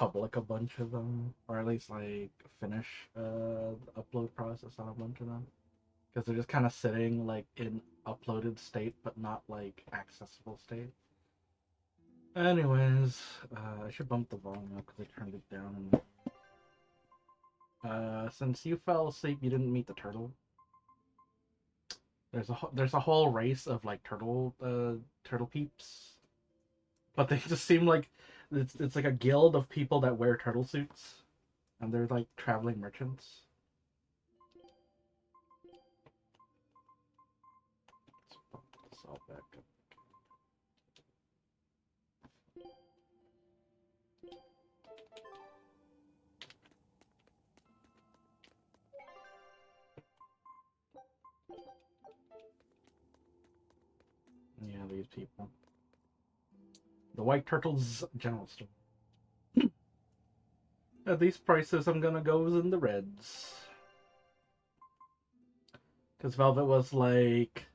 public a bunch of them, or at least like finish the upload process on a bunch of them, because they're just kind of sitting like in uploaded state, but not like accessible state. Anyways, I should bump the volume up because I turned it down. And since you fell asleep, you didn't meet the turtle. There's a whole race of like turtle peeps, but they just seem like it's like a guild of people that wear turtle suits, and they're like traveling merchants. Let's pump this all back up. Yeah, these people. The White Turtles General Store. At these prices, I'm gonna go in the reds. Because Velvet was like,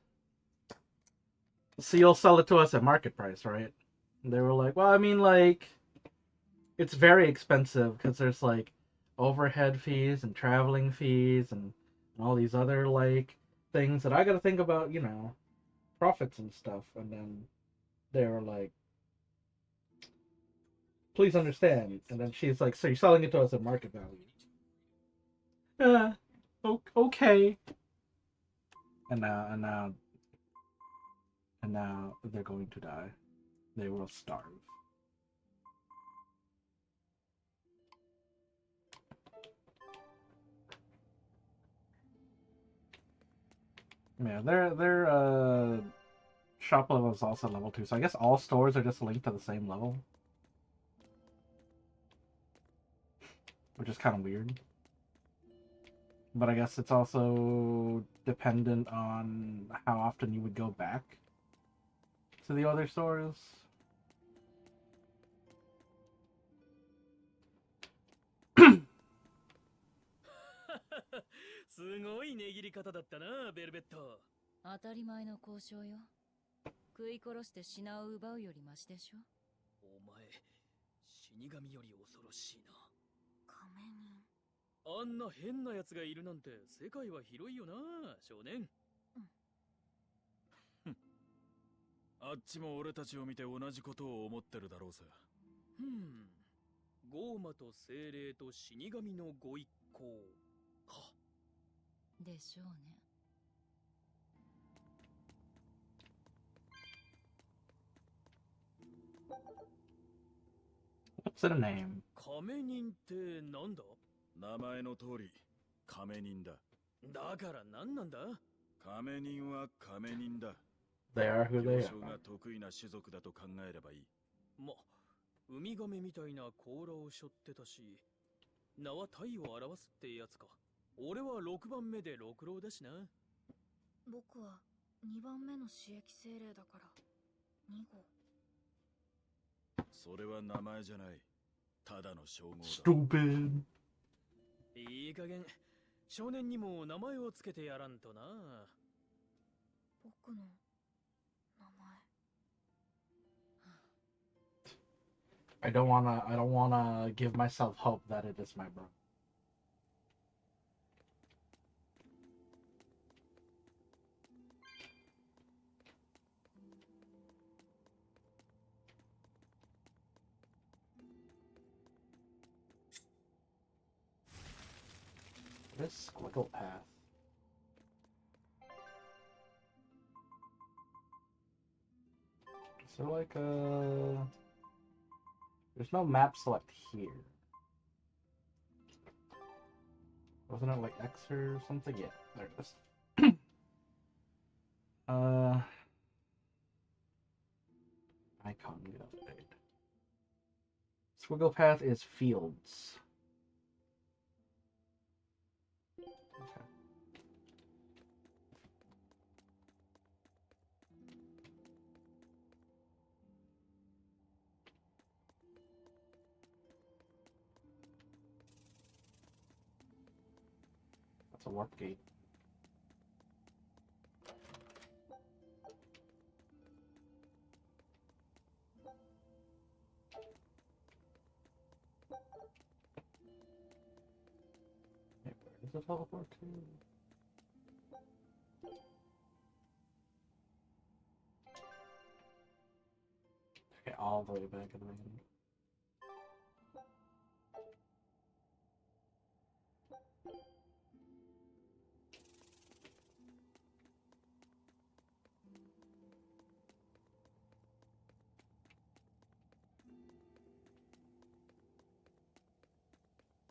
so you'll sell it to us at market price, right? And they were like, well, I mean, like, it's very expensive because there's like overhead fees and traveling fees and all these other like things that I gotta think about, profits and stuff. And then they were like, please understand. And then she's like, so you're selling it to us at market value? Okay. And now they're going to die. They will starve. Yeah, their shop level is also level 2, so I guess all stores are just linked to the same level, which is kind of weird. But I guess it's also dependent on how often you would go back to the other stores. すごい値切り方だったな、ベルベット。当たり前の交渉よ。食い殺して品を奪うよりマシでしょ。お前、死神より恐ろしいな。仮面人。あんな変な奴がいるなんて世界は広いよな、少年。あっちも俺たちを見て同じことを思ってるだろうさ。ゴーマと精霊と死神のご一行か。でしょうね。What's in a name? 仮人ってなんだ？名前の通り、仮人だ。だから何なんだ？仮人は仮人だ。They are who they 行 are. 商が得意な種族だと考えればいい。ウミガメみたいな甲羅を背負ってたし、名は太を表すってやつか。俺は6番目で六郎だしな。僕は2番目の刺激精霊だから2号。それは名前じゃない。ただの称号だ。Stupid. いい加減、少年にも名前をつけてやらんとな。僕の名前。I don't wanna give myself hope that it is my bro. This squiggle path. Is there like a... There's no map select here. Wasn't it like X or something? Yeah, there it is. Icon get update. Squiggle path is fields. Okay. That's a warp gate. Is it teleport too? Okay, all the way back at the beginning.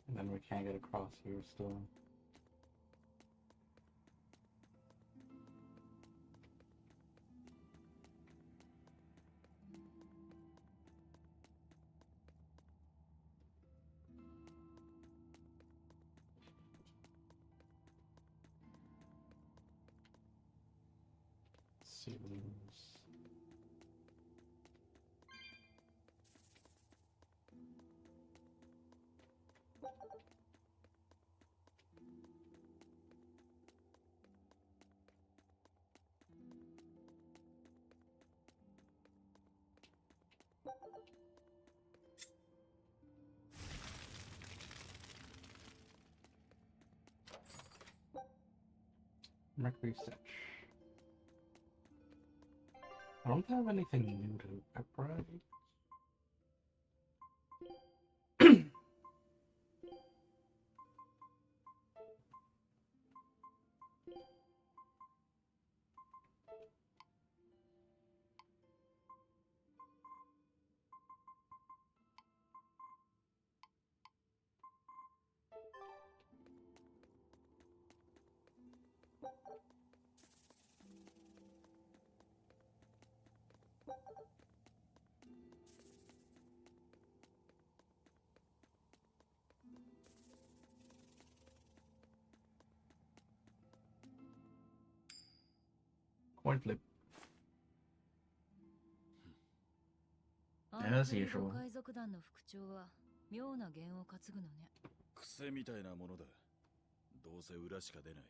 And then we can't get across here still. Ceilings. Mercury Stitch. I don't have anything new to upgrade. Coin flip. As usual. 海賊団の副長は妙な弦を担ぐのね。癖みたいなものだ。どうせ裏しか出ない。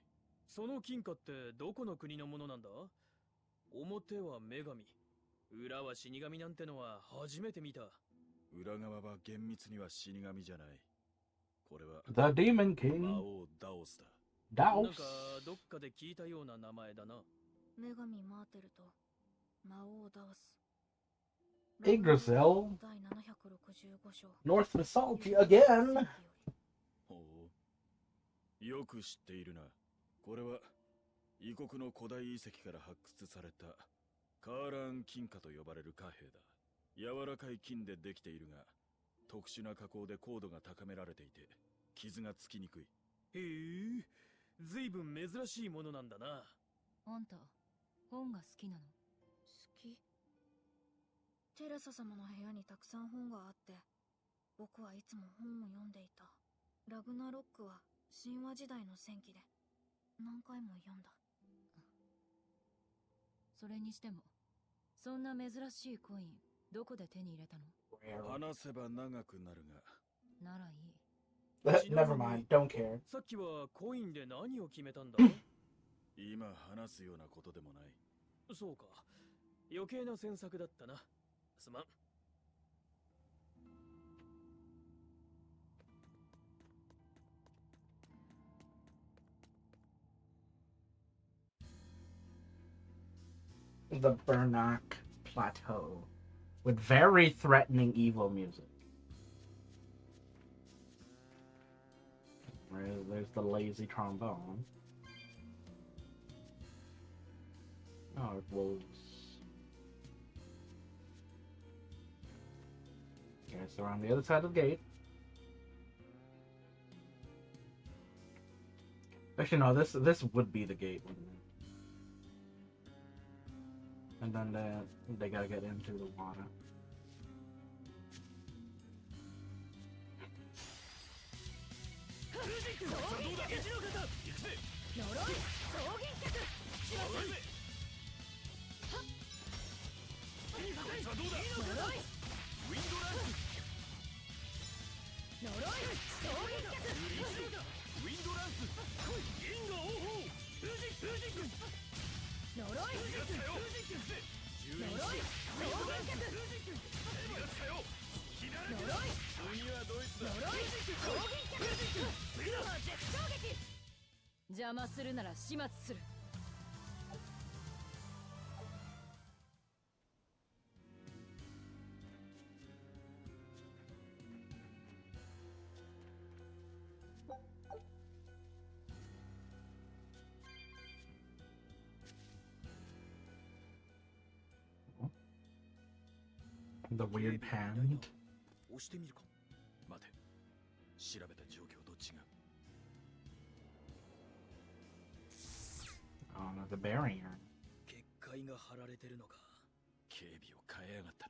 その金貨ってどこの国のものなんだ？表は女神、裏は死神なんてのは初めて見た。裏側は厳密には死神じゃない。これは The Demon King. 魔王ダオスだ。なん Daos. かどっかで聞いたような名前だな。女神マーテルと魔王ダオス。 Yggdrasil. 第765章。 North Mythology again. ほう。よく知っているな。これは異国の古代遺跡から発掘されたカーラン金貨と呼ばれる貨幣だ。柔らかい金でできているが、特殊な加工で高度が高められていて、傷がつきにくい。へえ、ずいぶん珍しいものなんだな。あんた、本が好きなの？好き？テレサ様の部屋にたくさん本があって、僕はいつも本を読んでいた。ラグナロックは神話時代の戦記で何回も読んだ。それにしても、そんな珍しいコイン、どこで手に入れたの？話せば長くなるが。ならいい。Never mind. Don't care. さっきはコインで何を決めたんだ？今話すようなことでもない。そうか、余計な詮索だったな。すまん。The Bernac Plateau. With very threatening evil music. There's the lazy trombone. Oh, wolves. Okay, so we're on the other side of the gate. Actually, no, this would be the gate, wouldn't it? And then they gotta get into the water. 邪魔するなら始末する。The weird hand. 押してみるか。待て、調べた状況と違う。 Oh no, the barrier. 結界が張られてるのか。警備を変えやがった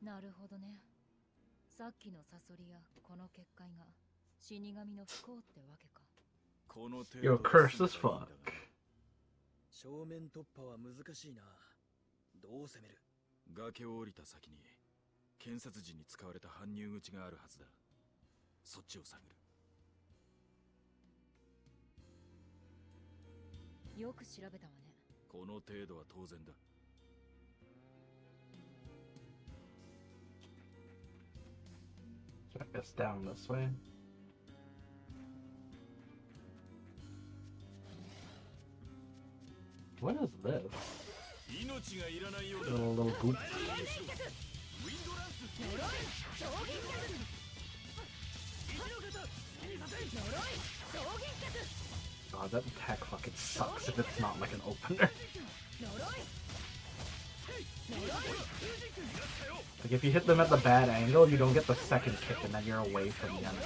な。なるほどね。さっきのサソリやこの結界が死神の不幸ってわけか。この程 You're 度で cursed 済 as めばいいんだ fuck. が正面突破は難しいな。どう攻める？崖を降りた先に建設時に使われた搬入口があるはずだ。そっちを探る。よく調べたわね。この程度は当然だ。 So I guess down this way. What is this? 命がいらないようだ。 Little goop. God, that attack fucking sucks if it's not like an opener. Like if you hit them at the bad angle, you don't get the second kick and then you're away from the enemy.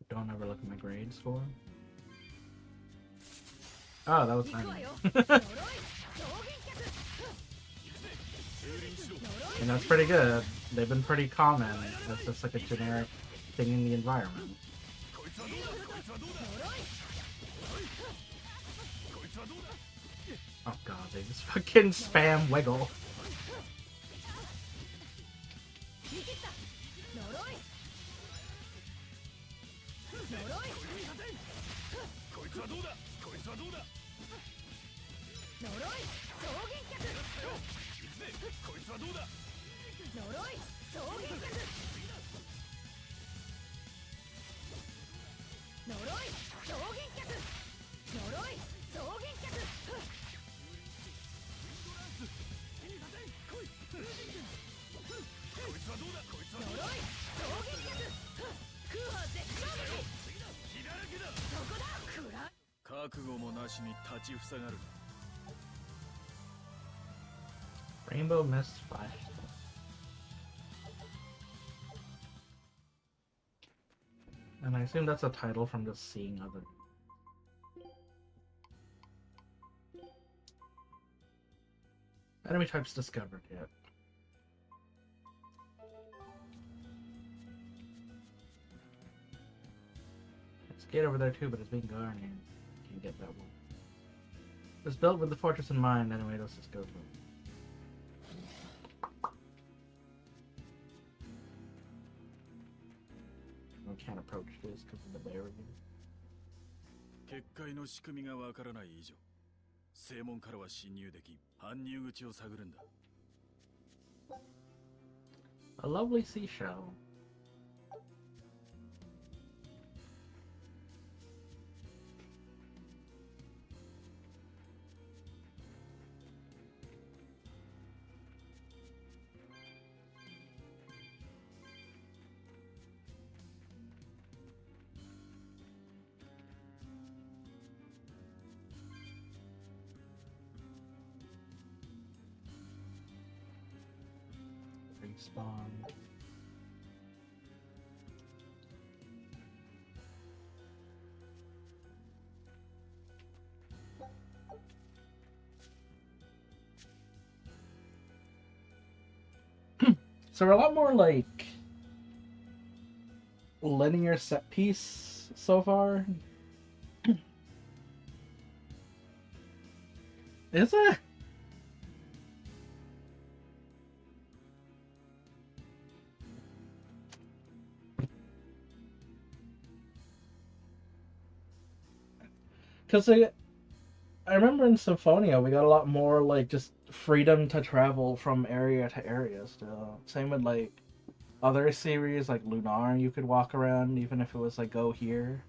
Don't ever look at my grades for. Oh, that was nice. And that's pretty good. They've been pretty common. That's just like a generic thing in the environment. Oh god, they just fucking spam wiggle. Rainbow Mist Flash. And I assume that's a title from just seeing other. Enemy types discovered yet. There's a gate over there too, but it's being guarded. Can't get that one. It was built with the fortress in mind. Anyway, let's just go for it. We can't approach this because of the barrier. 結界の仕組みがわからない以上、正門からは侵入できん。搬入口を探るんだ。 A lovely seashell. Respawn. So we're a lot more like linear set piece so far. Is it? because I remember in Symphonia we got a lot more like just freedom to travel from area to area still. Same with like other series like Lunar, you could walk around even if it was like go here.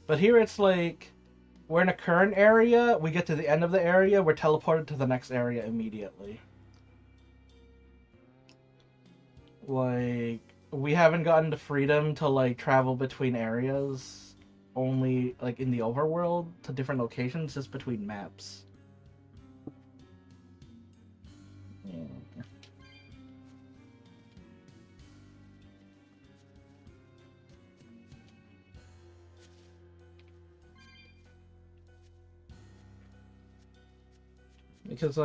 But here it's like we're in a current area, we get to the end of the area, we're teleported to the next area immediately. Like we haven't gotten the freedom to like travel between areas only like in the overworld to different locations just between maps. Yeah. Because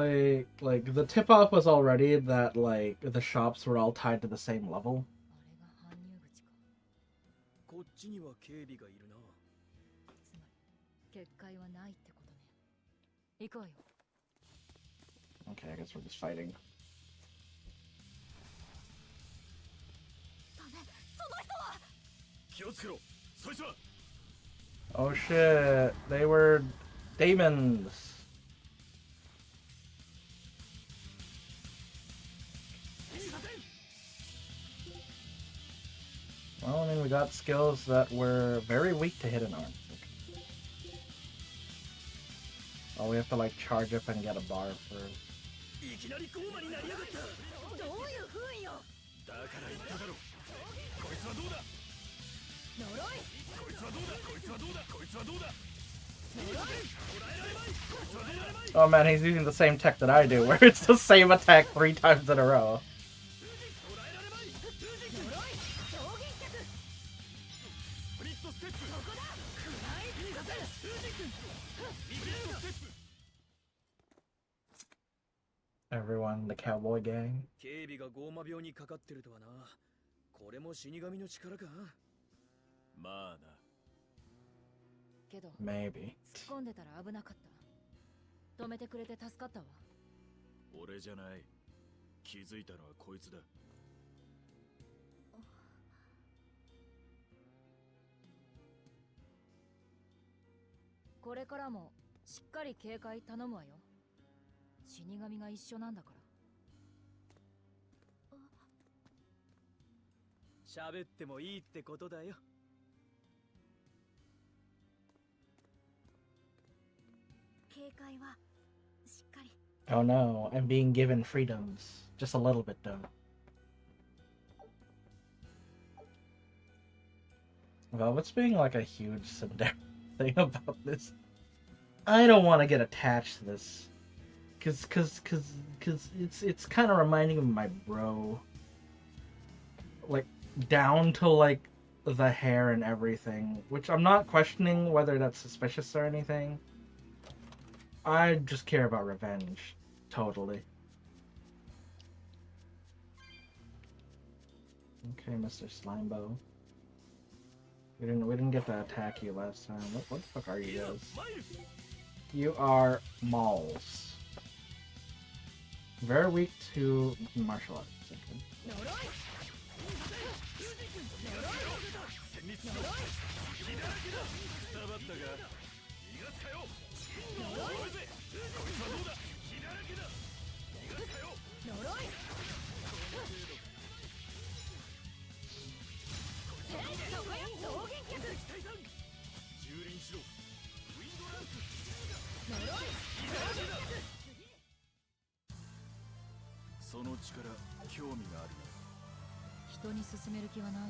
like the tip off was already that like the shops were all tied to the same level. あれが搬入口か。こっちには警備がいるな。つまり結界はないってことね。行くわよ。Okay, I guess we're just fighting. ダメ、その人は。気をつけろ、そいつは。 Oh shit, they were demons. Well, I mean, we got skills that were very weak to hidden arms. Oh, we have to like charge up and get a bar first. いきなりゴーマになりやがった。どういう風よ。だから言っただろ。こいつはどうだ。呪い。こいつはどうだ。こいつはどうだ。こいつはどうだ。 Oh man, he's using the same tech that I do, where it's the same attack 3 times in a row. Everyone, the cowboy gang. 警備がゴーマ病にかかってるとはな。これも死神の力か。まあな。けど Maybe. 突っ込んでたら危なかった。止めてくれて助かったわ。俺じゃない。気づいたのはこいつだ。これからもしっかり警戒頼むわよ。死神が一緒なんだから。喋ってもいいってことだよ。警戒はしっかり。 Oh no, I'm being given freedoms. Just a little bit though. Velvet's being like a huge Cinder thing about this. I don't want to get attached to this. Cause it's kind of reminding me of my bro. Like, down to like the hair and everything. Which I'm not questioning whether that's suspicious or anything. I just care about revenge. Totally. Okay, Mr. Slimebo. We didn't get to attack you last time. What the fuck are you guys? You are Mauls. Very weak to martial arts. Okay. .人に勧める気はないわ。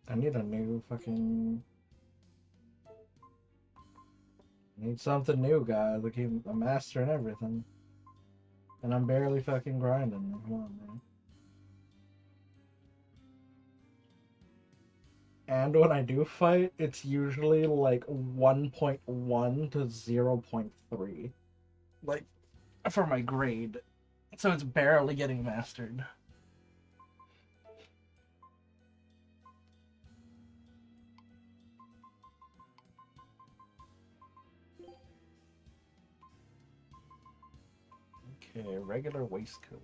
I need a new fucking... I need something new, guys. Like, I'm a master and everything. And I'm barely fucking grinding. Come on, man. And when I do fight, it's usually like 1.1 to 0.3. Like, for my grade. So it's barely getting mastered. Okay, regular waistcoat.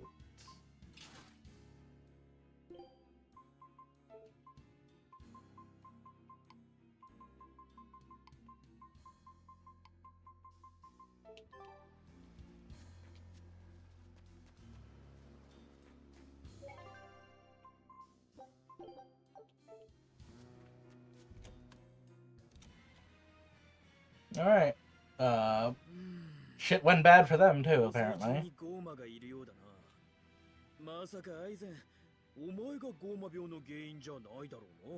Alright. Shit went bad for them too, 放送中 apparently. にゴーマがいるようだな。まさかアイゼン、お前がゴーマ病の原因じゃないだろうな。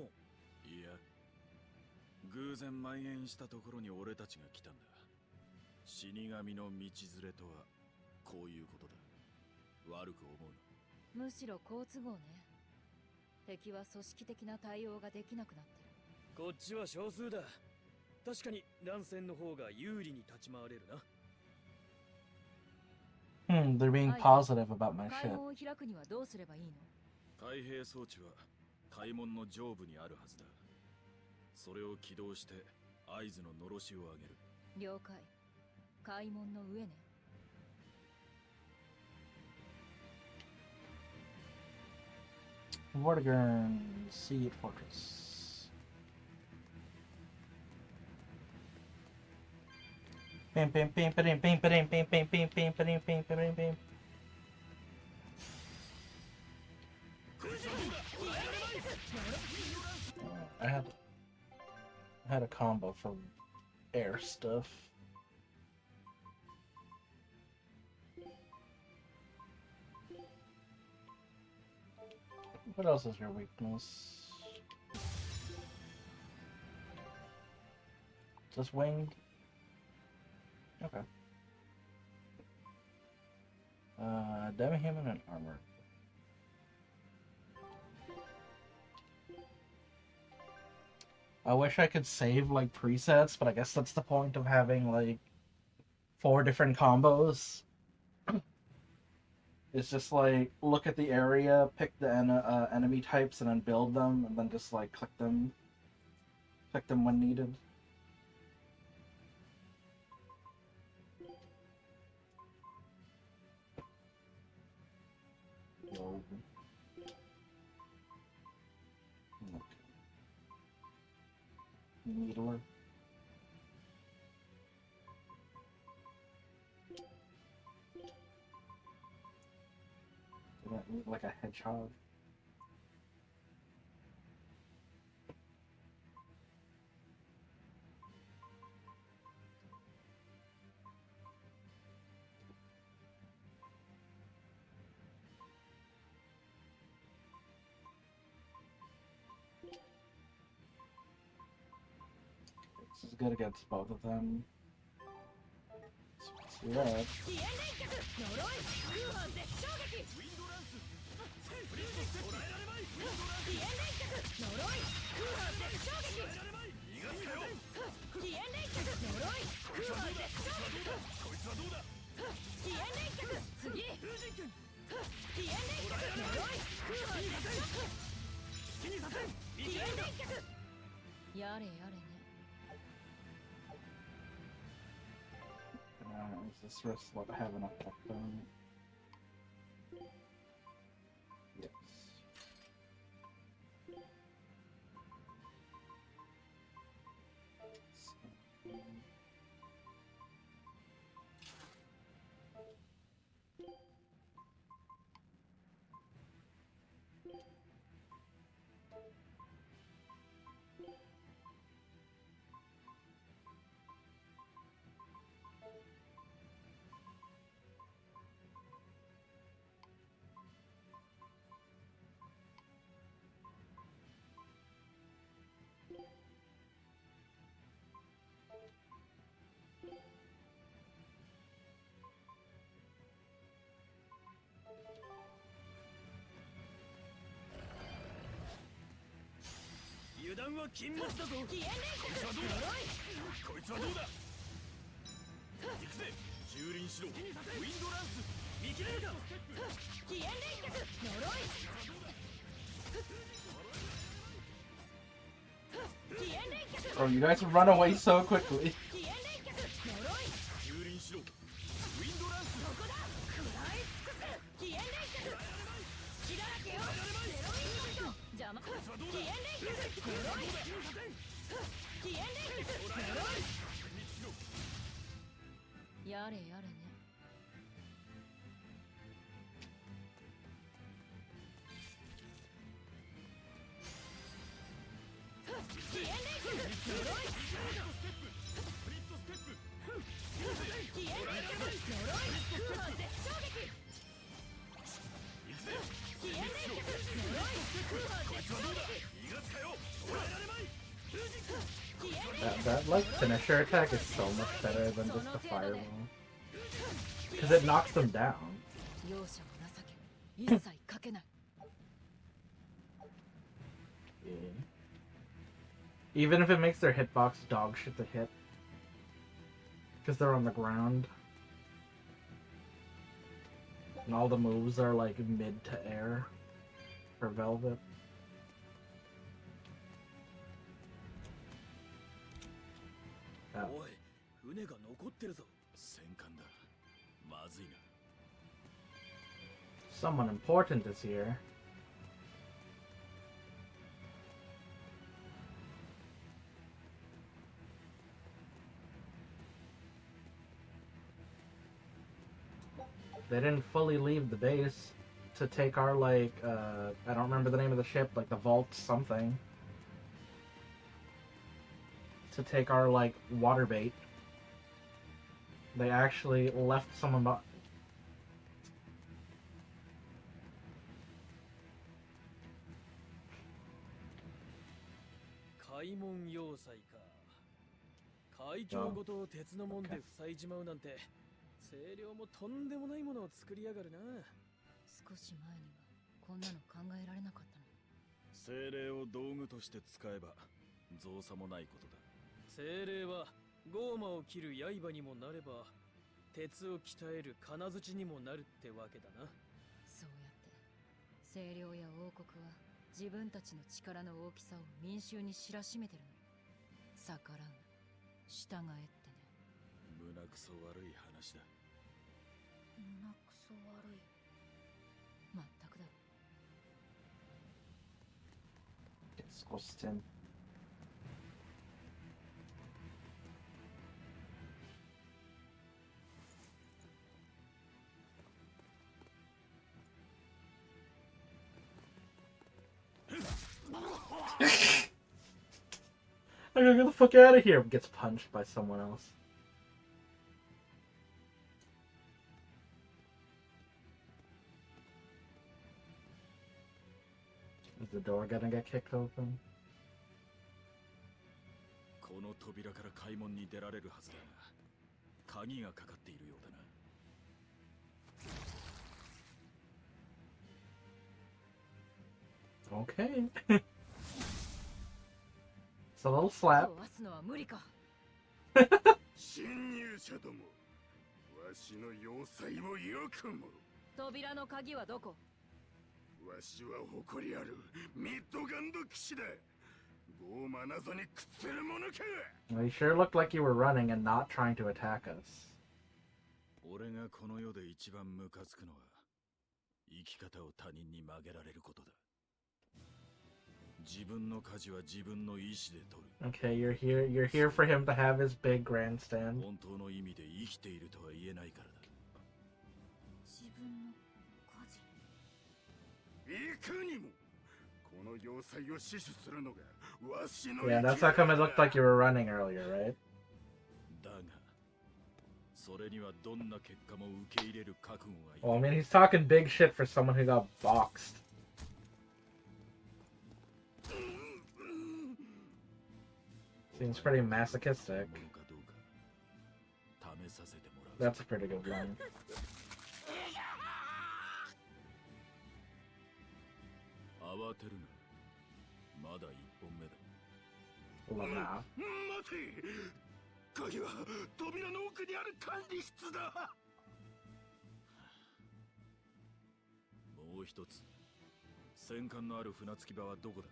いや、偶然蔓延したところに俺たちが来たんだ。死神の道連れとはこういうことだ。悪く思うな。むしろ好都合ね。敵は組織的な対応ができなくなってる。こっちは少数だ。確かに乱戦の方が有利に立ち回れるな。They're being positive about my 開 shit. 門を開くにはどうすればいいの？開閉装置は開門の上部にあるはずだ。それを起動して合図ののろしを上げる。了解。開門の上ね。Vortigern, Seed Fortress. Bam, bam, bam, bam, bam, bam, bam, bam, bam, bam, bam, bam, bam, bam. I had a combo for air stuff. What else is your weakness? Just winged? Okay. Demi-human and armor. I wish I could save like presets, but I guess that's the point of having like 4 different combos. It's just like look at the area, pick the enemy types, and then build them, and then just like click them when needed. Yo. Okay. Needler. Like a hedgehog. This is good against both of them. See that? Is this risk what have an effect on? Yes. Oh, you guys run away so quickly. Like finisher attack is so much better than just the fireball. Because it knocks them down. 容赦も情け一切かけない。 Yeah. Even if it makes their hitbox dog shit to hit. Because they're on the ground. And all the moves are like mid to air for Velvet. Oh. おい、船が残ってるぞ。戦艦だ。まずいな。 Someone important is here. They didn't fully leave the base to take our, like, I don't remember the name of the ship, like the Vault something. To take our, like, water bait. They actually left someone behind. 開門要塞か。海峡ごと鉄の門で塞いじまうなんて、清涼もとんでもないものを作りやがるな。少し前にはこんなの考えられなかったの。精霊を道具として使えば造作もないことだ。精霊はゴーマを切る刃にもなれば、鉄を鍛える金槌にもなるってわけだな。そうやって清涼や王国は自分たちの力の大きさを民衆に知らしめてるの。逆らうな、従えってね。胸くそ悪い話だ。胸くそ悪い。まったくだ。Disgusting. I gotta get the fuck out of here. Gets punched by someone else. Is the door gonna get kicked open? この扉から開門に出られるはずだが、鍵がかかっているようだな。Okay. It's a little slap. 壊すのは無理か。侵入者ども、わしの要塞をよくも。扉の鍵はどこ？わしは誇りあるミッドガンド騎士だ。ゴーマなぞに屈するものか。 Well, you sure looked like you were running and not trying to attack us. 俺がこの世で一番ムカつくのは、生き方を他人に曲げられることだ。自分の舵は自分の意志で取る。 Okay, you're here for him to have his big grandstand. 本当の意味で生きているとは言えないからだ。自分の舵。いかにもこの要塞を死守するのがわしの。 Yeah, that's how come it looked like you were running earlier, right? だが、それにはどんな結果も受け入れる覚悟がいる。 Well, I mean, he's talking big shit for someone who got boxed. Seems pretty masochistic. That's a pretty good line. 慌てるな。まだ一本目だ。 Lana. 待て。鍵は扉の奥にある管理室だ。もう一つ、戦艦のある船着き場はどこだ。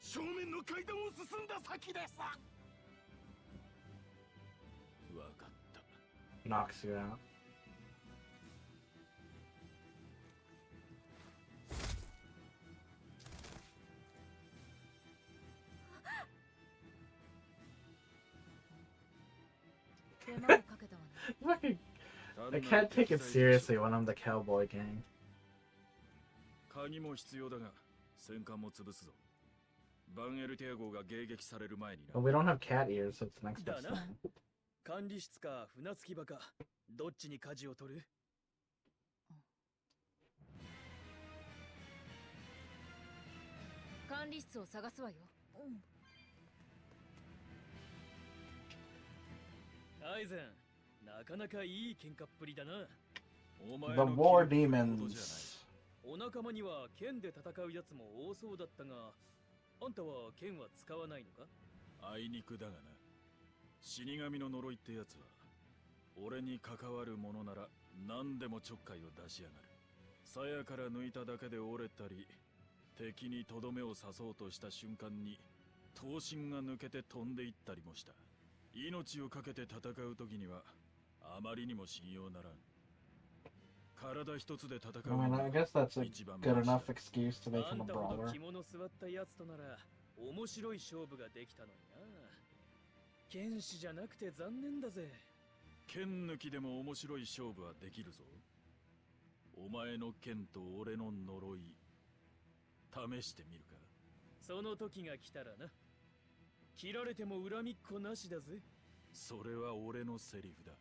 正面の階段を進んだ先です。わかった。 Knocks you out. Fucking, I can't take it seriously when I'm the cowboy gang. 鍵も必要だが、戦艦も潰すぞ。バンエルティア号が迎撃される前にな。 But we don't have cat ears, so it's the next best thing. 管理室か船着き場か、どっちに舵を取る？管理室を探すわよ。アイゼン、なかなかいい喧嘩っぷりだな。お前 The の War 切れっぷりほどじゃない。 Demons. お仲間には剣で戦うやつも多そうだったが、あんたは剣は使わないのか？あいにくだがな。死神の呪いってやつは俺に関わるものなら何でもちょっかいを出しやがる。鞘から抜いただけで折れたり、敵にとどめを刺そうとした瞬間に刀身が抜けて飛んでいったりもした。命を懸けて戦う時にはあまりにも信用ならん。体一つで戦う I の mean, が I guess that's a 一番 good マシだ。 enough excuse to make あ him ん a たほど brother. 着物座ったやつとなら面白い勝負ができたのにな。剣士じゃなくて残念だぜ。剣抜きでも面白い勝負はできるぞ。お前の剣と俺の呪い試してみるか。その時が来たらな。切られても恨みっこなしだぜ。それは俺のセリフだ。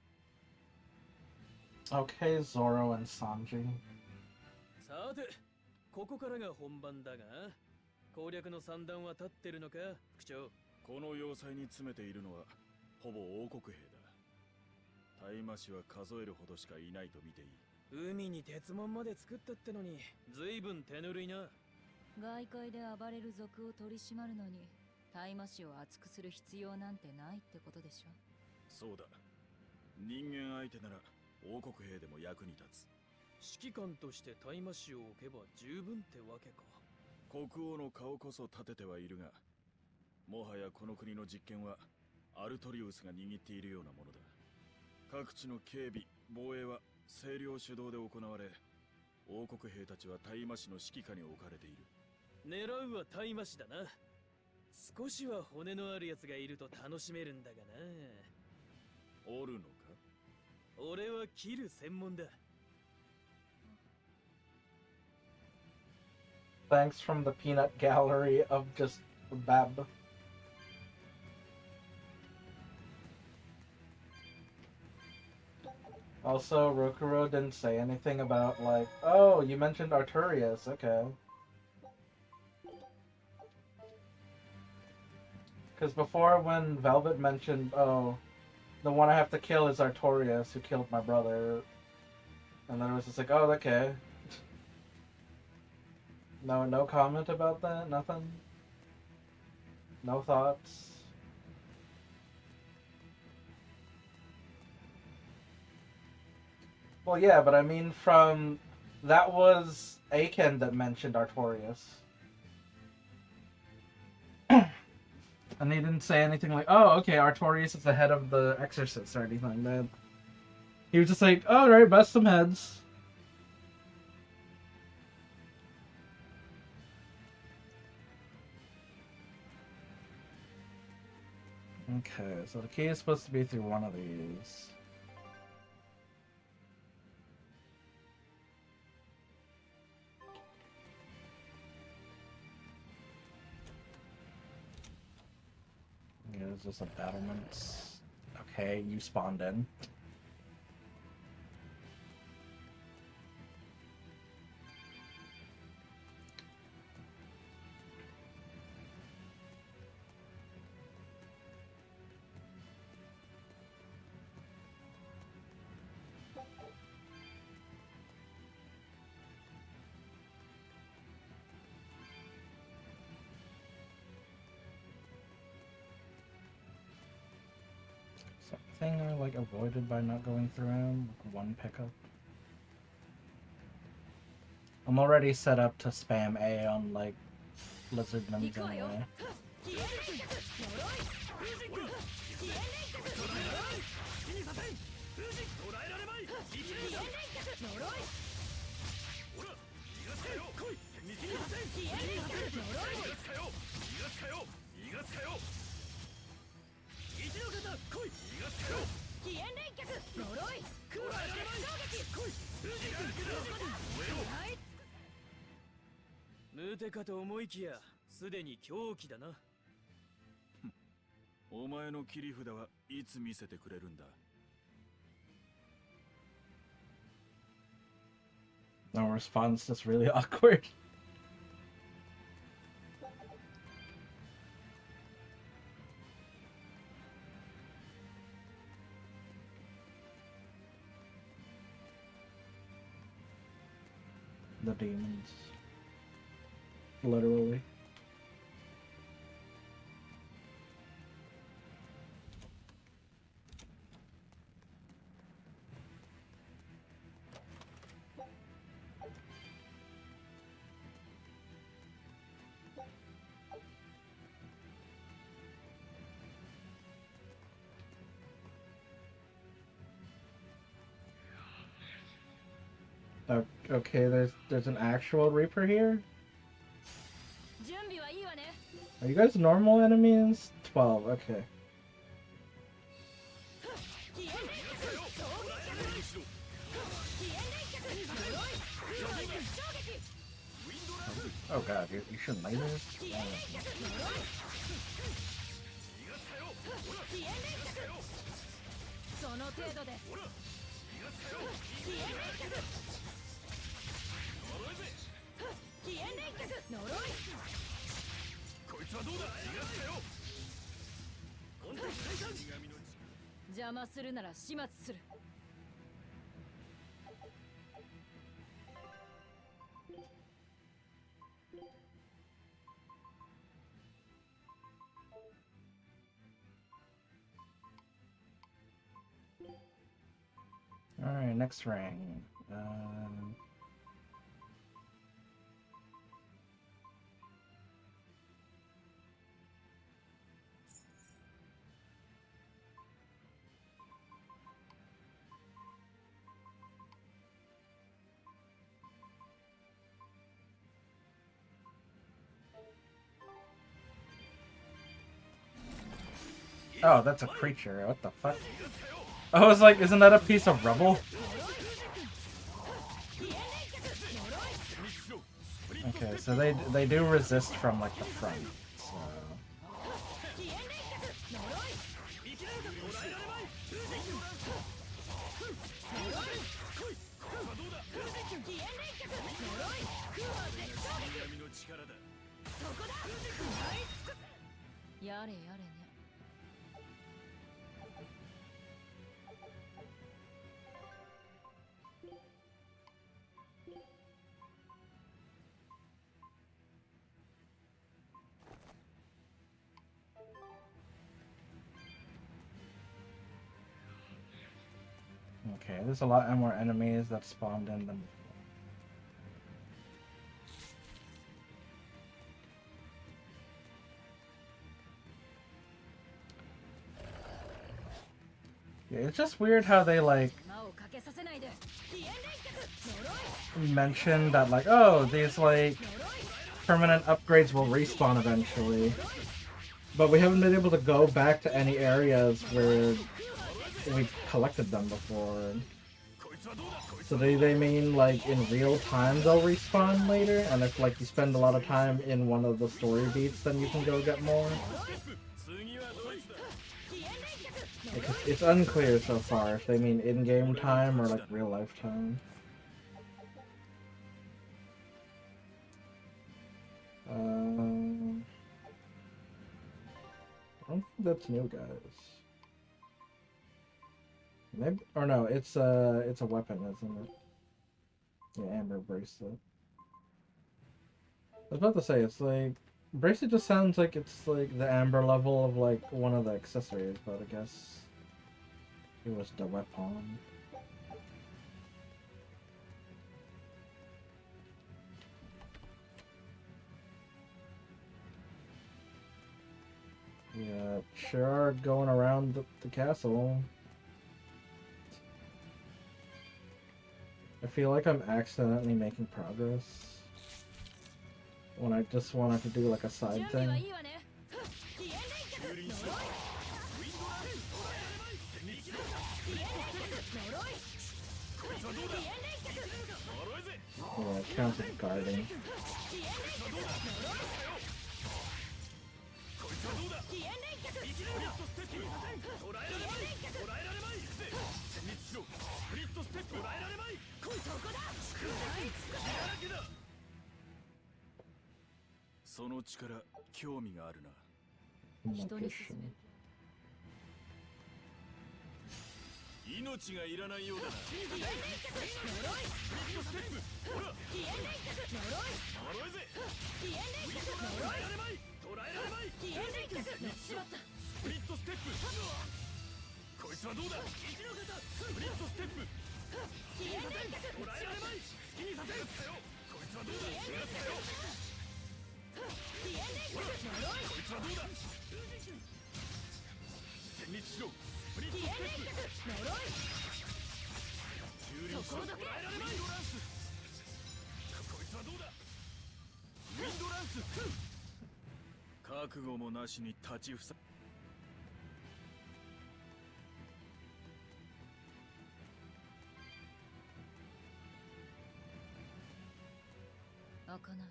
Okay, Zoro and Sanji. さて、ここからが本番だが、攻略の算段は立ってるのか、副長。この要塞に詰めているのはほぼ王国兵だ。大魔師は数えるほどしかいないと見ていい。海に鉄門まで作ったってのに、ずいぶん手ぬるいな。外界で暴れる族を取り締まるのに大魔師を厚くする必要なんてないってことでしょ。そうだ。人間相手なら王国兵でも役に立つ。指揮官として大魔師を置けば十分ってわけか。国王の顔こそ立ててはいるが、もはやこの国の実権はアルトリウスが握っているようなものだ。各地の警備、防衛は清領主導で行われ、王国兵たちは大魔師の指揮下に置かれている。狙うは大魔師だな。少しは骨のあるやつがいると楽しめるんだがな。おるのか？俺は切る専門だ。 Thanks from the peanut gallery of just Bab. Also, Rokuro didn't say anything about, like, oh, you mentioned Arturius, okay. Because before, when Velvet mentioned, oh, the one I have to kill is Artorias, who killed my brother, and then it was just like, oh, okay. No comment about that? Nothing? No thoughts? Well, yeah, but I mean, that was Aiken that mentioned Artorias. And he didn't say anything like, oh, okay, Artorias is the head of the Exorcists or anything. Man. He was just like, oh, alright, bust some heads. Okay, so the key is supposed to be through one of these. Yeah, there's just a battlements. Okay, you spawned in. Something I like avoided by not going through him, like one pickup. I'm already set up to spam A on like lizardmans anyway.無手かと思いきや、すでに狂気だな。お前の切り札はいつ見せてくれるんだ？ No response, just really awkward. the demons. Literally. Okay, there's an actual Reaper here? 準備はいいわね。 Are you guys normal enemies? 12, okay. Oh god, you shouldn't like this? Oh. その程度で。 邪魔するなら始末する。 Alright, next ring. Oh, that's a creature. What the fuck? I was like, isn't that a piece of rubble? Okay, so they do resist from like the front. So. Okay, there's a lot more enemies that spawned in them. Yeah, it's just weird how they like mention that like, oh, these like permanent upgrades will respawn eventually. But we haven't been able to go back to any areas where we collected them before. So do they mean like in real time they'll respawn later? And if like you spend a lot of time in one of the story beats, then you can go get more? Like, it's unclear so far if they mean in-game time or like real life time. I don't think that's new, guys. Maybe, or no, it's a weapon, isn't it? Yeah, Amber Bracelet. I was about to say, it's like, Bracelet just sounds like it's like the Amber level of like one of the accessories, but I guess it was the weapon. Yeah, sure are going around the castle. I feel like I'm accidentally making progress when I just wanted to do like a side thing. Yeah, it counts as guarding. Magician. 命がいらないようだな。はどうだ。逃がすかよ。ほら、こいつはどうだ。戦慄しろ。スプリットステップ。蹂躙しろ。ウィンドランス。こいつはどうだ。ウィンドランス。覚悟もなしに立ちふさ。開かない。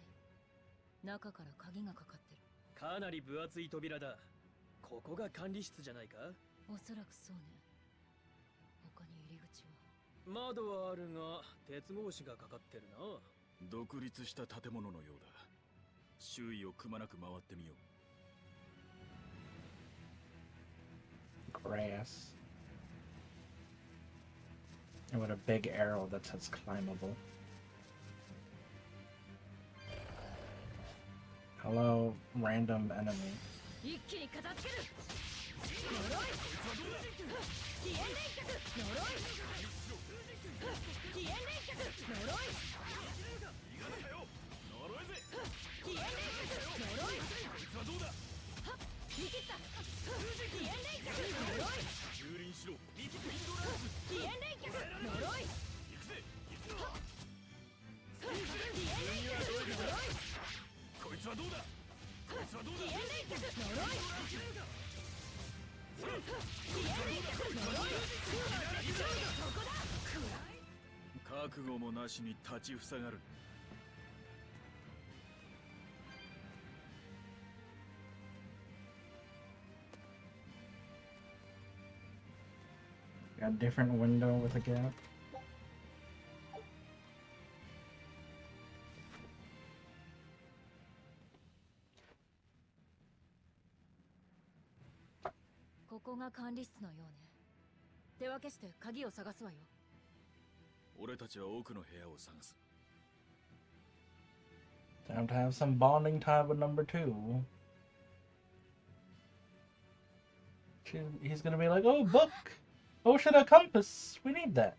中から鍵がかかってる。かなり分厚い扉だ。ここが管理室じゃないか。おそらくそうね。他に入り口は。窓はあるが鉄格子がかかってるな。独立した建物のようだ。周囲をくまなく回ってみよう。Grass. And with a big arrow that says climbable. Hello, random enemy. 一気に片付ける。呪い。飛燕連脚。呪い。飛燕連脚。呪い。逃がすかよ。呪えぜ。飛燕連脚。呪い。こいつはどうだ。見切った。飛燕連脚。呪い。蹂躙しろ。ウィンドランス。飛燕連脚。呪い。行くぜ。飛燕連脚。呪い。こいつはどうだ。こいつはどうだ。飛燕連脚。呪い。飛燕連脚。呪い。そこだ。覚悟もなしに立ちふさがる。Got a different window with a gap. This ここが管理室のようね。手分けして鍵を探すわよ。俺たちは奥の部屋を探す。Time to have some bonding time with number 2. He's gonna be like, oh, book! Oh, shit, a compass! We need that.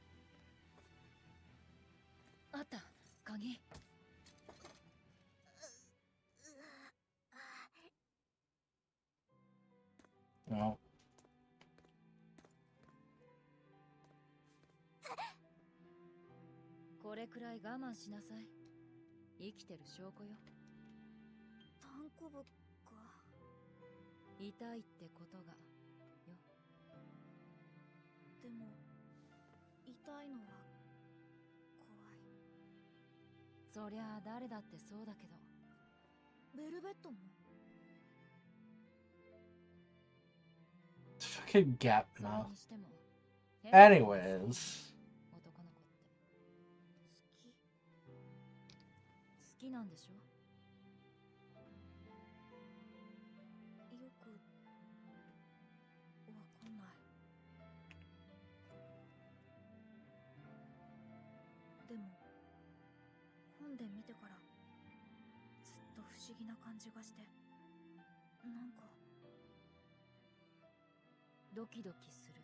あった、鍵。No. これくらい我慢しなさい。生きてる証拠よ。タンコブか。痛いってことがよ。でも痛いのは怖い。そりゃあ誰だってそうだけど。ベルベットも。Fucking gap それ mouth. にしても。Anyways. 男の子って好きなんでしょ。よくわかんない。でも本で見てからずっと不思議な感じがして、なんかドキドキする。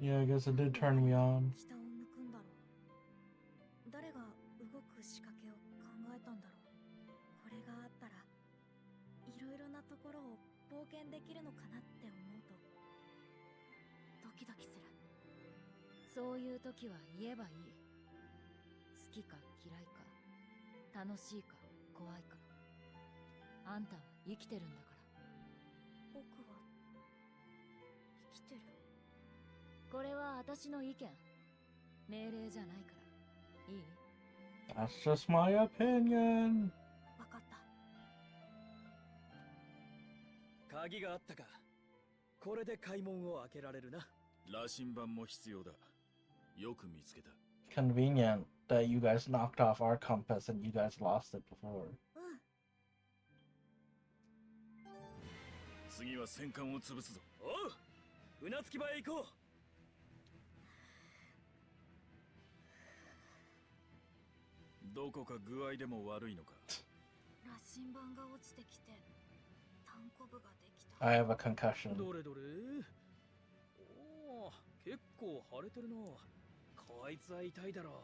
Yeah, I guess it did turn me on. 下を向くんだろう。誰が動く仕掛けを考えたんだろう。これがあったらいろいろなところを冒険できるのかなって思うとドキドキする。そういう時は言えばいい。好きか嫌いか、楽しいか怖いか。あんたは生きてるんだから。僕は生きてる。これは私の意見。命令じゃないから。いい？ That's just my opinion. わかった。鍵があったか。これで開門を開けられるな。羅針盤も必要だ。よく見つけた。Convenient that you guys knocked off our compass and you guys lost it before. うん。次は戦艦を潰すぞ。おう、船着き場へ行こう。どこか具合でも悪いのか。羅針盤が落ちてきてタンコブができた。 I have a concussion. どれどれ。おお、結構腫れてるな。こいつは痛いだろ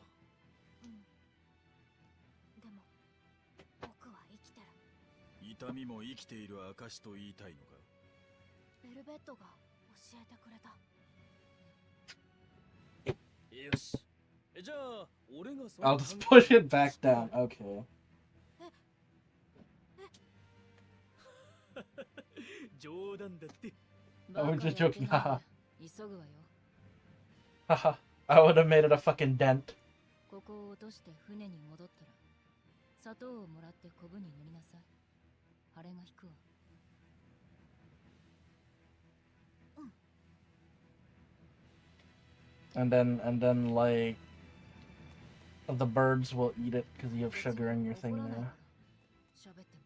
でも僕は生きてる。痛みも生きている証と言いたいのか。ベルベットが教えてくれた。よし。じゃあ俺がそ I'll の just 関 push 係 it back して down. Okay. 冗談だって。 I was just joking. バカ Haha. やってないで急ぐわよ。 Haha. I would have made it a fucking dent. ここを落として船に戻ったら砂糖をもらってコブに塗りなさい。あれが引くわ。 And then like the birds will eat it because you have sugar in your 怒 thing らないか now. ら喋っても。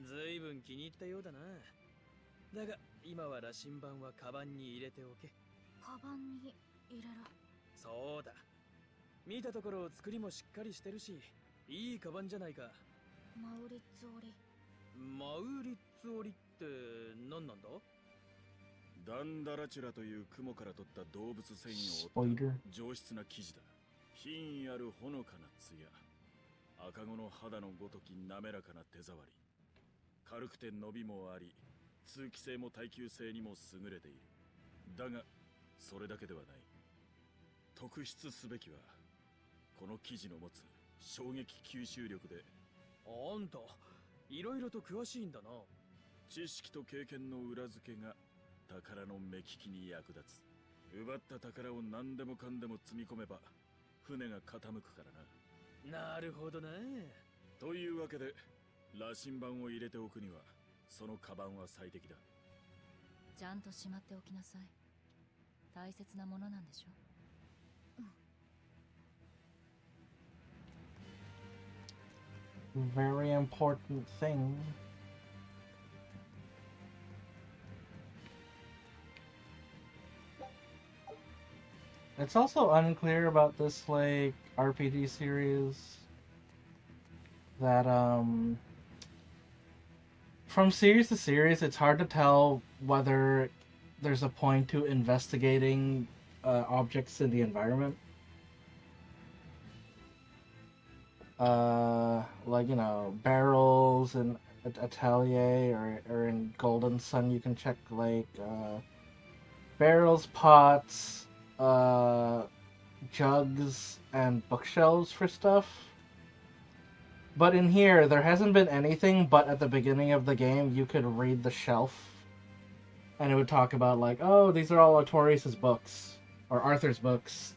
ずいぶん気に入ったようだな。だが今は羅針盤はカバンに入れておけ。カバンに入れる。そうだ。見たところ作りもしっかりしてるし、いいカバンじゃないか。マウリッツ織り。マウリッツ織りって何なんだ？ダンダラチュラという雲から取った動物繊維を織っ Spider. た上質な生地だ。品位あるほのかな艶、赤子の肌のごとき滑らかな手触り、軽くて伸びもあり、通気性も耐久性にも優れている。だがそれだけではない。特筆すべきはこの生地の持つ衝撃吸収力で。あんたいろいろと詳しいんだな。知識と経験の裏付けが宝の目利きに役立つ。奪った宝を何でもかんでも積み込めば船が傾くからな。なるほどな。というわけで羅針盤を入れておくにはそのカバンは最適だ。ちゃんとしまっておきなさい。大切なものなんでしょ。 Very important thing. It's also unclear about this like RPG series that from series to series it's hard to tell whether there's a point to investigating objects in the environment. Like, you know, barrels in Atelier or in Golden Sun, you can check like barrels, pots, jugs, and bookshelves for stuff. But in here, there hasn't been anything, but at the beginning of the game, you could read the shelf, and it would talk about like, oh, these are all Artorias' books, or Arthur's books.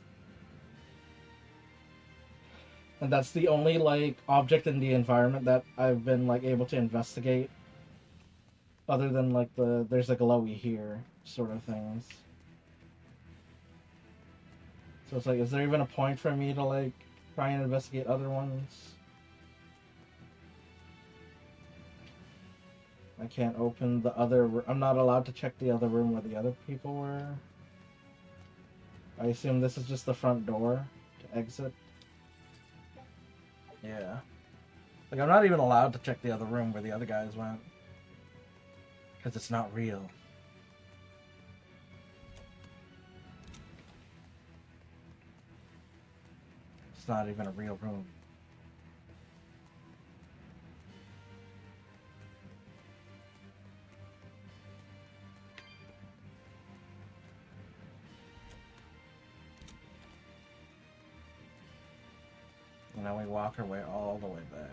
And that's the only like object in the environment that I've been like able to investigate, other than like there's a glowy here sort of things. So it's like, is there even a point for me to like try and investigate other ones? I can't open the other. I'm not allowed to check the other room where the other people were. I assume this is just the front door to exit. Yeah. Like, I'm not even allowed to check the other room where the other guys went. Because it's not real. It's not even a real room. And now we walk our way all the way back.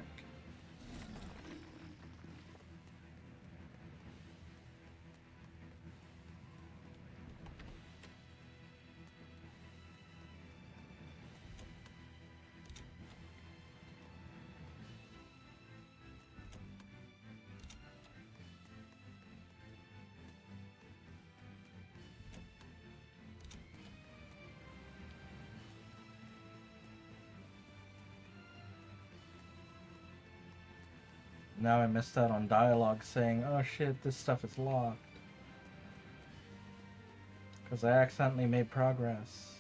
Now I missed out on dialogue saying, oh shit, this stuff is locked. Because I accidentally made progress.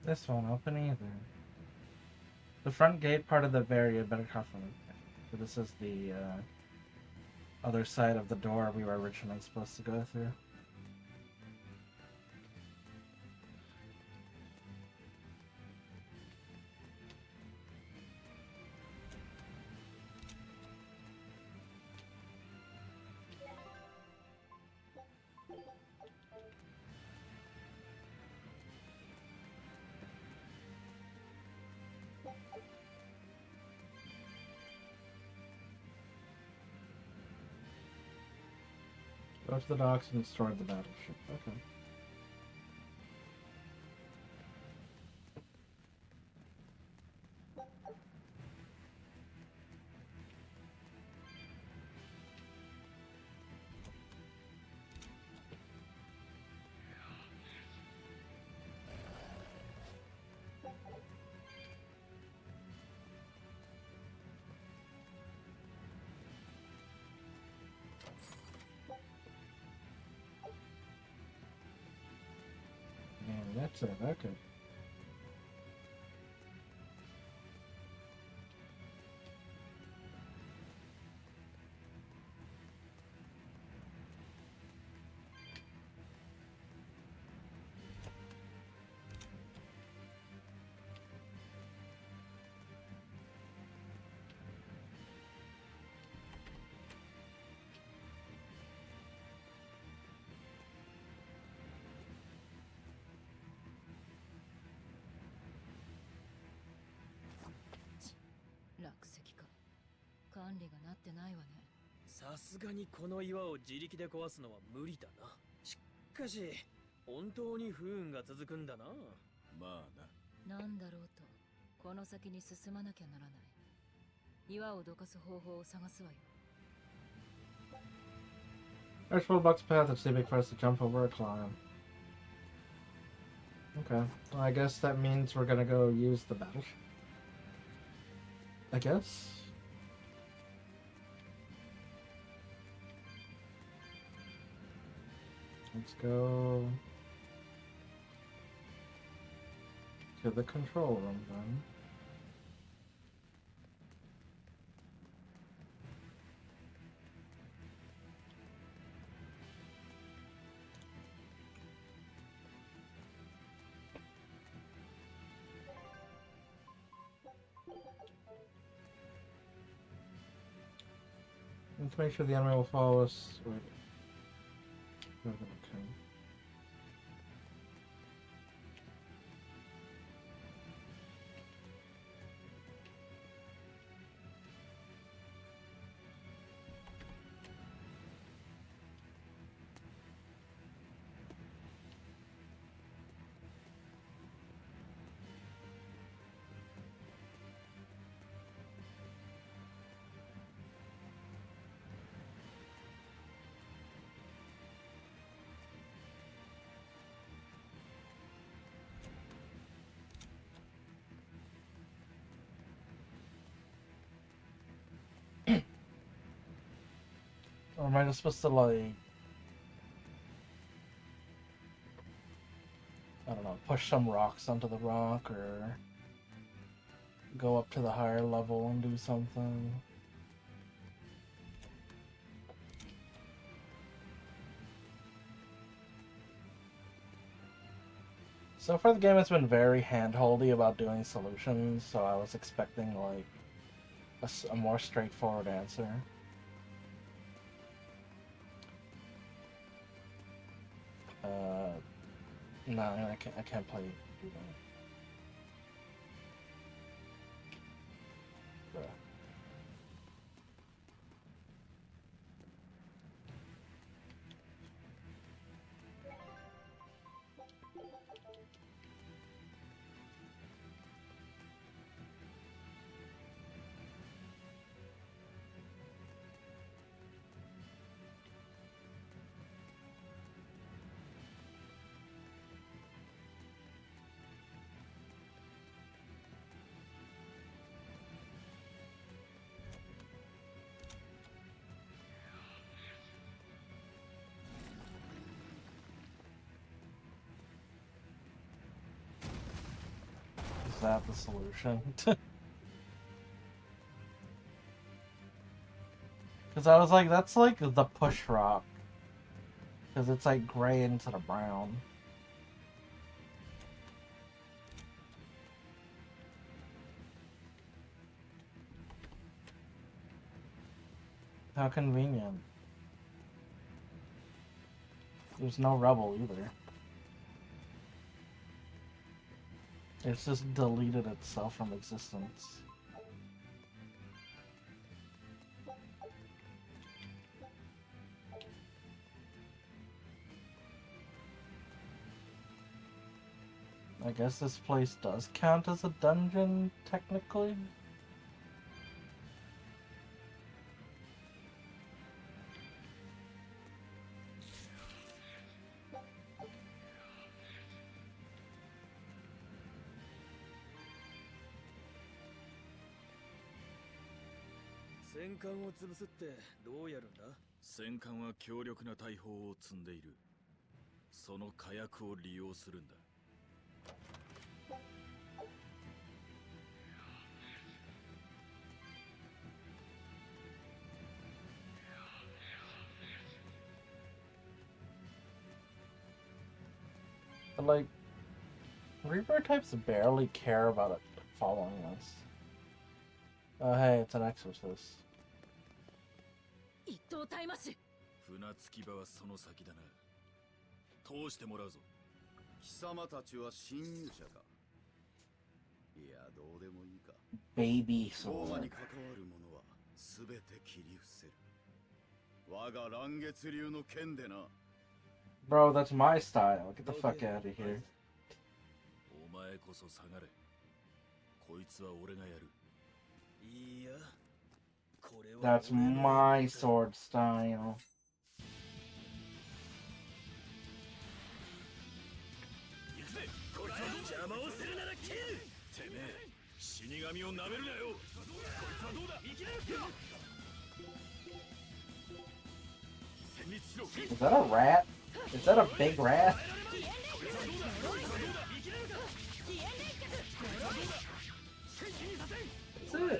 This won't open either. The front gate part of the barrier better cost me. This is the other side of the door we were originally supposed to go through. Go to the docks and destroy the battleship. Okay. And that's it. Okay.さすがにこの岩を自力で壊すのは無理だな。しかし本当に不運が続くんだな。まあな。なんだろうと、この先に進まなきゃならない。岩をどかす方法を探すわよ。There's full box path that's too big for us to jump over or climb. Okay. Well, I guess that means we're gonna go use the battleship. I guess? Let's go to the control room then. Let's make sure the enemy will follow us. Wait. Okay. Or am I just supposed to, like, I don't know, push some rocks onto the rock, or go up to the higher level and do something? So far the game has been very handholdy about doing solutions, so I was expecting, like, a more straightforward answer. No, I can't play do that. Bruh. Is that the solution? Because I was like, that's like the push rock. Because it's like gray into the brown. How convenient. There's no rubble either. It's just deleted itself from existence. I guess this place does count as a dungeon, technically.戦艦は強力な大砲を積んでいる。その火薬を利用するんだ。But like, Reaper types barely care about it following us. Oh hey, it's an exorcist. 一等タイマシ。船着き場はその先だな。通してもらうぞ。貴様たちは侵入者か。いや、どうでもいいか。Baby ローマ sword. に関わる者は全て切り伏せる。我が乱月流の剣でな。Bro, that's my style. Get the fuck out of here. お前こそ下がれ。こいつは俺がやる。いや、これは That's my sword style. 行くぜ。こいつは邪魔をするなら切る。てめえ、死神を舐めるなよ。こいつはどうだ。生きれる。戦慄しろ。 Is that a rat? Is that a big rat? It's a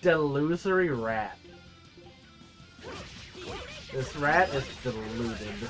delusory rat. This rat is deluded.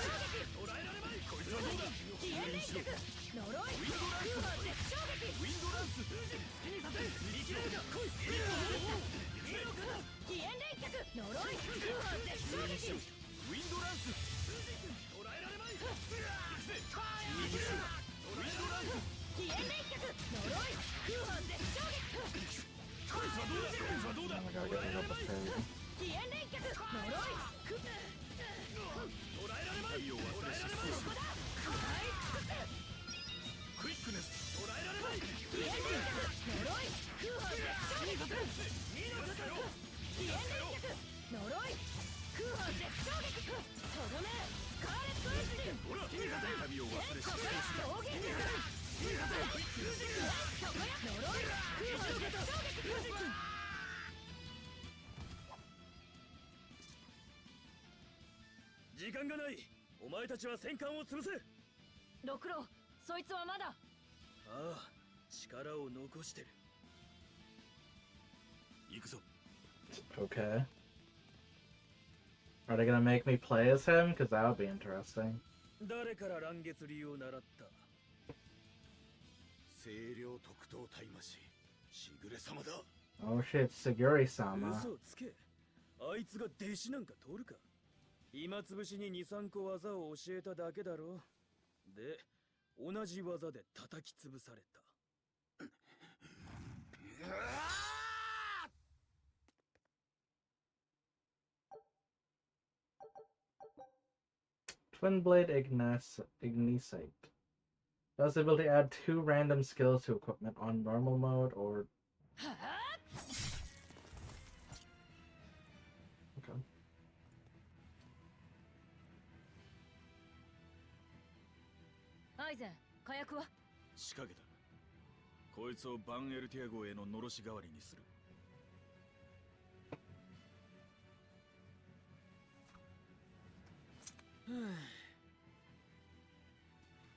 時間がない。お前たちは戦艦を潰せ。六郎、そいつはまだ。ああ、力を残してる。行くぞ。 Okay. Are they gonna make me play as him? Because that would be interesting. 誰から乱月流を習った？清涼特等大魔師しぐれ様だ。 Oh shit, Siguri-sama. 嘘つけ。あいつが弟子なんか通るか。今つぶしに2、3個技を教えただけだろ。で、同じ技で叩き潰された。Twin Blade Ignisite. Does the ability add 2 random skills to equipment on normal mode or... Okay. アイゼン、火薬は？仕掛けた。こいつをバンエルティア号へののろし代わりにする。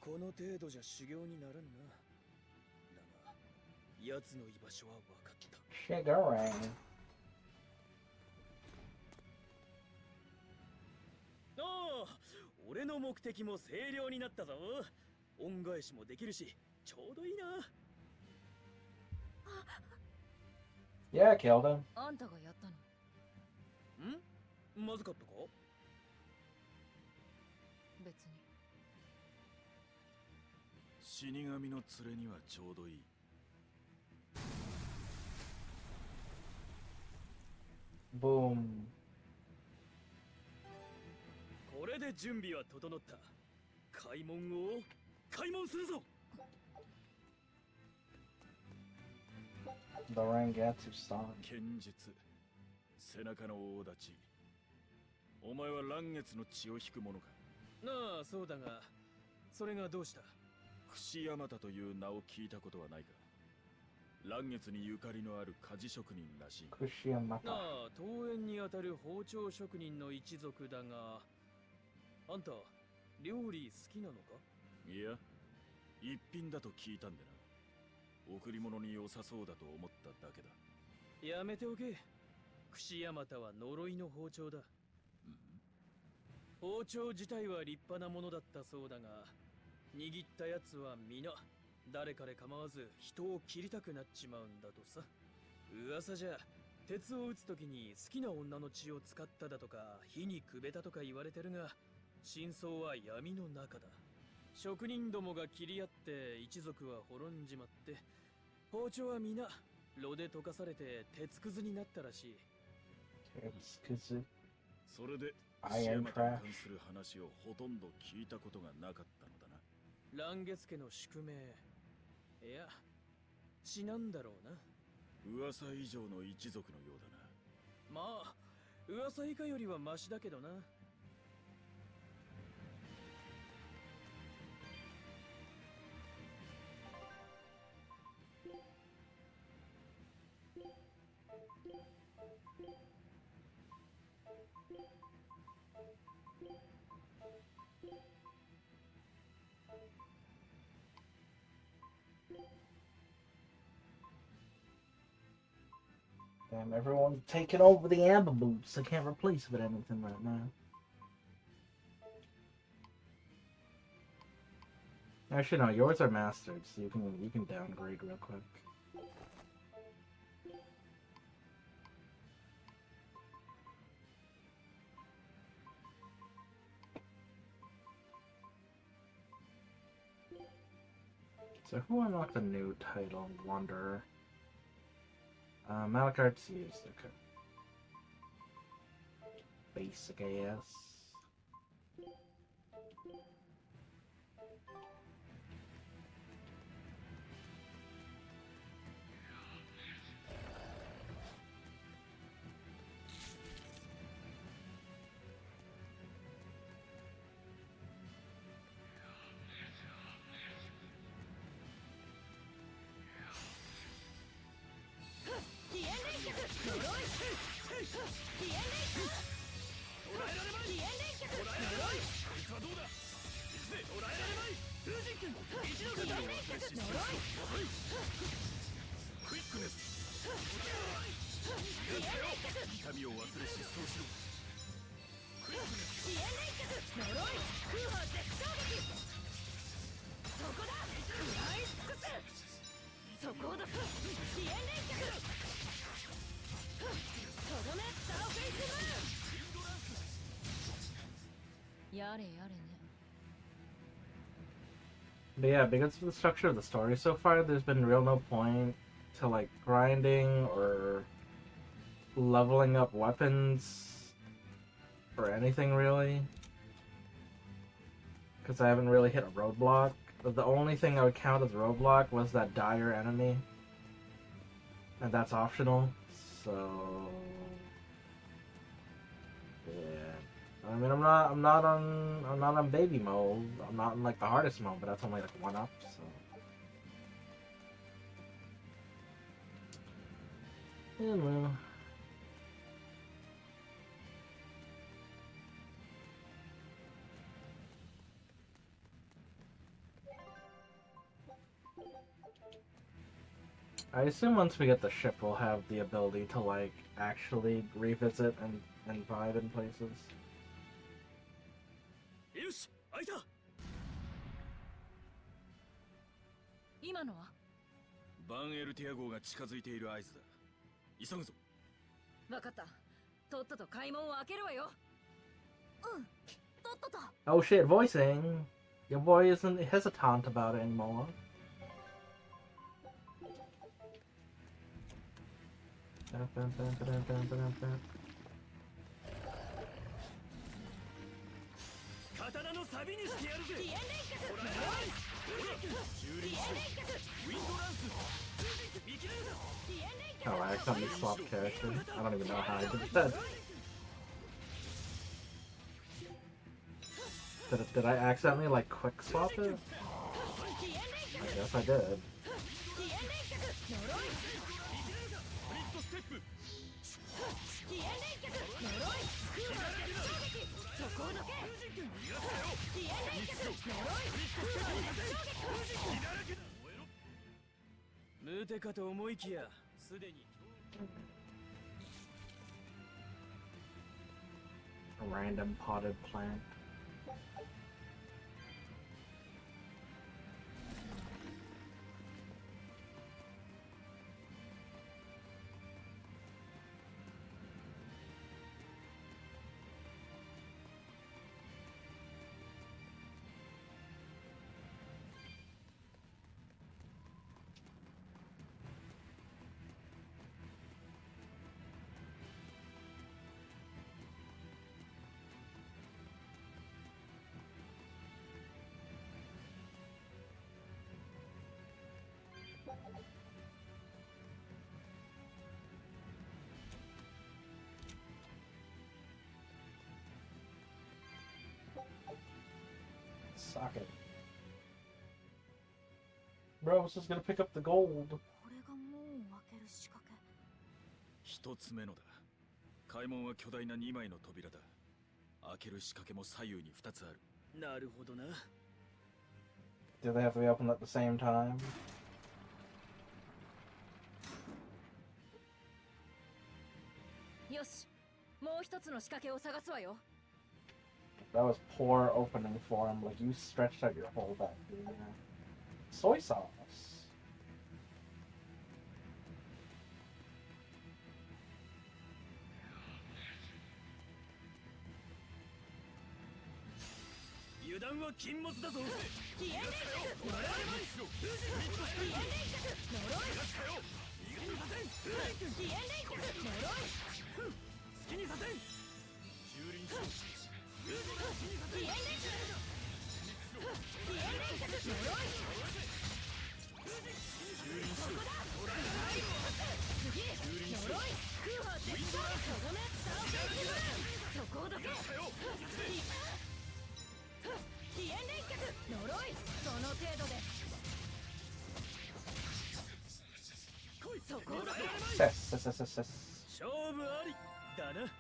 この程度じゃ修行にならんな。だが、奴の居場所は分かった。 Sugar. ああ、俺の目的も清涼になったぞ。恩返しもできるし、ちょうどいいな。 Yeah, I killed him. あんたがやったの？まずかったか？別に。死神の連れにはちょうどいい。Boom. これで準備は整った。開門を開門するぞ。 The Rangatsu song. 剣術、背中の大立ち。お前は嵐月の血を引く者か？なあ、そうだが、それがどうした？櫛山田という名を聞いたことはないか？嵐月にゆかりのある鍛冶職人らしい。Kushiyamata. なあ、東園にあたる包丁職人の一族だが、あんた料理好きなのか？いや、一品だと聞いたんでな。贈り物に良さそうだと思っただけだ。やめておけ。櫛山田は呪いの包丁だ。包丁自体は立派なものだったそうだが、握ったやつは皆誰かで構わず人を切りたくなっちまうんだとさ。噂じゃ鉄を打つ時に好きな女の血を使っただとか火にくべたとか言われてるが、真相は闇の中だ。職人どもが切り合って一族は滅んじまって、包丁は皆炉で溶かされて鉄くずになったらしい。 It's kuzu. それで Iron 櫛山田に関する話をほとんど聞いたことがなかったのだな。嵐月家の宿命、いや血なんだろうな。噂以上の一族のようだな。まあ噂以下よりはマシだけどな。Damn, everyone's taking over the amber boots. I can't replace it with anything right now. Actually, no, yours are mastered, so you can downgrade real quick. So who unlocked the new title, Wanderer? Malakart's used, okay. Basic AS. But yeah, because of the structure of the story so far, there's been real no point to like grinding or leveling up weapons or anything really. Because I haven't really hit a roadblock. But the only thing I would count as a roadblock was that dire enemy. And that's optional. So yeah. I mean, I'm not on baby mode. I'm not in like the hardest mode, but that's only like 1 up, so. Yeah, well. I assume once we get the ship, we'll have the ability to, like, actually revisit and vibe in places. よし、開いた。今のはバンエルティア号が近づいている合図だ。急ぐぞ。分かった。とっとと開門を開けるわよ。うん、とっとと。 Oh shit, voicing! Your boy isn't hesitant about it anymore. Bam, bam, bam, bam, bam, bam, bam. 刀のサビにしてやるぜ。飛燕連脚。ほら駐輪しろ。ウィンドランス。見切れるぞ。 Oh, I accidentally swapped character. I don't even know how I did that. Did I accidentally, like, quick swap it? I guess I did. 無手かと思いきや、すでに。 A random potted plant. Sock it. Bro, I was just gonna pick up the gold. これが門を開ける仕掛け。一つ目のだ。開門は巨大な2枚の扉だ。開ける仕掛けも左右に2つある。なるほどな。 Do they have to be opened at the same time? よし、もう一つの仕掛けを探すわよ。 That was poor opening for him. Like, you stretched out your whole back. Yeah. Soy sauce. 油断は禁物だぞ。飛燕連脚。呪い。飛燕連脚。呪い。飛燕連脚。呪い。好きにさせん。駐輪しろ。飛燕連脚。飛燕連脚。呪い。駐輪しろ。次。呪い。空破絶頂。そこね。サーフェイスブルーン。そこをどけ。飛燕連脚。呪い。その程度で。そこをどけ。 Sis. 勝負ありだな。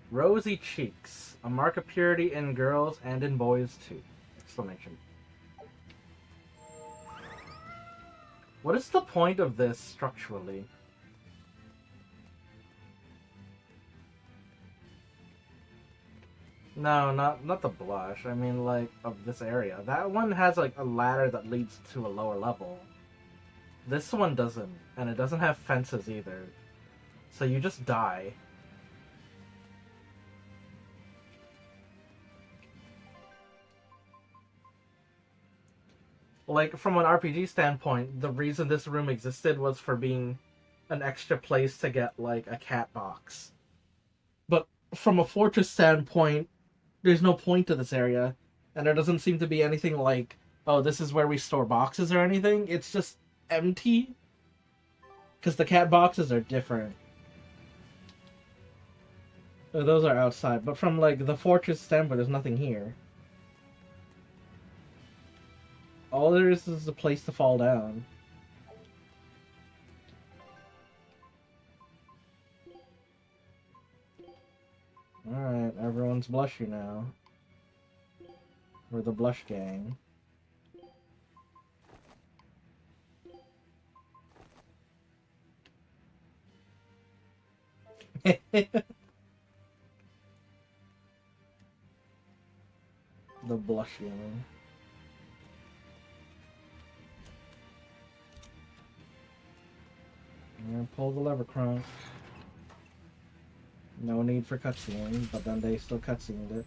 Rosy cheeks, a mark of purity in girls and in boys too! Exclamation. What is the point of this structurally? No, not the blush. I mean, like, of this area. That one has, like, a ladder that leads to a lower level. This one doesn't, and it doesn't have fences either. So you just die. Like, from an RPG standpoint, the reason this room existed was for being an extra place to get, like, a cat box. But from a fortress standpoint, there's no point to this area, and there doesn't seem to be anything like, oh, this is where we store boxes or anything. It's just empty, because the cat boxes are different. Those are outside, but from, like, the fortress standpoint, there's nothing here. All there is a place to fall down. Alright, everyone's blushy now. We're the blush gang. The blush gang. Yeah, pull the lever, Crunk. No need for cutscene, but then they still cutscened it.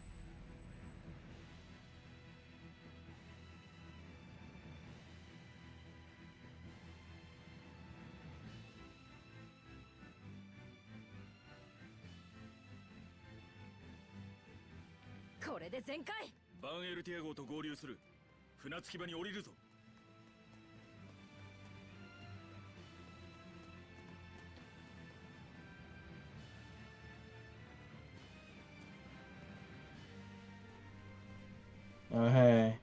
バンエルティア号と合流する。船着き場に降りるぞ。Oh, hey.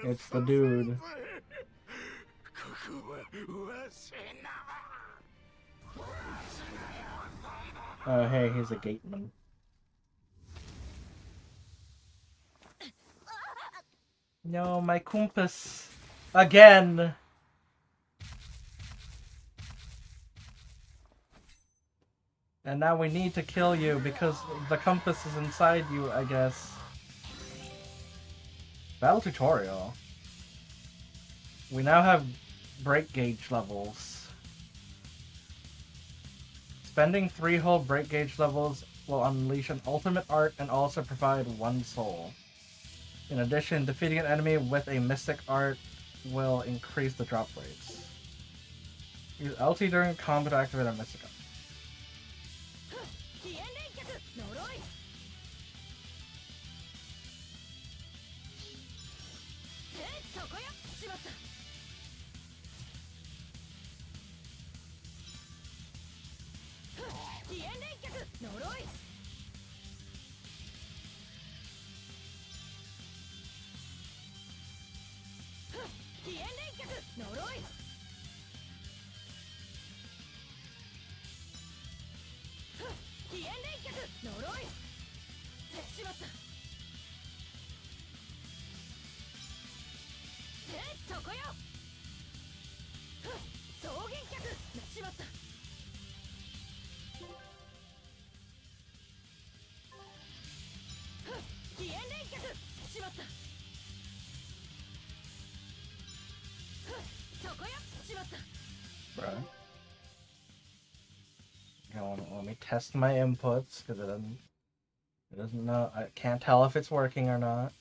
It's the dude. Oh, hey, he's a gateman. No, my compass. Again! And now we need to kill you because the compass is inside you, I guess. Battle tutorial. We now have break gauge levels. Spending 3 whole break gauge levels will unleash an ultimate art and also provide 1 soul. In addition, defeating an enemy with a mystic art will increase the drop rates. Use LT during combat to activate a mystic art. Bruh. Let me test my inputs because it doesn't know. I can't tell if it's working or not.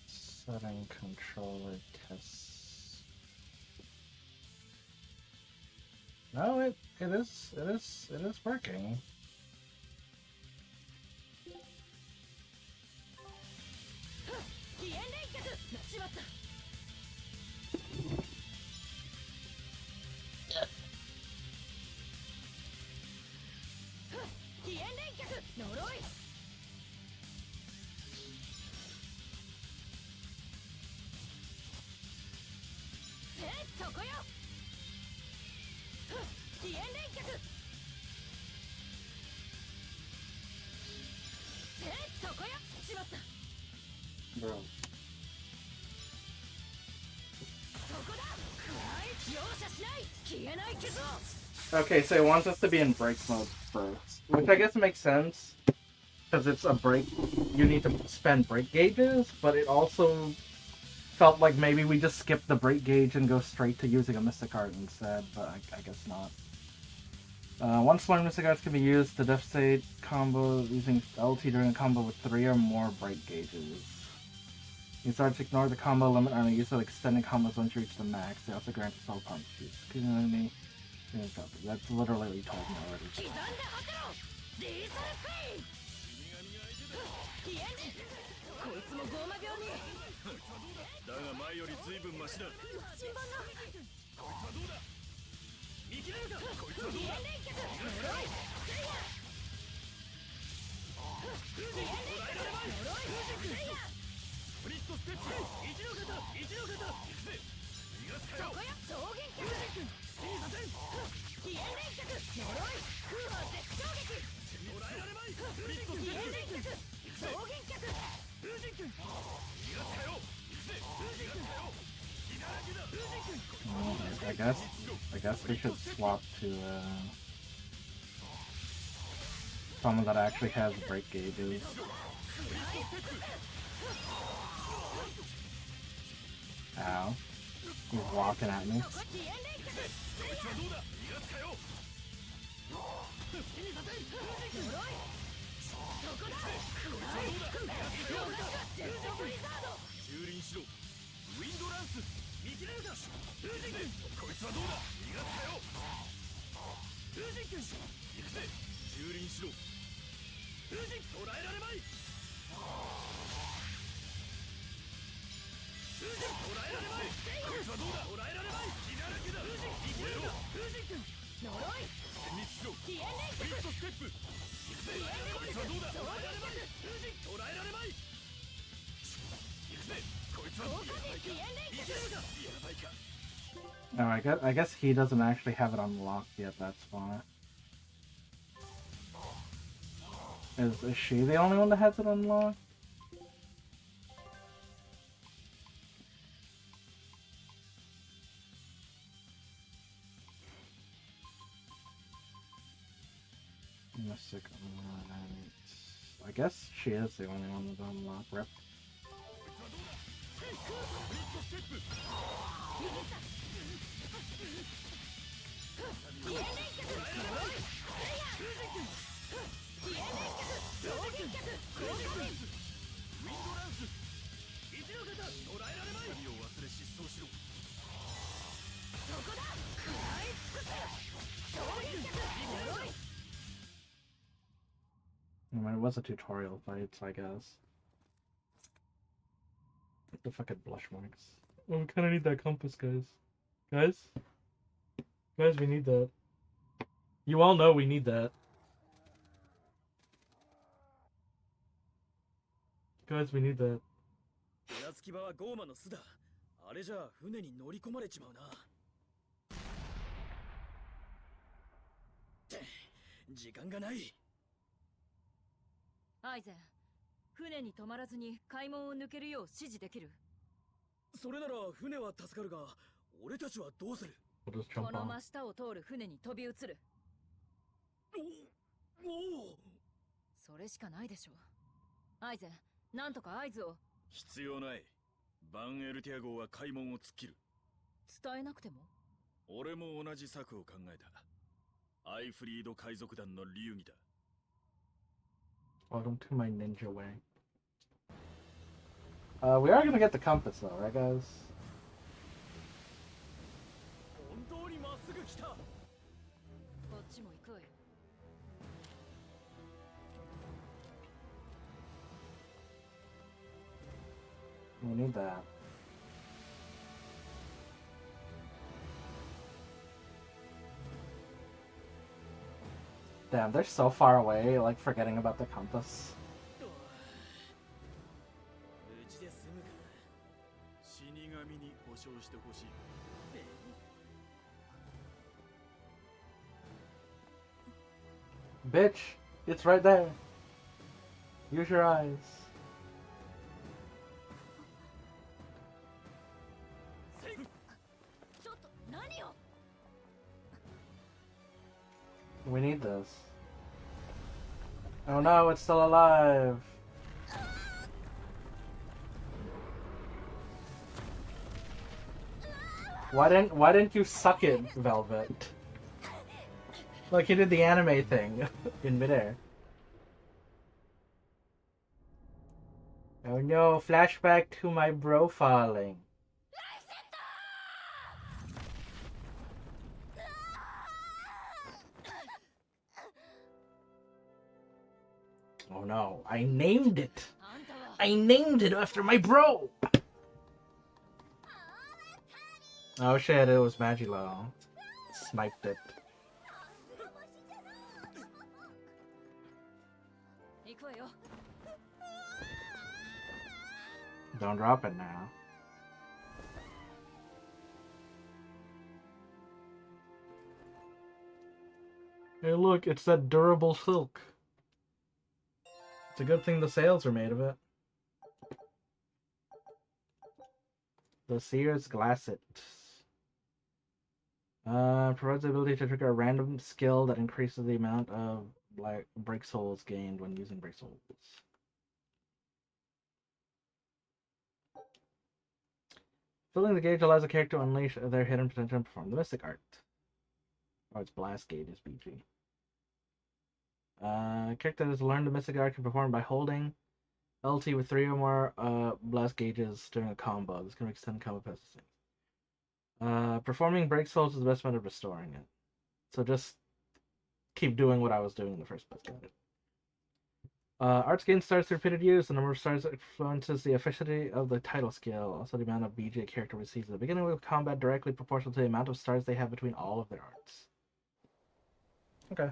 Setting controller tests. No, it is working. Bro. Okay, so it wants us to be in break mode first, which I guess makes sense. because it's a break. You need to spend break gauges, but it also felt like maybe we just skip the break gauge and go straight to using a Mystic Art instead, but I guess not. Once one Mystic Arts can be used to devastate combo using LT during a combo with 3 or more break gauges. These arts ignore the combo limit and are used to extending combos once you reach the max. They also grant spell punch use. That's literally what you told me already. こいつもゴーマ病にだが前より随分マシだ。新版のこいつはどうだ。見切れるか。こいつはどうだ。スプリットステップ。一の型一の型。行くぜ。逃がすかよ。草原脚好きにさせん。飛燕連脚呪い空破絶衝撃捕らえられまい。スプリットステップ。飛燕連脚草原脚風神君。逃がすかよ。行くぜ。風神君。火だらけだ。風神君。I guess we should swap to someone that actually has break gauges. Ow. He's walking at me. No, I guess he doesn't actually have it unlocked yet, that's why. Is she the only one that has it unlocked? Mystic Alliance. I guess she is the only one with unlocked. Rip. I mean, it was a tutorial fight, so I guess. The fucking blush marks. Oh, we kinda need that compass, guys. Guys, we need that. You all know we need that. Guys, we need that. 船着き場はゴーマの巣だ。あれじゃあ船に乗り込まれちまうな。って時間がない。アイゼン、船に止まらずに海門を抜けるよう指示できる？それなら船は助かるが、俺たちはどうする？ We'll just jump この on. 真下を通る船に飛び移る。おお。それしかないでしょう。アイゼン、なんとか合図を。必要ない。バンエルティア号は海門を突っ切る。伝えなくても？俺も同じ策を考えた。アイフリード海賊団の流儀だ。Welcome to my ninja way. We are gonna get the compass though, right guys? 本当にまっすぐ来た。こっちも行くわよ。We need that. Damn, they're so far away, like forgetting about the compass. うちで済むかな。死神に保証してほしい。Bitch, it's right there. Use your eyes. We need this. Oh no, it's still alive. Why didn't you suck it, Velvet? Like you did the anime thing in midair. Oh no, flashback to my bro falling. Oh no, I named it! I named it after my bro! Oh shit, it was Magilo. Sniped it. Don't drop it now. Hey look, it's that durable silk. It's a good thing the sails are made of it. The Seer's Glasset. Provides the ability to trigger a random skill that increases the amount of break souls gained when using break souls. Filling the gauge allows a character to unleash their hidden potential and perform the Mystic Art. Oh, it's Blast Gauge is BG. Character that has learned the Mystic Art can perform by holding LT with 3 or more Blast Gauges during a combo. This can extend combo processing. Performing break souls is the best method of restoring it. So just keep doing what I was doing in the first place. Got it. Arts gain stars through repeated use. The number of stars influences the efficiency of the title skill. Also, the amount of BJ character receives at the beginning of combat directly proportional to the amount of stars they have between all of their arts. Okay.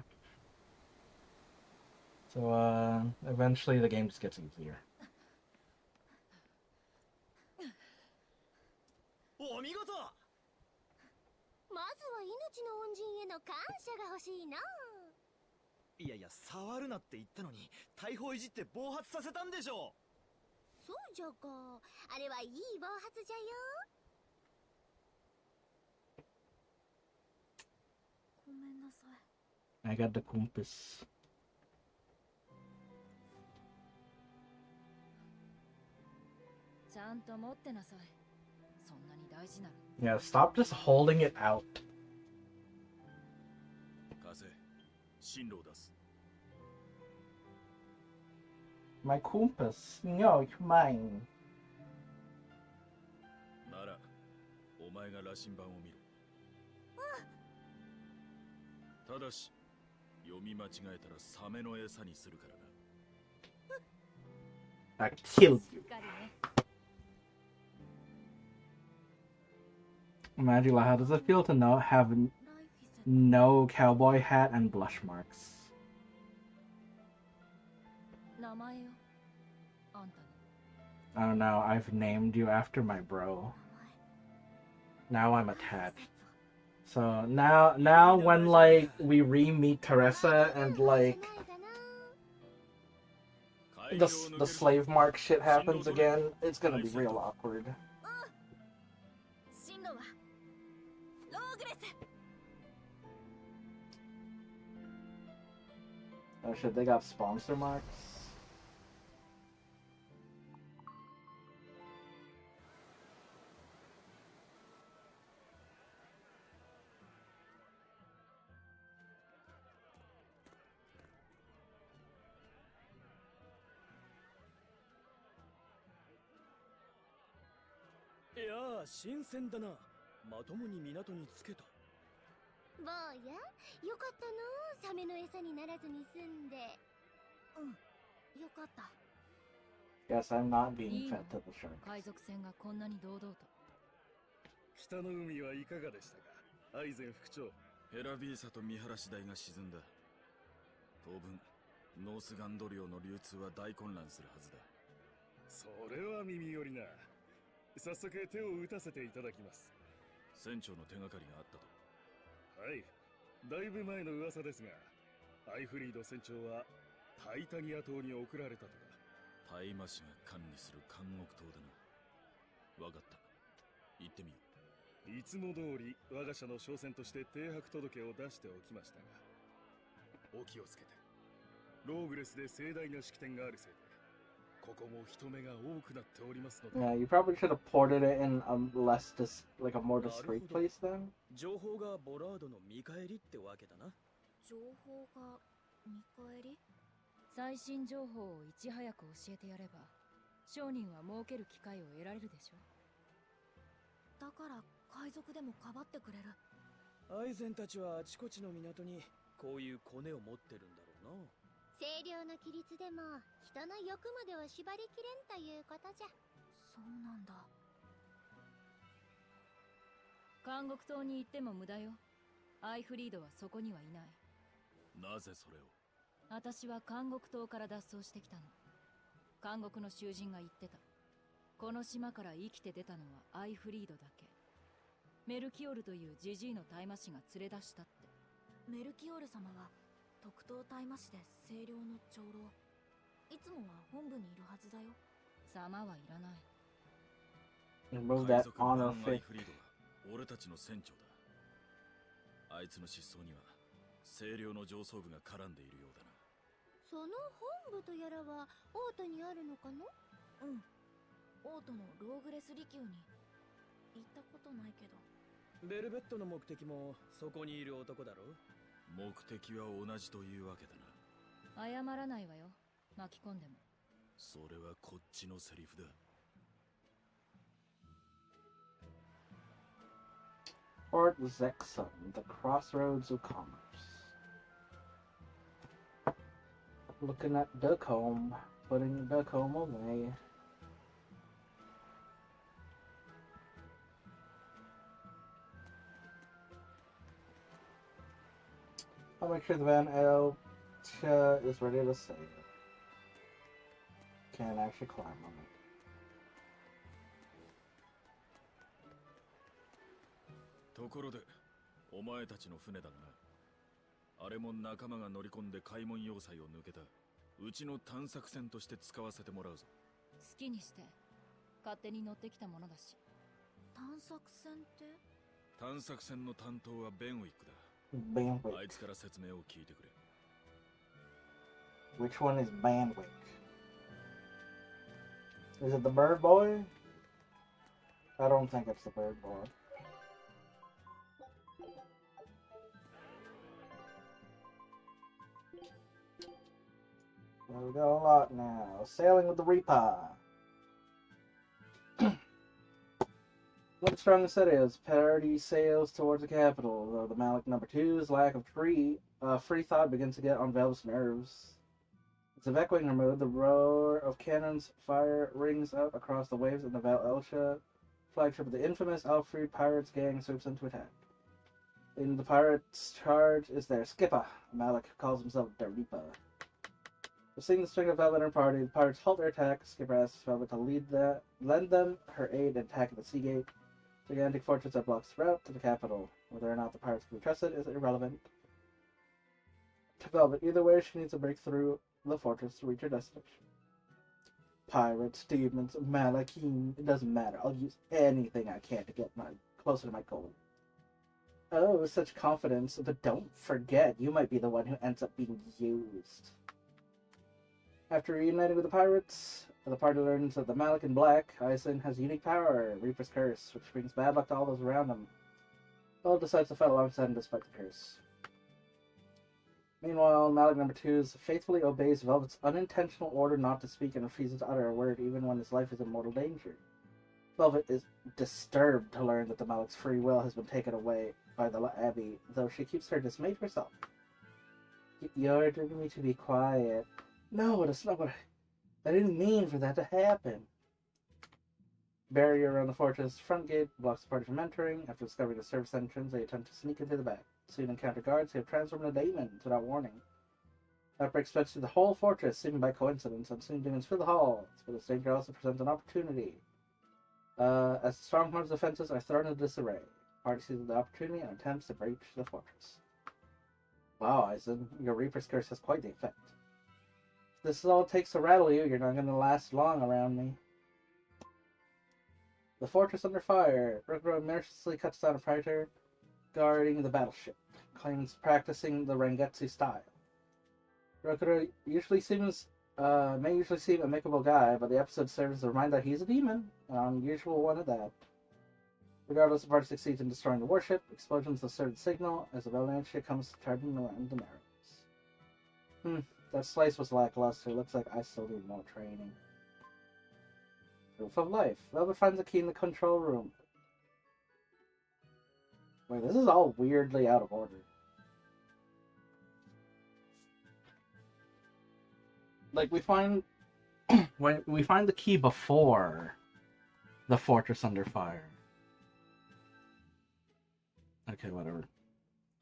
So, eventually the game just gets easier. お見事。まずは命の恩人への感謝が欲しいな。いやいや、触るなって言ったのに、大砲いじって暴発させたんでしょ。そうじゃか。あれはいい暴発じゃよ。ごめんなさい。I got the compass. ちゃんと持ってなさい。そんなに大事なの。Yeah, stop just holding it out. 風、進路を出す。My compass. No, it's mine. なら、お前が羅針盤を見ろ。ただし、読み間違えたらサメの餌にするからな。I killed you. Magila, how does it feel to have no cowboy hat and blush marks? 名前よ。あんたの。 I don't know, I've named you after my bro. Now I'm attached. So now when like we re-meet Teresa and like the slave mark shit happens again, it's gonna be real awkward. Oh shit, they got sponsor marks?いやー、新鮮だな。まともに港につけた。坊や、よかったの。サメの餌にならずに済んで。うん、よかった。Yes, I'm not being fed to the shark. 海賊船がこんなに堂々と。北の海はいかがでしたか、アイゼン副長。ヘラビーサと見晴らし台が沈んだ。当分、ノースガンド領の流通は大混乱するはずだ。それは耳寄りな。早速手を打たせていただきます。船長の手がかりがあったと。はい、だいぶ前の噂ですが、アイフリード船長はタイタニア島に送られたとか。タイマ氏が管理する監獄島だな。わかった。行ってみよう。いつも通り我が社の商船として停泊届を出しておきましたが、お気をつけて。ローグレスで盛大な式典があるせいで、ここも人目が多くなっておりますので。Yeah, you probably should have ported it in a like a more なる discreet ほど。 place then. 情報がボラードの見返りってわけだな。情報が見返り？最新情報をいち早く教えてやれば商人は儲ける機会を得られるでしょ。だから海賊でもかばってくれる。アイゼンたちはあちこちの港にこういうコネを持ってるんだろうな。清涼な規律でも人の欲までは縛りきれんということじゃ。そうなんだ。監獄島に行っても無駄よ。アイフリードはそこにはいない。なぜそれを？私は監獄島から脱走してきたの。監獄の囚人が言ってた。この島から生きて出たのはアイフリードだけ。メルキオルというジジイの大魔師が連れ出したって。メルキオール様は特等大魔師で清涼の長老。いつもは本部にいるはずだよ。様はいらない。Remove 海 that 賊版 honor アイ fake. フリードが俺たちの船長だ。あいつの失踪には清涼の上層部が絡んでいるようだな。その本部とやらはオートにあるのかの？うん。オートのローグレス離宮に行ったことないけど。ベルベットの目的もそこにいる男だろ。目的は同じというわけだな。謝らないわよ。巻き込んでも。それはこっちのセリフだ。Fort Zexum, the crossroads of commerce. Looking at the comb, putting the comb away. I'll make sure the Van Elcha is ready to sail. Can't actually climb on it. ところで、お前たちの船だがな。あれも仲間が乗り込んで開門要塞を抜けた。うちの探索船として使わせてもらうぞ。好きにして。勝手に乗ってきたものだし。探索船って？探索船の担当はベンウィックだ。Banwick. あいつから説明を聞いてくれ。Which one is Banwick? Is it the bird boy? I don't think it's the bird boy. Well, we got a lot now. Sailing with the Reaper. Look strong as it is. Party sails towards the capital, though the Malik number 2's lack of free thought begins to get on Velvet's nerves. It's evacuating her mood. The roar of cannons fire rings out across the waves, and the Val Elsha flagship of the infamous Alfred Pirates gang swoops into attack. In the pirates' charge is their skipper, Malik, who calls himself the Reaper. Seeing the string of Velvet and her party, the pirates halt their attack. Skipper asks Velvet to lend them her aid in attacking the Sea Gate, gigantic fortress that blocks the route to the capital. Whether or not the pirates can be trusted is irrelevant to Velvet. Either way, she needs to break through the fortress to reach her destination. Pirates, demons, Malachine, it doesn't matter. I'll use anything I can to get closer to my goal. Oh, such confidence, but don't forget, you might be the one who ends up being used. After reuniting with the pirates, the party learns that the Malik in Black, Iceland, has a unique power, Reaper's Curse, which brings bad luck to all those around him. Velvet decides to fight alongside him despite the curse. Meanwhile, Malik number 2 faithfully obeys Velvet's unintentional order not to speak and refuses to utter a word even when his life is in mortal danger. Velvet is disturbed to learn that the Malik's free will has been taken away by the Abbey, though she keeps her dismay to herself. You ordered me to be quiet. No, that's not what I didn't mean for that to happen. Barrier around the fortress front gate blocks the party from entering. After discovering the service entrance, they attempt to sneak into the back. Soon encounter guards who have transformed into demons without warning. Outbreak spreads through the whole fortress, seeming by coincidence, and soon demons fill the halls. But this danger also presents an opportunity. As the stronghold's defenses are thrown into disarray, the party seizes the opportunity and attempts to breach the fortress. Wow, Eisen, your Reaper's Curse has quite the effect. If this is all it takes to rattle you, you're not going to last long around me. The fortress under fire. Rugro mercilessly cuts down a praetor guarding the battleship, claims practicing the Rengetsu style. Rokuro may usually seem a amicable guy, but the episode serves as a reminder that he's a demon, an unusual one at that. Regardless, the party succeeds in destroying the warship. Explosions assert the signal as the avalanche comes charging around the Narrows. That slice was lackluster. Looks like I still need more training. Proof of life. Velvet finds the key in the control room. Wait, this is all weirdly out of order. Like, we find when we find the key before the fortress under fire. Okay, whatever.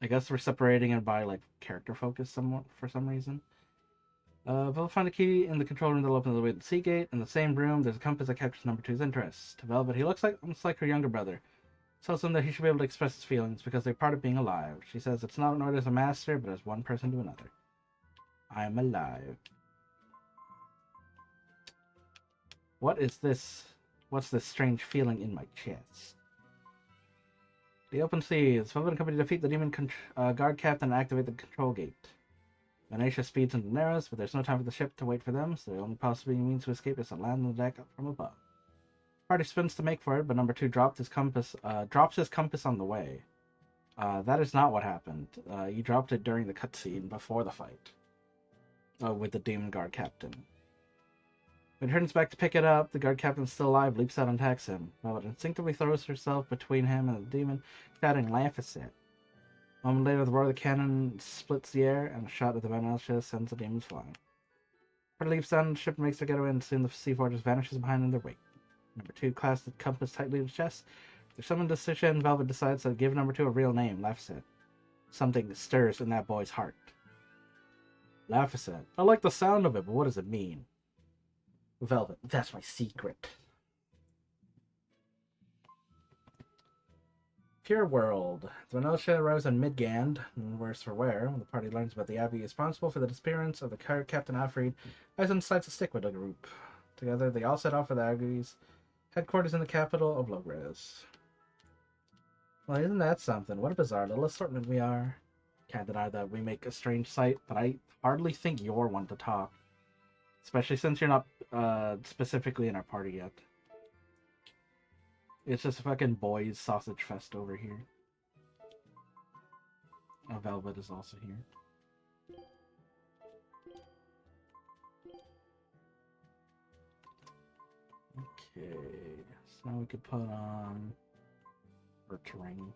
I guess we're separating it by like character focus somewhat for some reason. Velvet find a key in the control room that'll open the way to the sea gate. In the same room, there's a compass that captures number 2's interest. To Velvet, he looks almost like her younger brother. Tells him that he should be able to express his feelings because they're part of being alive. She says it's not an order as a master, but as one person to another. I am alive. What is this? What's this strange feeling in my chest? The open seas. Velvet and company defeat the demon guard captain and activate the control gate. Venetia speeds into the Narrows, but there's no time for the ship to wait for them, so the only possible means to escape is to land on the deck from above. Party spins to make for it, but number 2 drops his compass on the way. That is not what happened. You dropped it during the cutscene before the fight. With the demon guard captain. When he turns back to pick it up, the guard captain, still alive, leaps out and attacks him. Velvet instinctively throws herself between him and the demon, shouting, "Laugh at it." A moment later, the roar of the cannon splits the air, and a shot at the Venetia sends the demons flying. Party leaps down the ship and makes their getaway, and soon the sea fortress vanishes behind in their wake. Number 2 clasps the compass tightly to his chest. After some decision, Velvet decides to give number 2 a real name, Laphicet. Something stirs in that boy's heart. Laphicet. I like the sound of it, but what does it mean? Velvet. That's my secret. Pure World. The Venetia arrives on Midgand, and worse for wear, when the party learns about the abbey responsible for the disappearance of the Captain Alfred, Eisen decides to stick with the group. Together, they all set off for the abbey's headquarters in the capital of Logres. Well, isn't that something? What a bizarre little assortment we are. Can't deny that we make a strange sight, but I hardly think you're one to talk. Especially since you're not specifically in our party yet. It's just a fucking boys sausage fest over here. Velvet is also here. Okay, so now we could put on our terrain.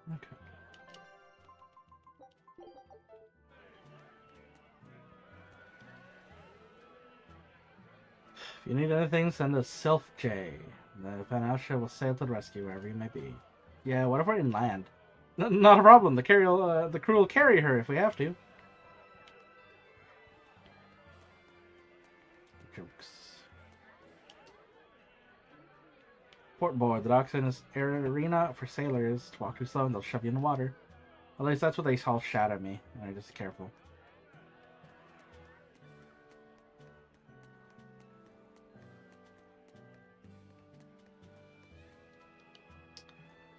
Okay. If you need anything, send a Sylph J. The Venetia will sail to the rescue wherever you may be. Yeah, what if we're in land? Not a problem. The crew will carry her if we have to. Jokes. Port board. The docks in this arena for sailors to walk too slow and they'll shove you in the water. At least that's what they all shout at me. Alright, just be careful.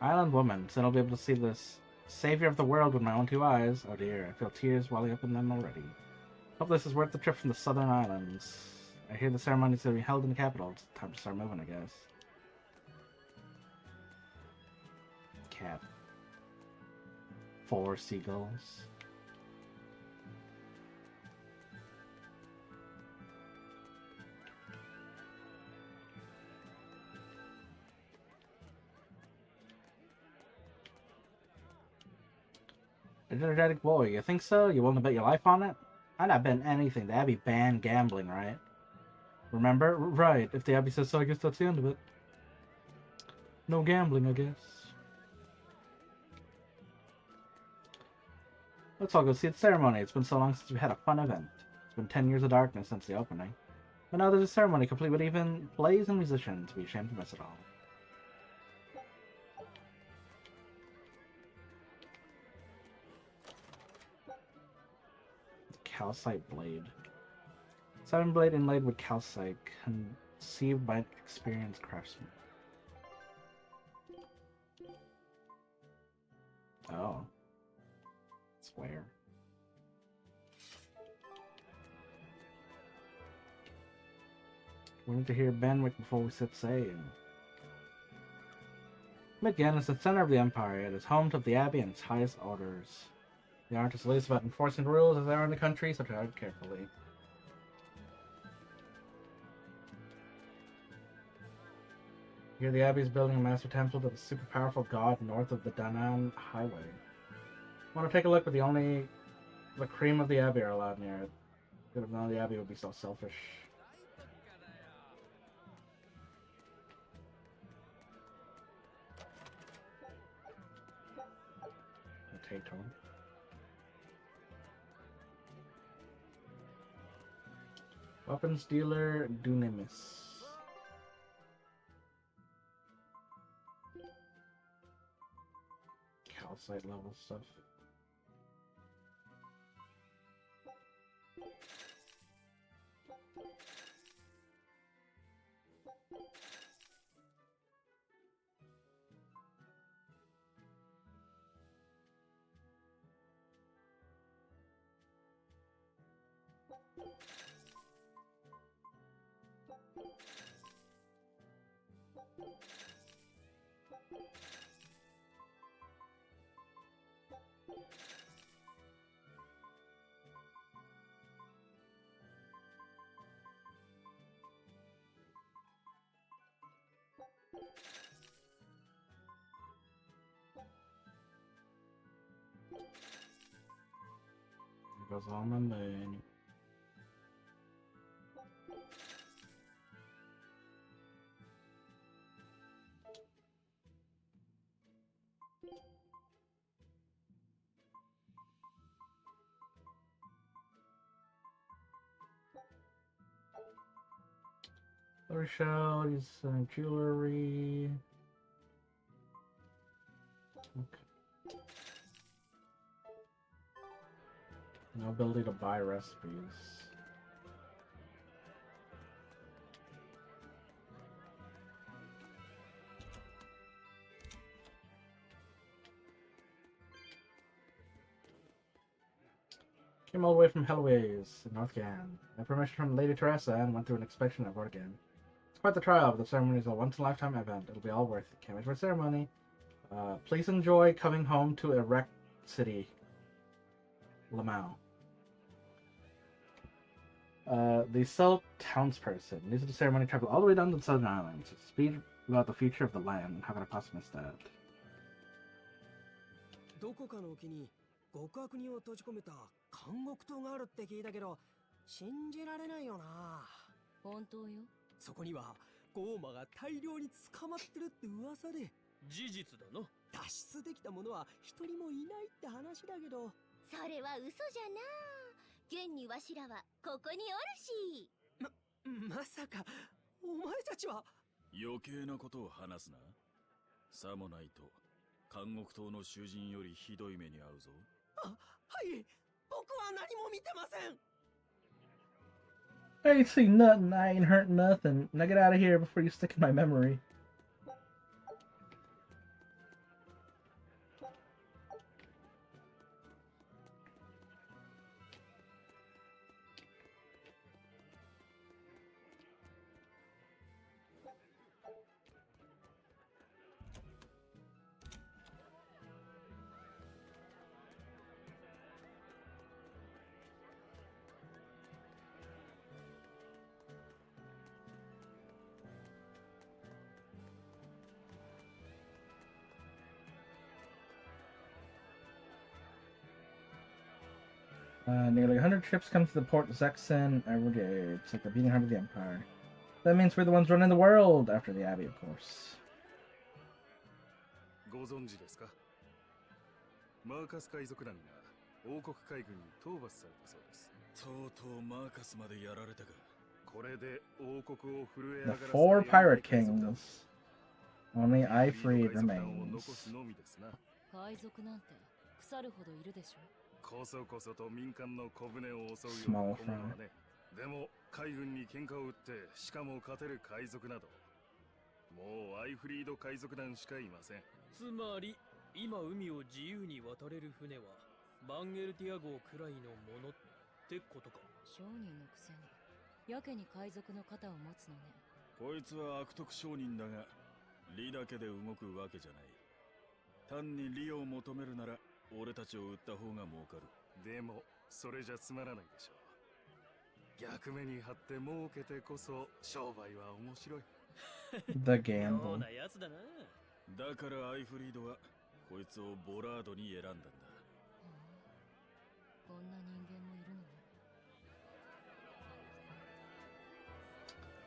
Island woman. Soon I'll be able to see this savior of the world with my own 2 eyes. Oh dear, I feel tears welling up in them already. Hope this is worth the trip from the southern islands. I hear the ceremony's going to be held in the capital. It's time to start moving, I guess. Cat. 4 seagulls. Energetic boy, you think so? You willing to bet your life on it? I'd not bet anything. That'd be banned gambling, right? Remember? Right. If the Abbey says so, I guess that's the end of it. No gambling, I guess. Let's all go see the ceremony. It's been so long since we had a fun event. It's been 10 years of darkness since the opening. But now there's a ceremony complete with even plays and musicians. We'd be ashamed to miss it all. Calcite blade. 7 blade inlaid with calcite, conceived by an experienced craftsman. Oh. Swear. We need to hear Benwick before we set sail. Midgand is the center of the Empire. It is home to the Abbey and its highest orders. The artist lives about enforcing the rules as they are in the country, so tread carefully. Here the Abbey is building a master temple to the super powerful god north of the Danann Highway. I want to take a look, but the cream of the Abbey are allowed near it. Could have known the Abbey would be so selfish. Potato. Weapons dealer Dunamis. Calcite level stuff. There goes all my money. Flurry shell, use jewelry. Okay. No ability to buy recipes. Came all the way from Hellways in North Gan. I had permission from Lady Teresa and went through an inspection at Vortigern. It's quite the trial, but the ceremony is a once-in-a-lifetime event. It'll be all worth it. Can't wait for the ceremony. Please enjoy coming home to Erect City, Lamau. The Silk townsperson. News of the ceremony travel all the way down to the Southern Islands. Speak about the future of the land. How could I possibly miss that? どこかの沖に極悪人を閉じ込めた監獄島があるって聞いたけど、信じられないよな。本当よ。そこにはゴーマが大量に捕まってるって噂で。事実だな。脱出できた者は一人もいないって話だけど。それは嘘じゃな。現にわしらはここにおるし。まさかお前たちは。余計なことを話すな。さもないと監獄島の囚人よりひどい目に遭うぞ。はい、僕は何も見てません。 I ain't seen nothing. I ain't heard nothing. Now get out of here before you stick in my memory. Nearly 100 ships come to the port Zexen every day. It's like the beating heart of the Empire. That means we're the ones running the world after the Abbey, of course. ご存知ですか？マーカス海賊団が王国海軍に討伐されたそうです。とうとうマーカスまでやられたか。これで王国を震え上 The がらせた four pirate 海賊団 kings. Only ア I イフリ freed ード海賊団を残 remains. すのみですな。海賊なんて腐るほどいるでしょ。こそこそと民間の小舟を襲うよう Small な小 fry. 物はね。でも海軍に喧嘩を売ってしかも勝てる海賊などもうアイフリード海賊団しかいません。つまり今海を自由に渡れる船はバンゲルティア号くらいのものってことか。商人のくせにやけに海賊の肩を持つのね。こいつは悪徳商人だが、利だけで動くわけじゃない。単に利を求めるなら俺たちを売った方が儲かる。でもそれじゃつまらないでしょう。逆目に張って儲けてこそ商売は面白い。The 妙 gamble. なやつだな。だからアイフリードはこいつをボラードに選んだんだ。こんな人間もいるのね。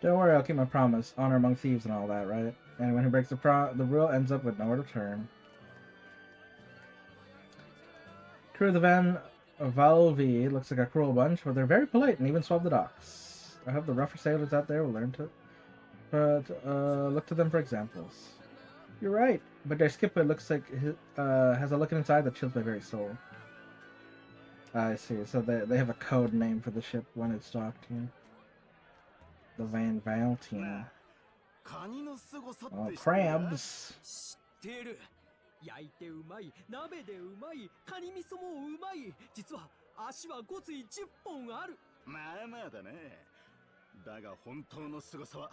Don't worry, I'll keep my promise. Honor among thieves and all that, right? Anyone who breaks the rule ends up with nowhere to turn. Crew of the Van Valvi looks like a cruel bunch, but they're very polite and even swab the docks. I hope the rougher sailors out there will learn to look to them for examples. You're right, but their skipper looks like has a look inside that chills my very soul. I see. So they have a code name for the ship when it's docked here. The Van Valentine. Oh, crabs. 知ってる。焼いてうまい、鍋でうまい、カニ味噌もうまい。実は足はごつい10本ある。まあまあだね。だが本当の凄さは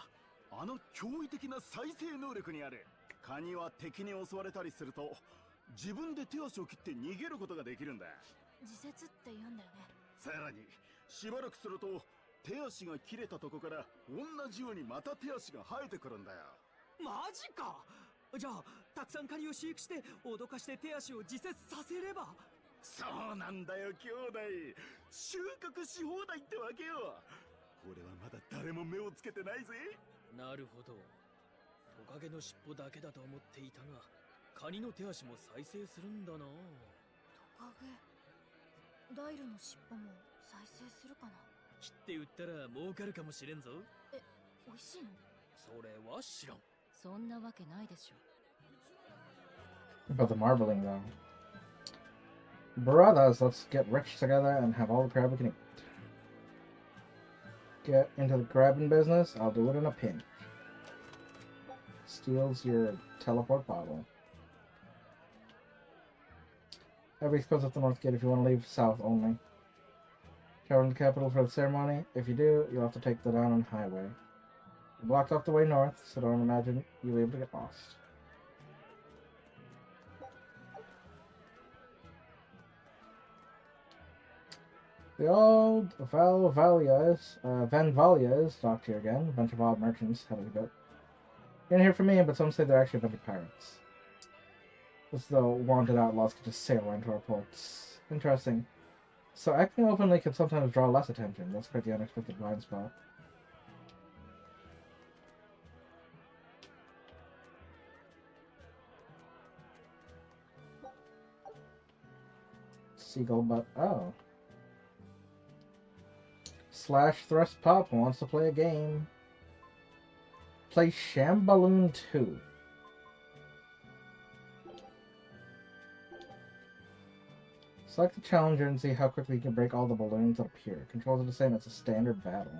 あの驚異的な再生能力にある。カニは敵に襲われたりすると自分で手足を切って逃げることができるんだ。自節って言うんだよね。さらにしばらくすると手足が切れたとこから同じようにまた手足が生えてくるんだよ。マジか。じゃあたくさんカニを飼育して脅かして手足を自節させれば。そうなんだよ兄弟。収穫し放題ってわけよ。これはまだ誰も目をつけてないぜ。なるほど。トカゲの尻尾だけだと思っていたが、カニの手足も再生するんだな。トカゲ。ダイルの尻尾も再生するかな。切って売ったら儲かるかもしれんぞ。え、美味しいの？それは知らん。そんなわけないでしょ。About the marbling, though. Brothers, let's get rich together and have all the crab we can eat. Get into the grabbing business? I'll do it in a pinch. Steals your teleport bottle. Everybody's closed up the north gate if you want to leave south only. Travel to the capital for the ceremony. If you do, you'll have to take the down highway. Blocked off the way north, so don't imagine you'll be able to get lost. The old Van Valia is docked here again. A bunch of odd merchants headed a bit. You didn't hear from me, but some say they're actually a bunch of pirates. As though wanted outlaws could just sail into our ports. Interesting. So acting openly can sometimes draw less attention. That's quite the unexpected blind spot. Seagull butt. Oh. Slash Thrust Pop wants to play a game. Play Shamballoon 2. Select the challenger and see how quickly you can break all the balloons that appear. Controls are the same as a standard battle.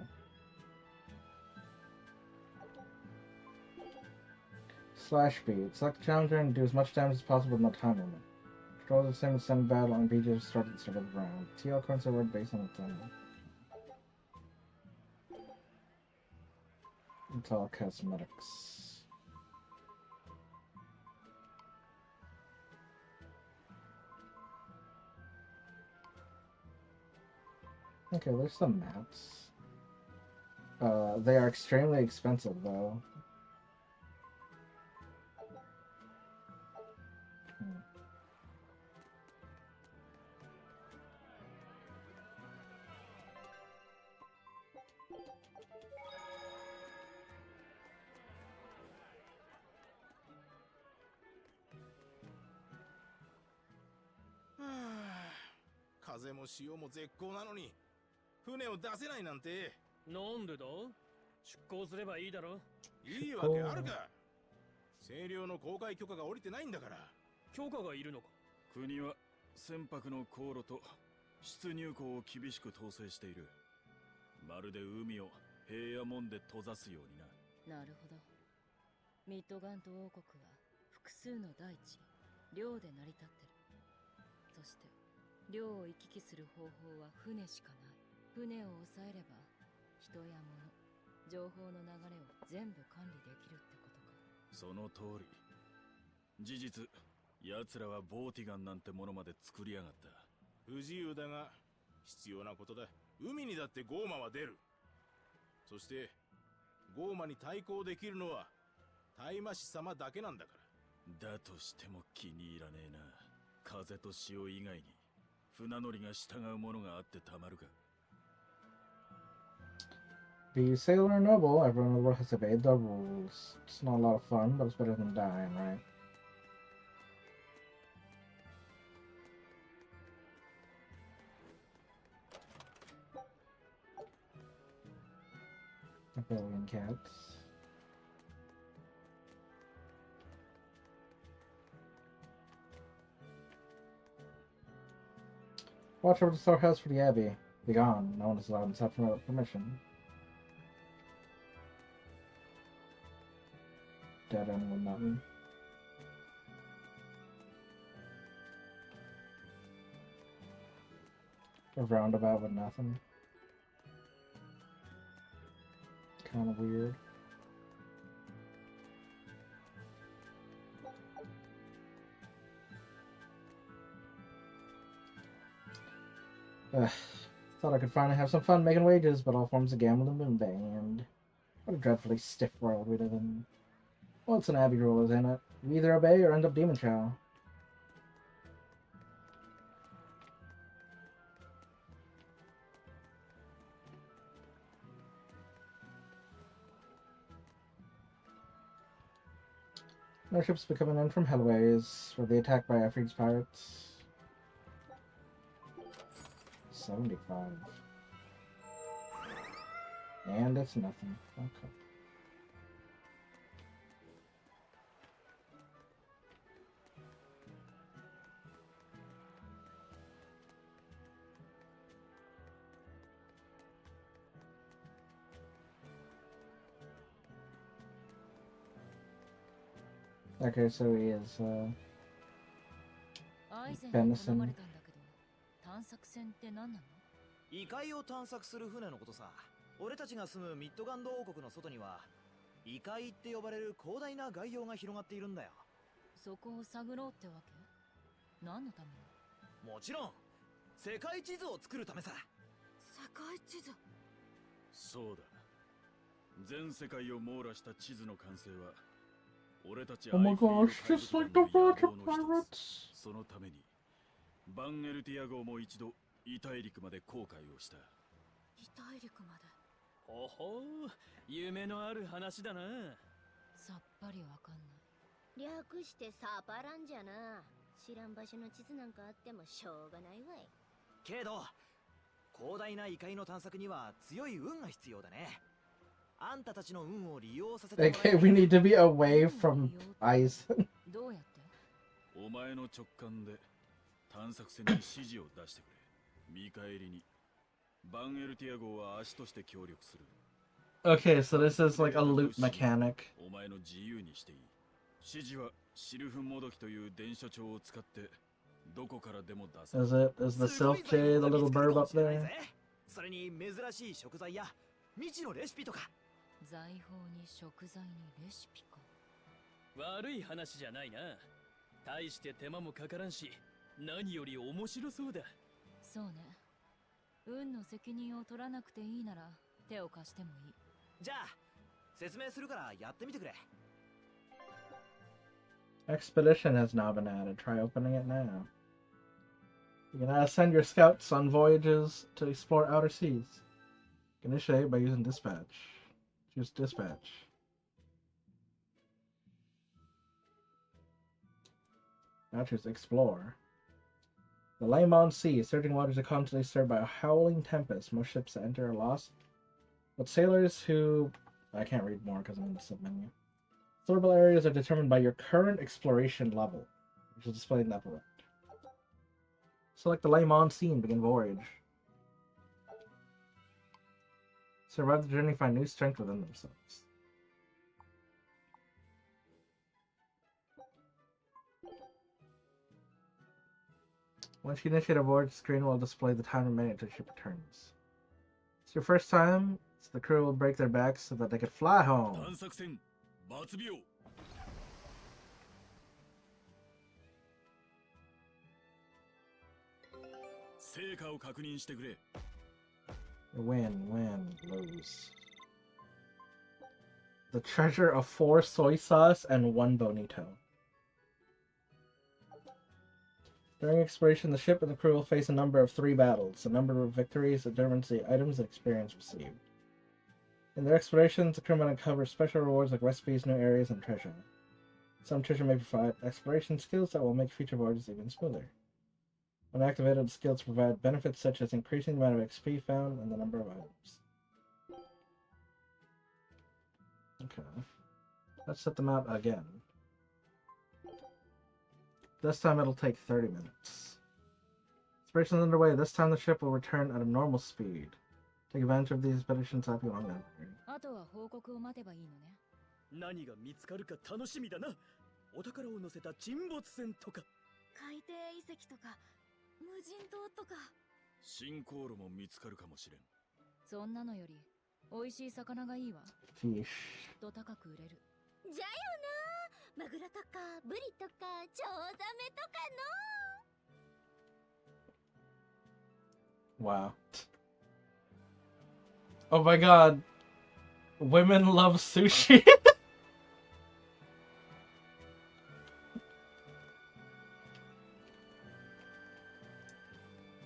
Slash speed. Select the challenger and do as much damage as possible with no time limit. Controls are the same as standard battle and BJs start at the start of the round. TL coins are worth based on the time. It's all cosmetics. Okay, there's some maps. They are extremely expensive, though. 風も潮も絶好なのに船を出せないなんて。なんでだ？出港すればいいだろ。いいわけあるか。清涼の公開許可が下りてないんだから。許可がいるのか？国は船舶の航路と出入港を厳しく統制している。まるで海を平野門で閉ざすようにな。なるほど。ミッドガント王国は複数の大地、領で成り立ってる。そして領を行き来する方法は船しかない。船を抑えれば人や物、情報の流れを全部管理できるってことか。その通り。事実、奴らはボーティガンなんてものまで作りやがった。不自由だが必要なことだ。海にだってゴーマは出る。そしてゴーマに対抗できるのは大魔師様だけなんだから。だとしても気に入らねえな。風と潮以外に船乗りが従うものがあってたまるか。Be sailor or noble, everyone in the world has obeyed the rules. It's not a lot of fun, but it's better than dying, right? A billion cats. Watch over the storehouse for the abbey. Be gone. No one is allowed inside without permission. Dead end with nothing. A roundabout with nothing. Kind of weird. Thought I could finally have some fun making wages, but all forms of gambling have been banned. What a dreadfully stiff world we live in. What's an abbey rule, isn't it? You either obey or end up demon chow. No ships be coming in from Hellways. Were they attacked by Ifrit's pirates? 75. And it's nothing. Okay. Okay, so he is, アイゼンに Venison 頼まれたんだけど、探索船って何なの？異界を探索する船のことさ。俺たちが住むミッドガンド王国の外には異界って呼ばれる広大な外洋が広がっているんだよ。そこを探ろうってわけ？何のために？もちろん世界地図を作るためさ。世界地図。そうだ。全世界を網羅した地図の完成は俺たち Oh my アイフリード gosh, 海 just 賊 like 団 the の野 Virgin 望の一つ。 Pirates. そのためにバンエルティア号も一度異大陸まで航海をした。異大陸まで。ほほう、夢のある話だな。さっぱりわかんない。略してサパランじゃな。知らん場所の地図なんかあってもしょうがないわい。けど広大な異界の探索には強い運が必要だね。あんたたちの運を利用させてもら Okay, we need to be away from ice. どうやって？お前の直感で探索船に指示を出してくれ。見返りにバンエルティア号は足として協力する。 Okay, so this is like a loot mechanic. お前の自由にしていい。指示はシルフもどきという伝書帳を使ってどこからでも出せ。 Is the Silk Jay the little bird up there? それに珍しい食材や未知のレシピとか。財宝に食材にレシピか。悪い話じゃないな。大して手間もかからんし、何より面白そうだ。そうね。運の責任を取らなくていいなら手を貸してもいい。じゃあ説明するからやってみてくれ。 Expedition has now been added. Try opening it now. You can now send your scouts on voyages to explore outer seas. You can initiate by using dispatch. Choose dispatch. Now choose explore. The Lemon Sea. Surging waters are constantly stirred by a howling tempest. Most ships that enter are lost. But sailors who... I can't read more because I'm in the submenu. Explorable areas are determined by your current exploration level, which is displayed in the upper right. Select the Lemon Sea and begin voyage. Survive the journey, find new strength within themselves. Once you initiate a voyage, the screen will display the time remaining until ship returns. It's your first time, so the crew will break their backs so that they can fly home. 抜病 成果を確認してくれ Win, lose. The treasure of 4 soy sauce and 1 bonito. During exploration, the ship and the crew will face a number of 3 battles. The number of victories determines the items and experience received. In their explorations, the crewmen uncover special rewards like recipes, new areas, and treasure. Some treasure may provide exploration skills that will make future voyages even smoother. When activated, the skills provide benefits such as increasing the amount of XP found and the number of items. Okay. Let's set them out again. This time it'll take 30 minutes. Exploration is underway. This time the ship will return at a normal speed. Take advantage of these expeditions happy along that journey. あとは報告を待てばいいのね。何が見つかるか楽しみだな。お宝を乗せた沈没船とか。海底遺跡とか無人島とか。新航路も見つかるかもしれん。そんなのより美味しい魚がいいわ。Fish. きっと高く売れる。じゃよな。マグロとかブリとかチョウザメとかの。 Wow. Oh my god. Women love sushi.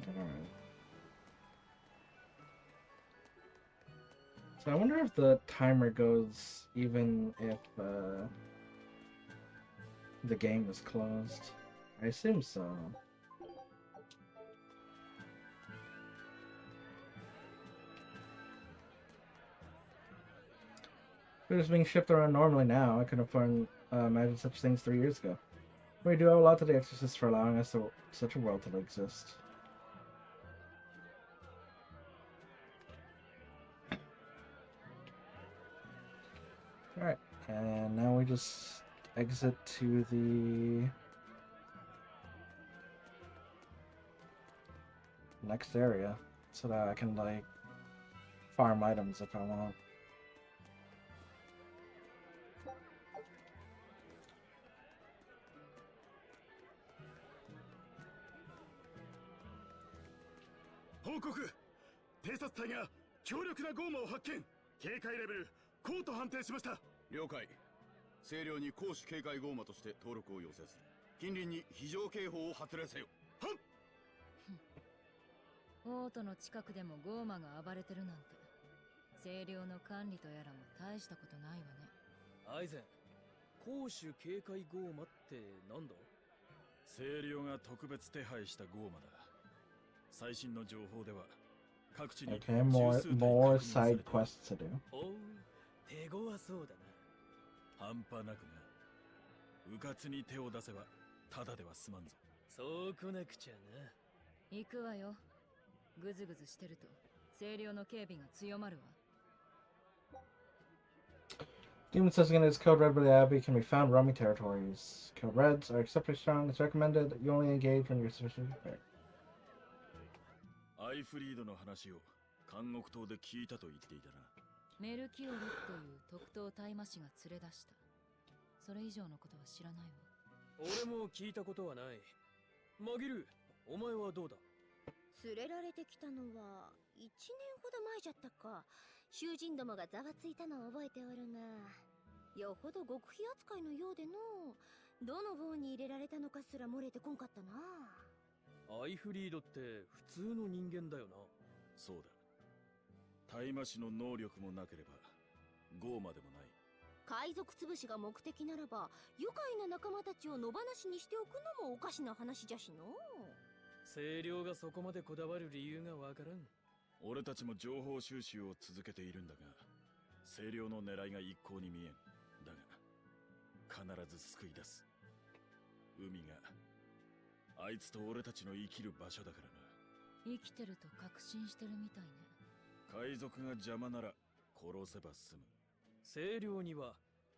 Alright. So I wonder if the timer goes even if the game is closed. I assume so. It was being shipped around normally now. I couldn't imagine such things 3 years ago. We do owe a lot to the Exorcists for allowing us such a world to exist. Alright, and now we just exit to the next area so that I can, like, farm items if I want. Report! 偵察隊が強力なゴーマを発見。警戒レベル高と判定しました。了解。清涼に攻守警戒ゴーマとして登録を要請する。近隣に非常警報を発令せよ。はっ。オートの近くでもゴーマが暴れてるなんて。清涼の管理とやらも大したことないわね。アイゼン、攻守警戒ゴーマってなんだ？清涼が特別手配したゴーマだ。最新の情報では各地に Okay, more side quests to do. おう、手強そうだな。半端なくな。うかつに手を出せばただでは済まんぞ。そうこなくちゃな。行くわよ。ぐずぐずしてると清涼の警備が強まるわ。Demon Sensing in its Code Red by the Abbey can be found roaming territories. Code Reds are exceptionally strong. It's recommended that you only engage when you're sufficiently prepared. アイフリードの話を監獄島で聞いたと言っていたな。メルキオルという特等大魔師が連れ出した。それ以上のことは知らないわ。俺も聞いたことはない。マギル、お前はどうだ？連れられてきたのは1年ほど前じゃったか。囚人どもがざわついたのを覚えておるが、よほど極秘扱いのようでの、どの方に入れられたのかすら漏れてこんかったな。アイフリードって普通の人間だよな。そうだ。大魔師の能力もなければゴーマでもない。海賊潰しが目的ならば愉快な仲間たちを野放しにしておくのもおかしな話じゃしの。清涼がそこまでこだわる理由がわからん。俺たちも情報収集を続けているんだが、清涼の狙いが一向に見えん。だが必ず救い出す。海があいつと俺たちの生きる場所だからな。生きてると確信してるみたいね。海賊が邪魔なら殺せば済む。清涼には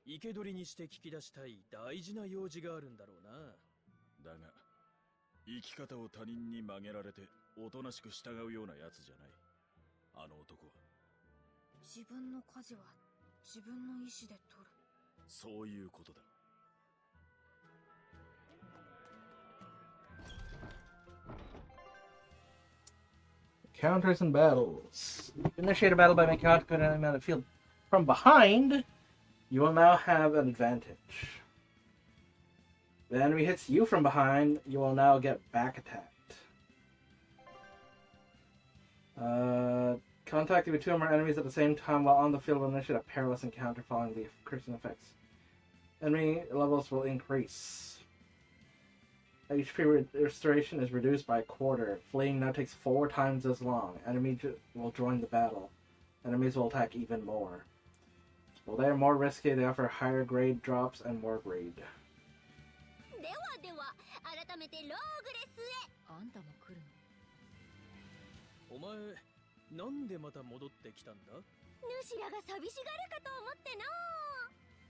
生け捕りにして聞き出したい大事な用事があるんだろうな。だが生き方を他人に曲げられておとなしく従うようなやつじゃない。あの男は。自分の舵は自分の意志で取る。そういうことだ。Counters and battles. Initiate a battle by making contact with an enemy on the field from behind. You will now have an advantage. The enemy hits you from behind, you will now get back attacked. Contacting with 2 or more enemies at the same time while on the field will initiate a perilous encounter following the cursing effects. Enemy levels will increase. HP restoration is reduced by a quarter. Fleeing now takes 4 times as long. Enemies will join the battle. Enemies will attack even more. While they are more risky, they offer higher grade drops and more greed. ではでは、改めてローグレスへ。あんたも来るお前、なんでまた戻ってきたんだ？主らが寂しがるかと思っての。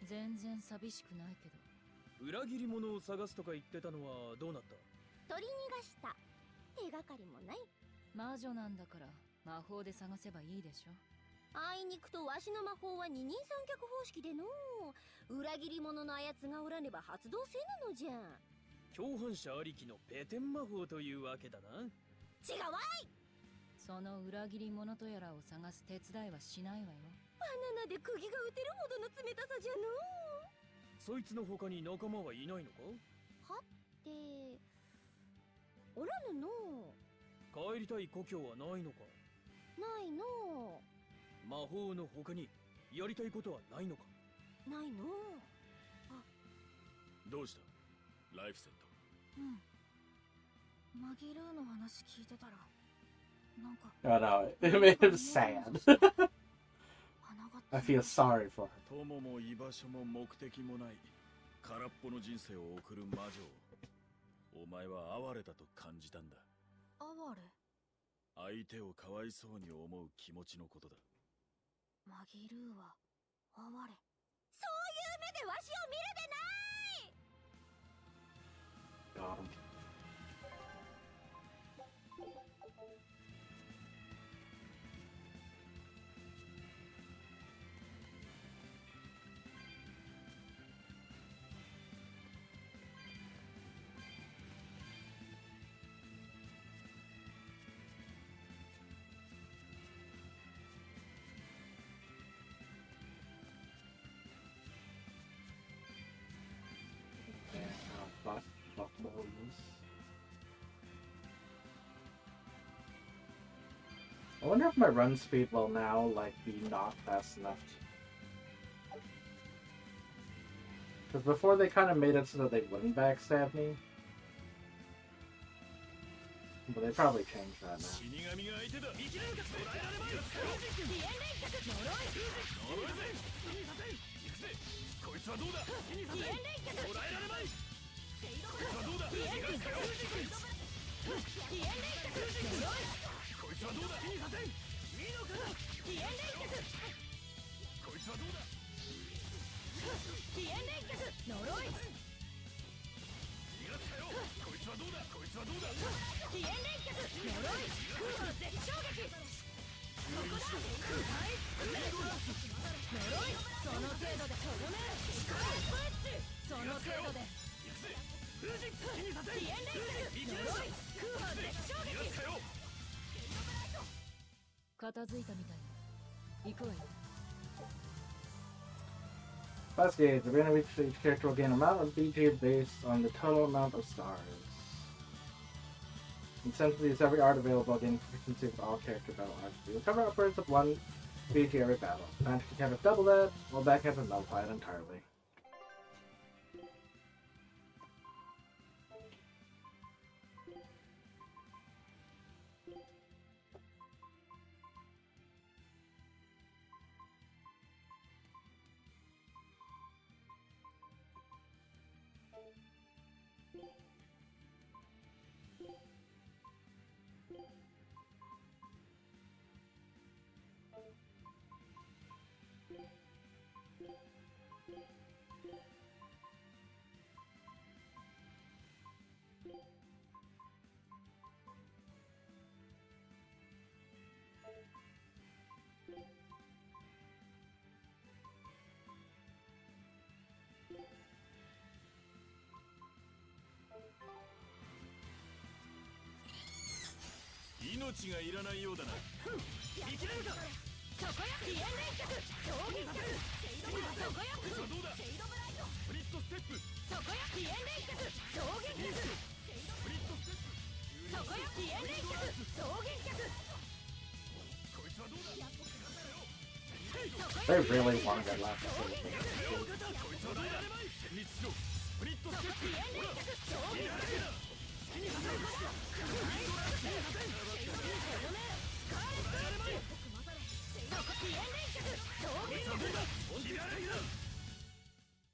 の。全然寂しくないけど。裏切り者を探すとか言ってたのはどうなった？取り逃がした。手がかりもない。魔女なんだから魔法で探せばいいでしょ。あいにくとわしの魔法は二人三脚方式での。裏切り者のあやつがおらねば発動せぬのじゃ。共犯者ありきのペテン魔法というわけだな。違うわい。その裏切り者とやらを探す手伝いはしないわよ。バナナで釘が打てるほどの冷たさじゃの。そいつの他に仲間はいないのか？はっておらぬの。帰りたい故郷はないのか？ないの。魔法の他にやりたいことはないのか？ないの。どうしたライフセット。うん。マギルーの話聞いてたら、なんか。Oh no, it made him sad. I feel sorry for her. 友も居場所も目的もない空っぽの人生を送る魔女をお前は哀れだと感じたんだ。哀れ？相手をかわいそうに思う気持ちのことだ。マギルーは哀れ。そういう目でわしを見るでない。Got him. I wonder if my run speed will now be not fast enough. Because before they kind of made it so that they wouldn't backstab me. But they probably changed that now. Last gauge, the random each character will gain an amount of BG based on the total amount of stars. Essentially, is every art available, gaining proficiency with all character battle arts. You recover upwards of 1 BG every battle. Magic can have double that, while back have nullify it entirely. 命がいらないようだな。生きれるか。そこよ、ディエン連脚衝撃脚シェイドブライド。そこよ、どうだ。シェイドブライドスプリットステップ。そこよ、ディエン連脚衝撃脚スプリットステップ。そこよ、ディエン連脚衝撃脚。こいつはどうだ。 They really want to get left. こいつはどうだ。戦慄しろ。スプリットステップ。ほら衝撃脚だ。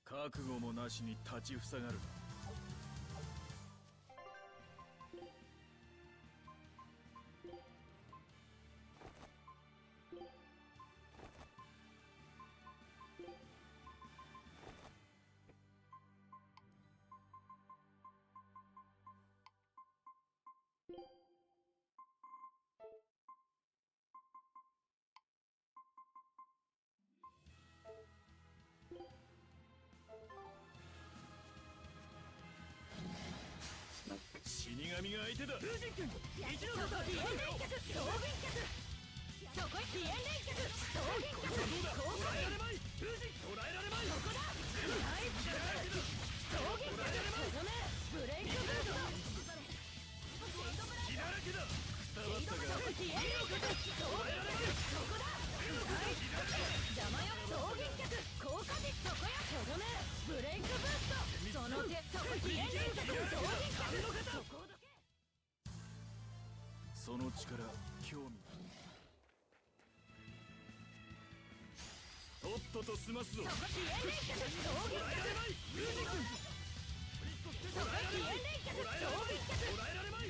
覚悟もなしに立ちふさがる。死神が相手だ。風神君、一度だ。ディエン連脚衝撃脚。そこへディエン連脚衝撃脚。捉えられまい。風神捉えられまい。そこだ。ナイス衝撃脚。とどめブレイクブートだ。血だらけだ。くたばったが。ディエン連脚衝撃脚。そこだ。ナイス邪魔よ衝撃脚効果実。そこよとどめブレイクブースト。その手そこディエン連脚衝撃脚。そこだけ。その力興味。とっとと済ますぞ。そこディエン連脚衝撃脚。そこディエン連脚衝撃脚。捉えられまい。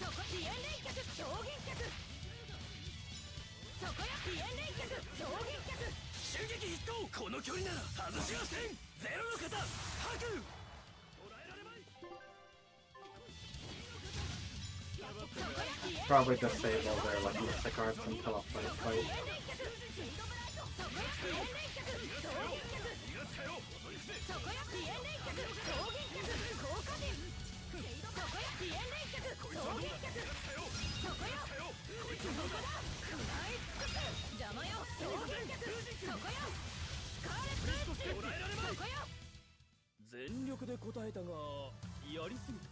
そこディエン連脚衝撃脚。そこよディエン連脚衝撃脚。襲撃筆頭。この距離なら外しはせん。ゼロの型白。 Probably disable their like mystic arts until a fight. Fight. 全力で答えたがやりすぎた。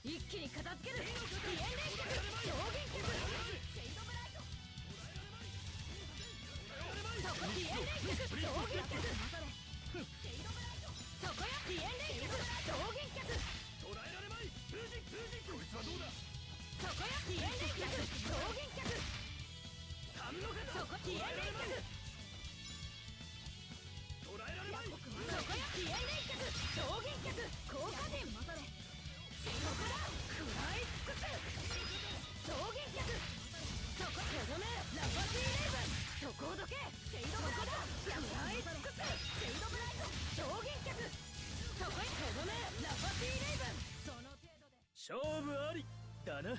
一気に片付ける。ディエン連脚衝撃脚。シェイドブライド。そこディエン連脚衝撃脚。シェイドブライド。そこよディエン連脚衝撃脚。捉えられまい。風神こいつはどうだ。そこよディエン連脚衝撃脚。三の型。そこディエン連脚。捉えられまい。そこよディエン連脚衝撃脚。効果陣待たれ。 そこだ食らい尽くす衝撃脚。そことどめラパティレイブン。そこをどけシェイドブライド。食らい尽くすシェイドブライド衝撃脚。そこへとどめラパティレイブン。その程度で勝負ありだな。 I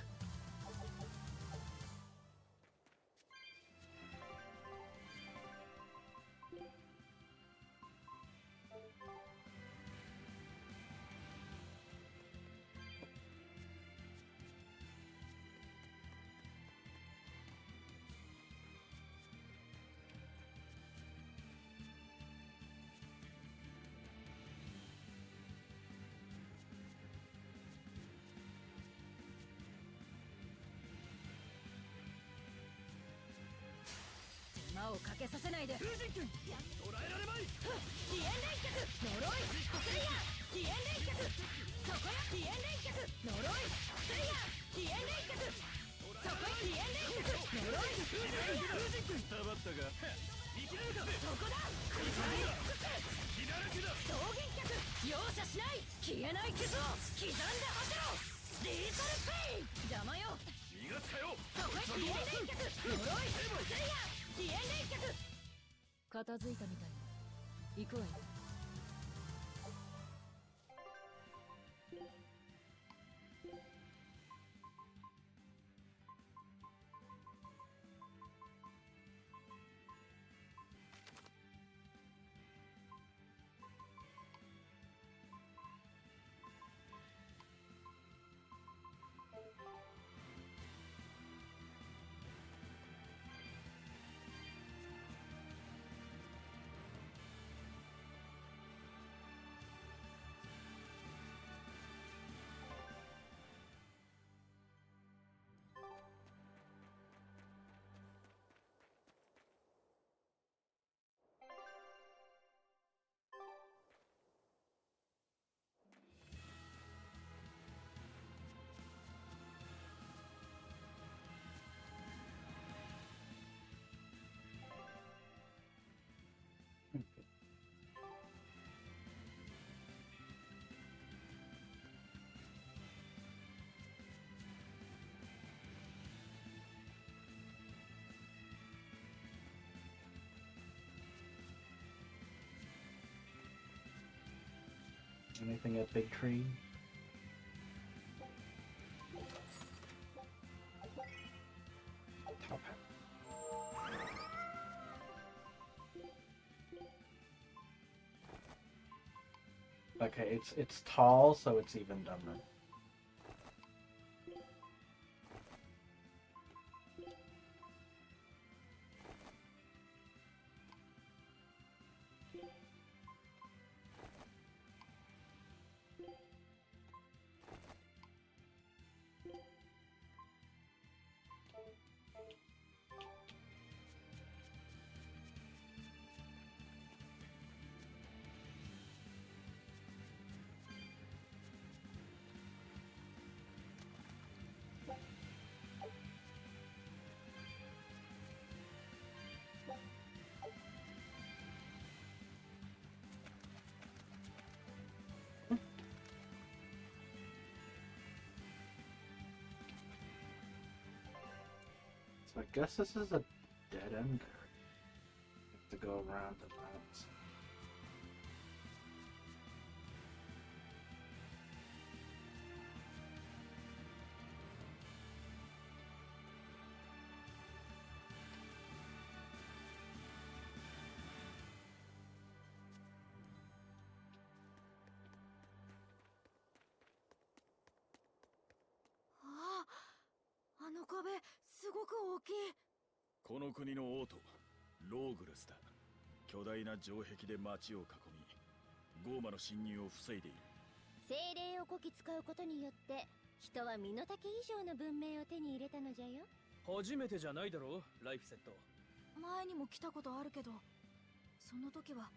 輪をかけさせないで。風神君捉えられまい。飛燕連脚呪いスイヤ飛燕連脚そこよ飛燕連脚呪いスイヤ飛燕連脚そこよ飛燕連脚呪いスイヤ風神君くたばったか。生きれるか。そこだ食い尽くせ気だらけだ。草原脚容赦しない消えない傷を刻んで走ろうリートルペイン邪魔よ逃がすかよ。そこへ飛燕連脚呪いスイヤ飛燕連脚片付いたみたい行くわよ。Anything at Big Tree? Top hat. Okay, it's tall, so it's even dumber. So I guess this is a dead end there. You have to go around the mountains. Ah, この国の王都ローグラスだ。巨大な城壁で町を囲みゴーマの侵入を防いでいる。精霊をこき使うことによって人は身の丈以上の文明を手に入れたのじゃよ。初めてじゃないだろライフセット。前にも来たことあるけど、その時は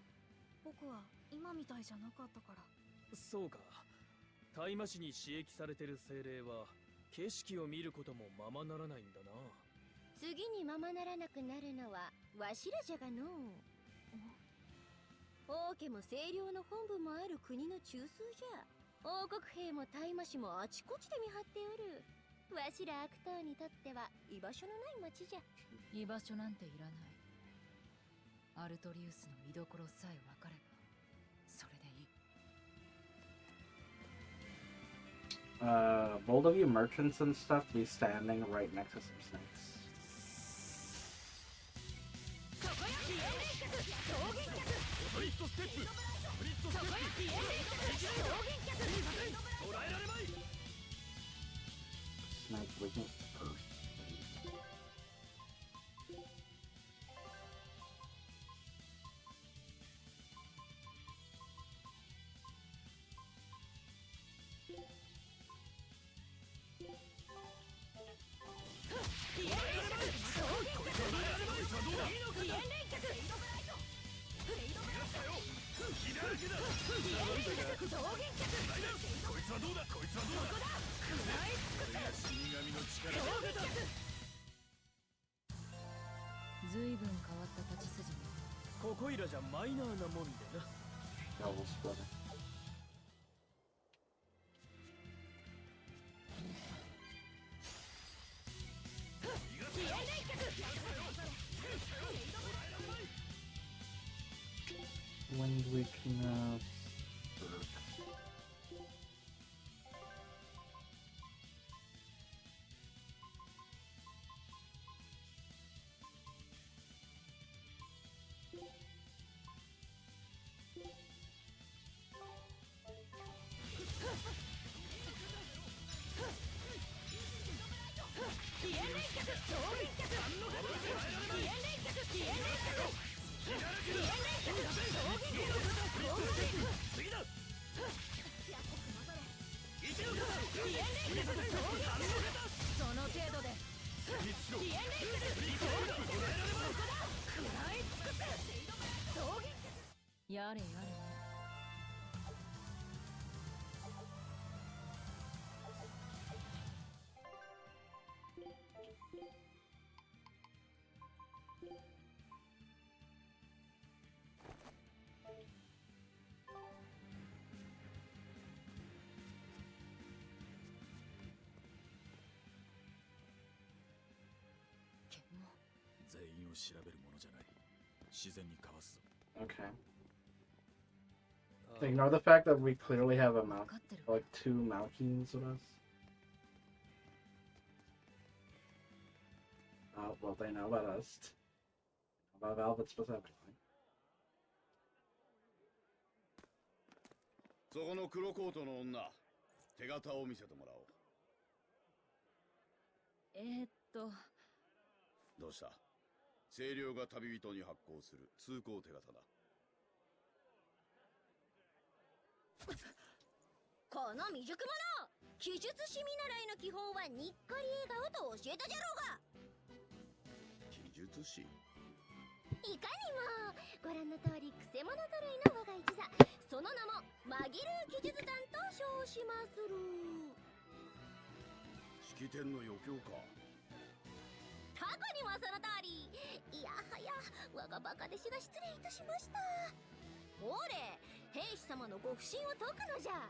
僕は今みたいじゃなかったから。そうか。大麻市に刺激されてる精霊は景色を見ることもままならないんだな。次にままならなくなるのはわしらじゃがのう。王家も清涼の本部もある国の中枢じゃ。王国兵も大麻市もあちこちで見張っておる。わしら悪党にとっては居場所のない町じゃ。居場所なんていらない。アルトリウスの居所さえ分かればそれでいい。Bold of you merchants and stuff be standing right next to some snakes. そこよ飛燕連脚草原脚スプリットステップ。スプリットステップ。そこよ飛燕連脚草原脚捉えられまい。 Snake weakness first. ずいぶん変わった立ち筋ね。ここいらじゃマイナーなもんでな。Wind weakness.やれやれ。全員を調べるものじゃない。自然にかわすぞ。 Okay. Ignore the fact that we clearly have a mount, like 2 Malkins with us. Oh, well, they know about us. About Velvet specifically. そこの黒コートの女、手形を見せてもらおう。どうした？清涼が旅人に発行する通行手形だ。この未熟者、記述師見習いの基本はにっこり笑顔と教えたじゃろうが。記述師？いかにもご覧の通りくせ者揃いの我が一座、その名も紛る記述団と称しまする。式典の余興か。過去にもその通り。いやはや我がバカ弟子が失礼いたしました。ほれ、兵士様のご不審を解くのじゃ。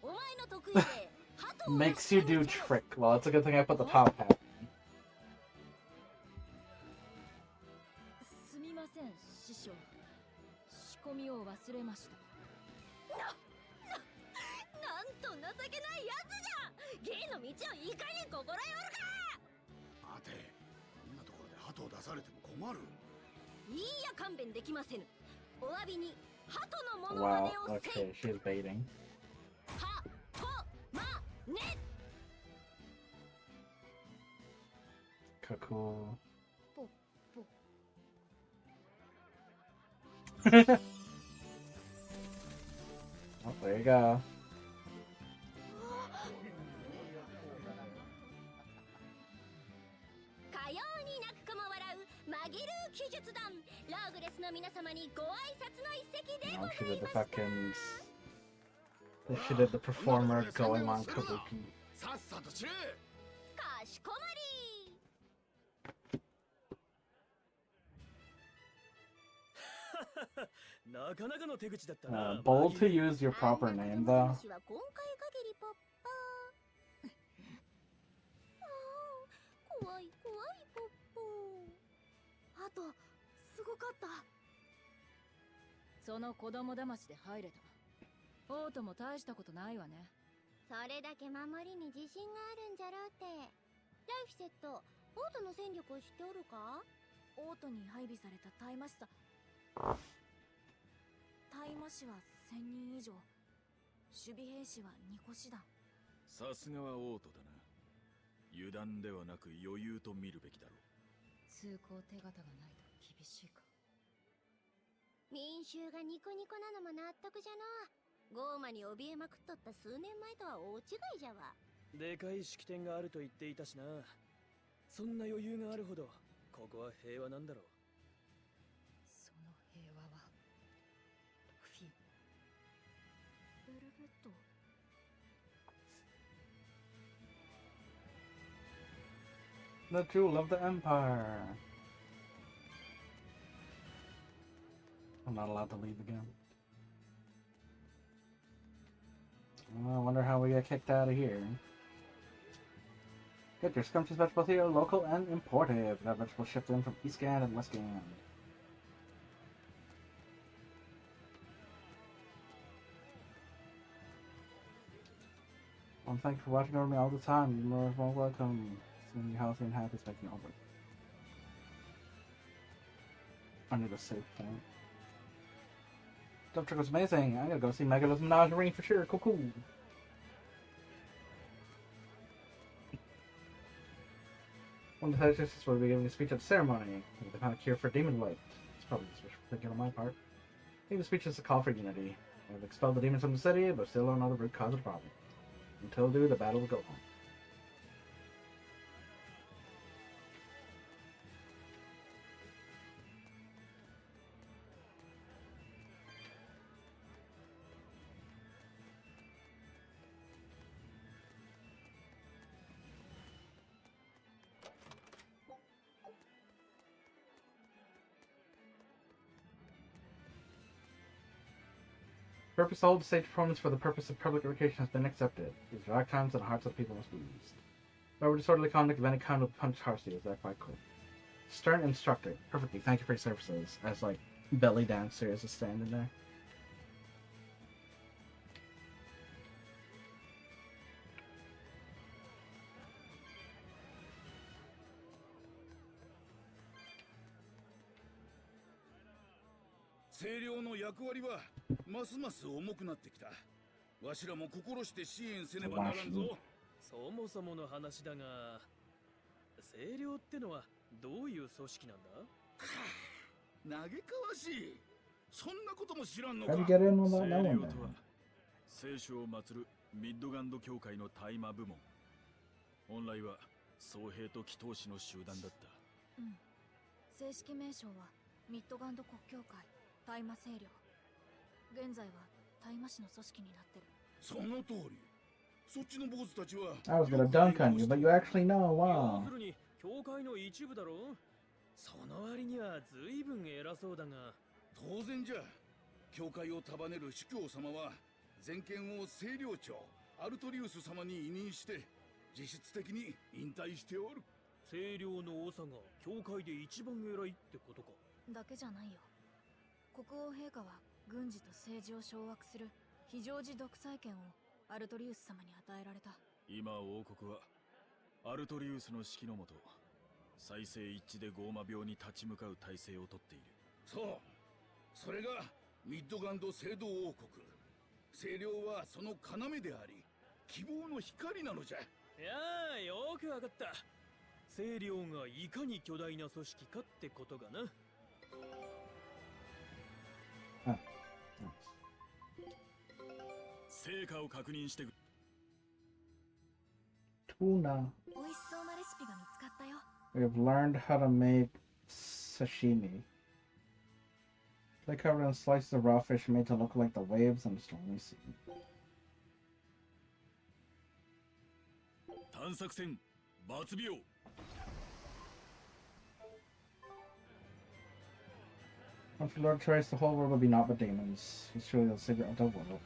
お前の得意で鳩を Makes you do trick. Well, it's a good thing I put the top hat. すみません師匠、仕込みを忘れました。なんと情けないやつじゃ。芸の道をいかに心得おるか。待て、こんなところで鳩を出されても困る。いいや勘弁できませぬ。お詫びに鳩のモノマ Wow, ネをせい。 okay, she's baiting. はとまね。Cool. ポッポ。Oh, there you go. かように泣く子も笑う紛る記述団、ラーグレスの皆様にご挨拶の一席でご Oh, ざ she い did the ました。 fucking. She did the performer going on kabuki. さっさと散れ。かしこまり。なかなかの手口だったな。 Bold to use your proper name, though. 話は今回限りポッパー。怖い怖いポッポ。あとすごかった。その子供騙しで入れた。オートも大したことないわね。それだけ守りに自信があるんじゃろうって。ライフセット、オートの戦力を知っておるか？オートに配備された大魔師さ。大魔師は1000人以上。守備兵士は2個師だ。さすがはオートだな。油断ではなく余裕と見るべきだろう。通行手形がないと厳しいか。民衆がニコニコなのも納得じゃの。ゴーマに怯えまくっとった数年前とは大違いじゃわ。でかい式典があると言っていたしな。そんな余裕があるほどここは平和なんだろう。The jewel of the empire. I'm not allowed to leave again. I wonder how we get kicked out of here. Get your scrumptious vegetables here, local and imported. That vegetable shipped in from East Gand and West Gand. Thank you for watching over me all the time. You're more welcome. Seeing you healthy and happy is making over. I need a safe point. Dump truck was amazing. I'm gonna go see Megalo's Menagerie for sure. Cool. One of the suggestions will be giving a speech at the ceremony. They found a cure for demon blight. It's probably just wishful thinking on my part. I think the speech is a call for unity. They've expelled the demons from the city, but still don't know the root cause of the problem. Until do, the battle will go on. Purpose to hold the stage performance for the purpose of public education has been accepted. These dark times and the hearts of people must be used. Whoever disorderly conduct of any kind will be punished harshly. Is that quite clear? Stern instructor. Perfectly. Thank you for your services. As like belly dancers is standing there. Washi. そもそもの話だが、清涼ってのはどういう組織なんだ？嘆かわしい。そんなことも知らんの How か。 do you get in on that 清 now 涼 one とは then? 聖書を祀るミッドガンド教会の大麻部門。本来は僧兵と祈祷師の集団だった。うん。正式名称はミッドガンド国教会大麻清涼。現在は大麻市の組織になってる。その通り。そっちの坊主たちは。I was gonna dunk on you, but you actually know. Wow. 要するに教会の一部だろ。その割には随分偉そうだが。当然じゃ。教会を束ねる司教様は全権を清涼長アルトリウス様に委任して実質的に引退しておる。清涼の長が教会で一番偉いってことか。だけじゃないよ。国王陛下は軍事と政治を掌握する非常時独裁権をアルトリウス様に与えられた。今王国はアルトリウスの指揮のもと再生一致でゴーマ病に立ち向かう体制をとっている。そう、それがミッドガンド聖堂王国。清涼はその要であり希望の光なのじゃ。いやあ、よくわかった。清涼がいかに巨大な組織かってことがな。成果を確認してく。 Tuna. 美味しそうなレシピが見つかったよ。 We've learned how to make sashimi. They covered in slices of raw fish made to look like the waves on the stormy sea. 探索船バツビオ。 Once the Lord tries, the whole world will be naught but demons. He's truly the savior of the world.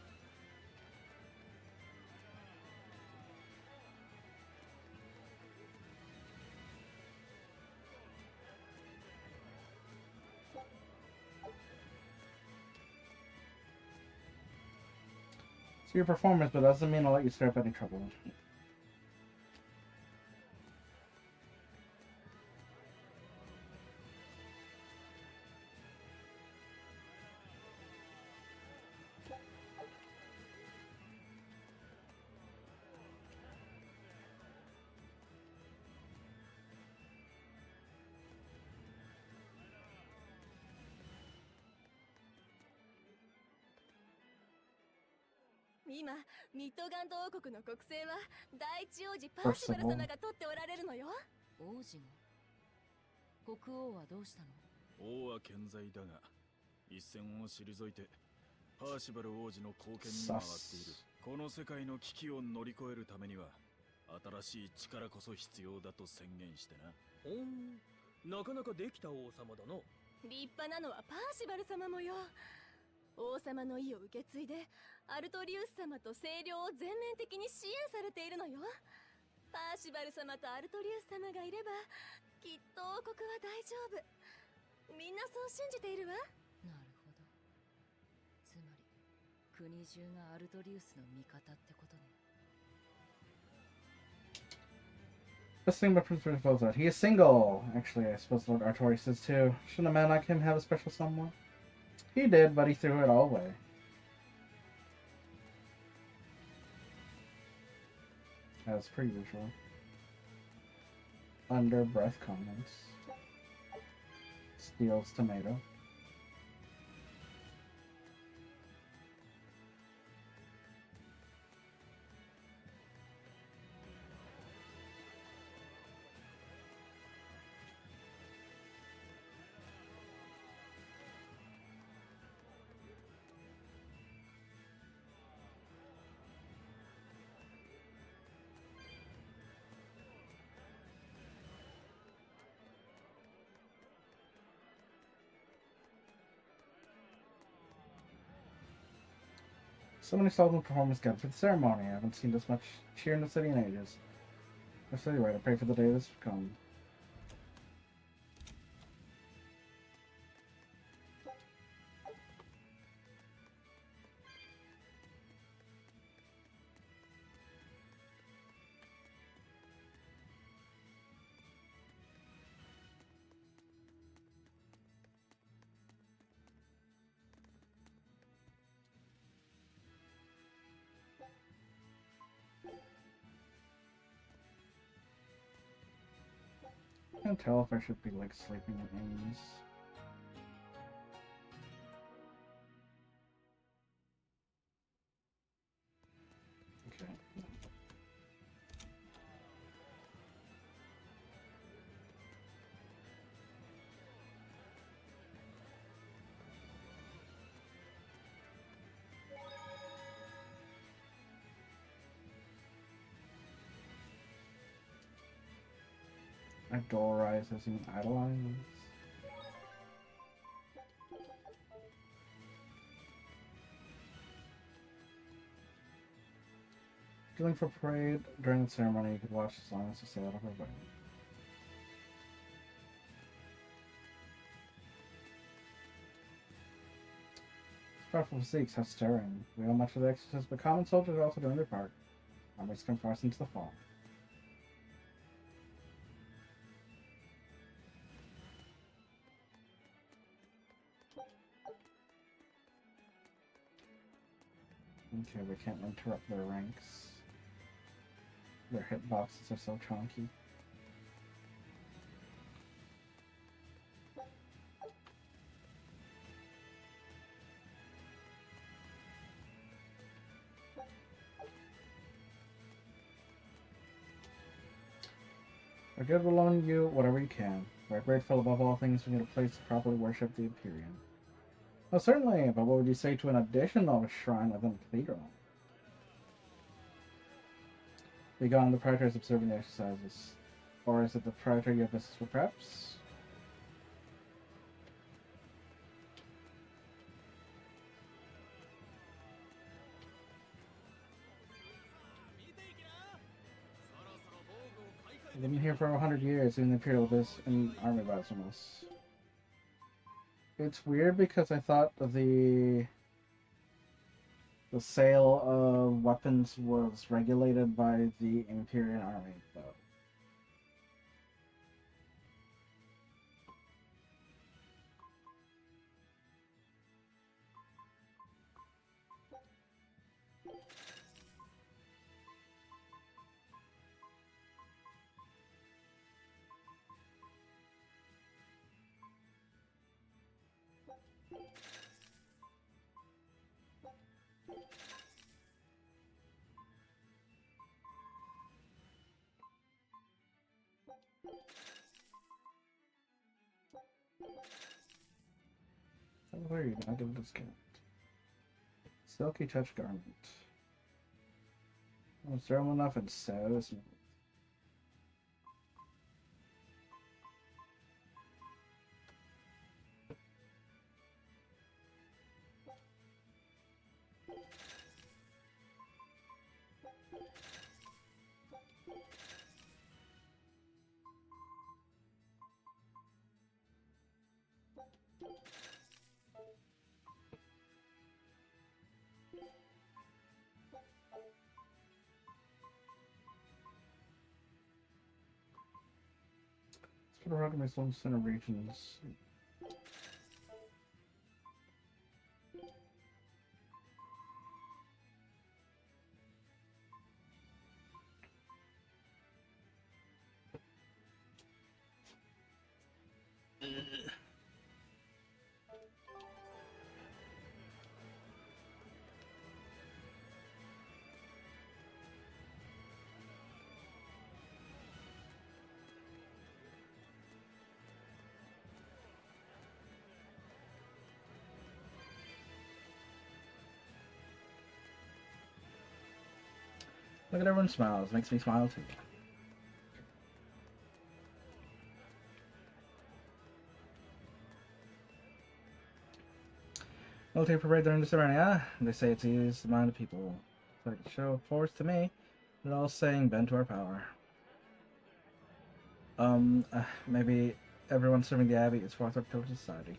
It's your performance, but doesn't mean I'll let you stir up any trouble. Now, 今ミッドガンド王国の国政は第一王子パーシバル様が取っておられるのよ。王子が国王はどうしたの？王は健在だが一線を退いてパーシバル王子の後見に回っている。この世界の危機を乗り越えるためには新しい力こそ必要だと宣言してな。ほん、なかなかできた王様だな。立派なのはパーシバル様もよ。王様の意を受け継いでアルトリウス様と清涼を全面的に支援されているのよ。パーシバル様とアルトリウス様がいればきっと王国は大丈夫。みんなそう信じているわ。なるほど。つまり国中がアルトリウスの味方ってことね。Best thing about Prince Percival is that he is single. Actually, I suppose Lord Artorias is too. Shouldn't a man like him have a special someone? He did, but he threw it all away. As per usual. Under breath comments. Steals tomato. So many solemn performers gathered for the ceremony. I haven't seen this much cheer in the city in ages. I'm absolutely right. I pray for the day this will come. I can't tell if I should be like sleeping at ease. Okay. Idolize as in idolize. Feeling for parade during the ceremony, you could watch as long as you stay out of her way. Powerful physiques, how stirring. We owe much of the exorcist, but common soldiers are also doing their part. Armies come force into the fall. Okay, we can't interrupt their ranks. Their hitboxes are so chunky. Our good will loan you whatever you can. We're grateful above all things we need a place to properly worship the Empyrean. Oh, certainly, but what would you say to an additional shrine within the cathedral? Begone, the Praetor is observing the exercises. Or is it the Praetor you have business with, perhaps? They've been here for 100 years, doing the Imperial business and army battles from us. It's weird because I thought the sale of weapons was regulated by the Imperial army, though. How are you gonna give a discount? Silky touch garment. Oh, it's thermal enough and so smooth. Let's put around my soul center regions. Look at everyone smiles. Makes me smile too. Military parade during the Berseria. They say it's eased the mind of people. It's like a show of force to me. They're all saying bend to our power. Maybe everyone serving the Abbey is fourth up to society.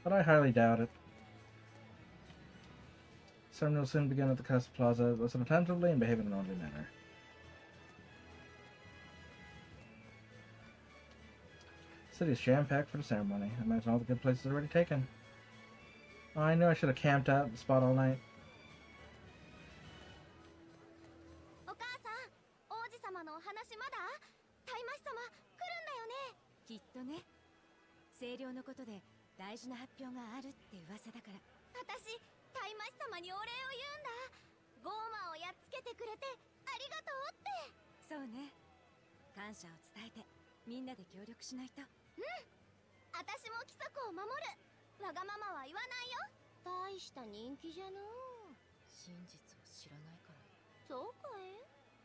But I highly doubt it. Ceremony will soon begin at the Castle Plaza. Listen attentively and behave in an orderly manner. The city is jam-packed for the ceremony. I imagine all the good places are already taken. Oh, I knew I should have camped out at the spot all night. お母さん、王子様のお話まだ？大魔師様来るんだよね。きっとね。清涼のことで大事な発表があるって噂だから。私、大魔師様にお礼を言うんだ。ゴーマをやっつけてくれてありがとうって。そうね。感謝を伝えてみんなで協力しないと。うん。私も規則を守る。わがままは言わないよ。大した人気じゃのう。真実を知らないから。そうかい？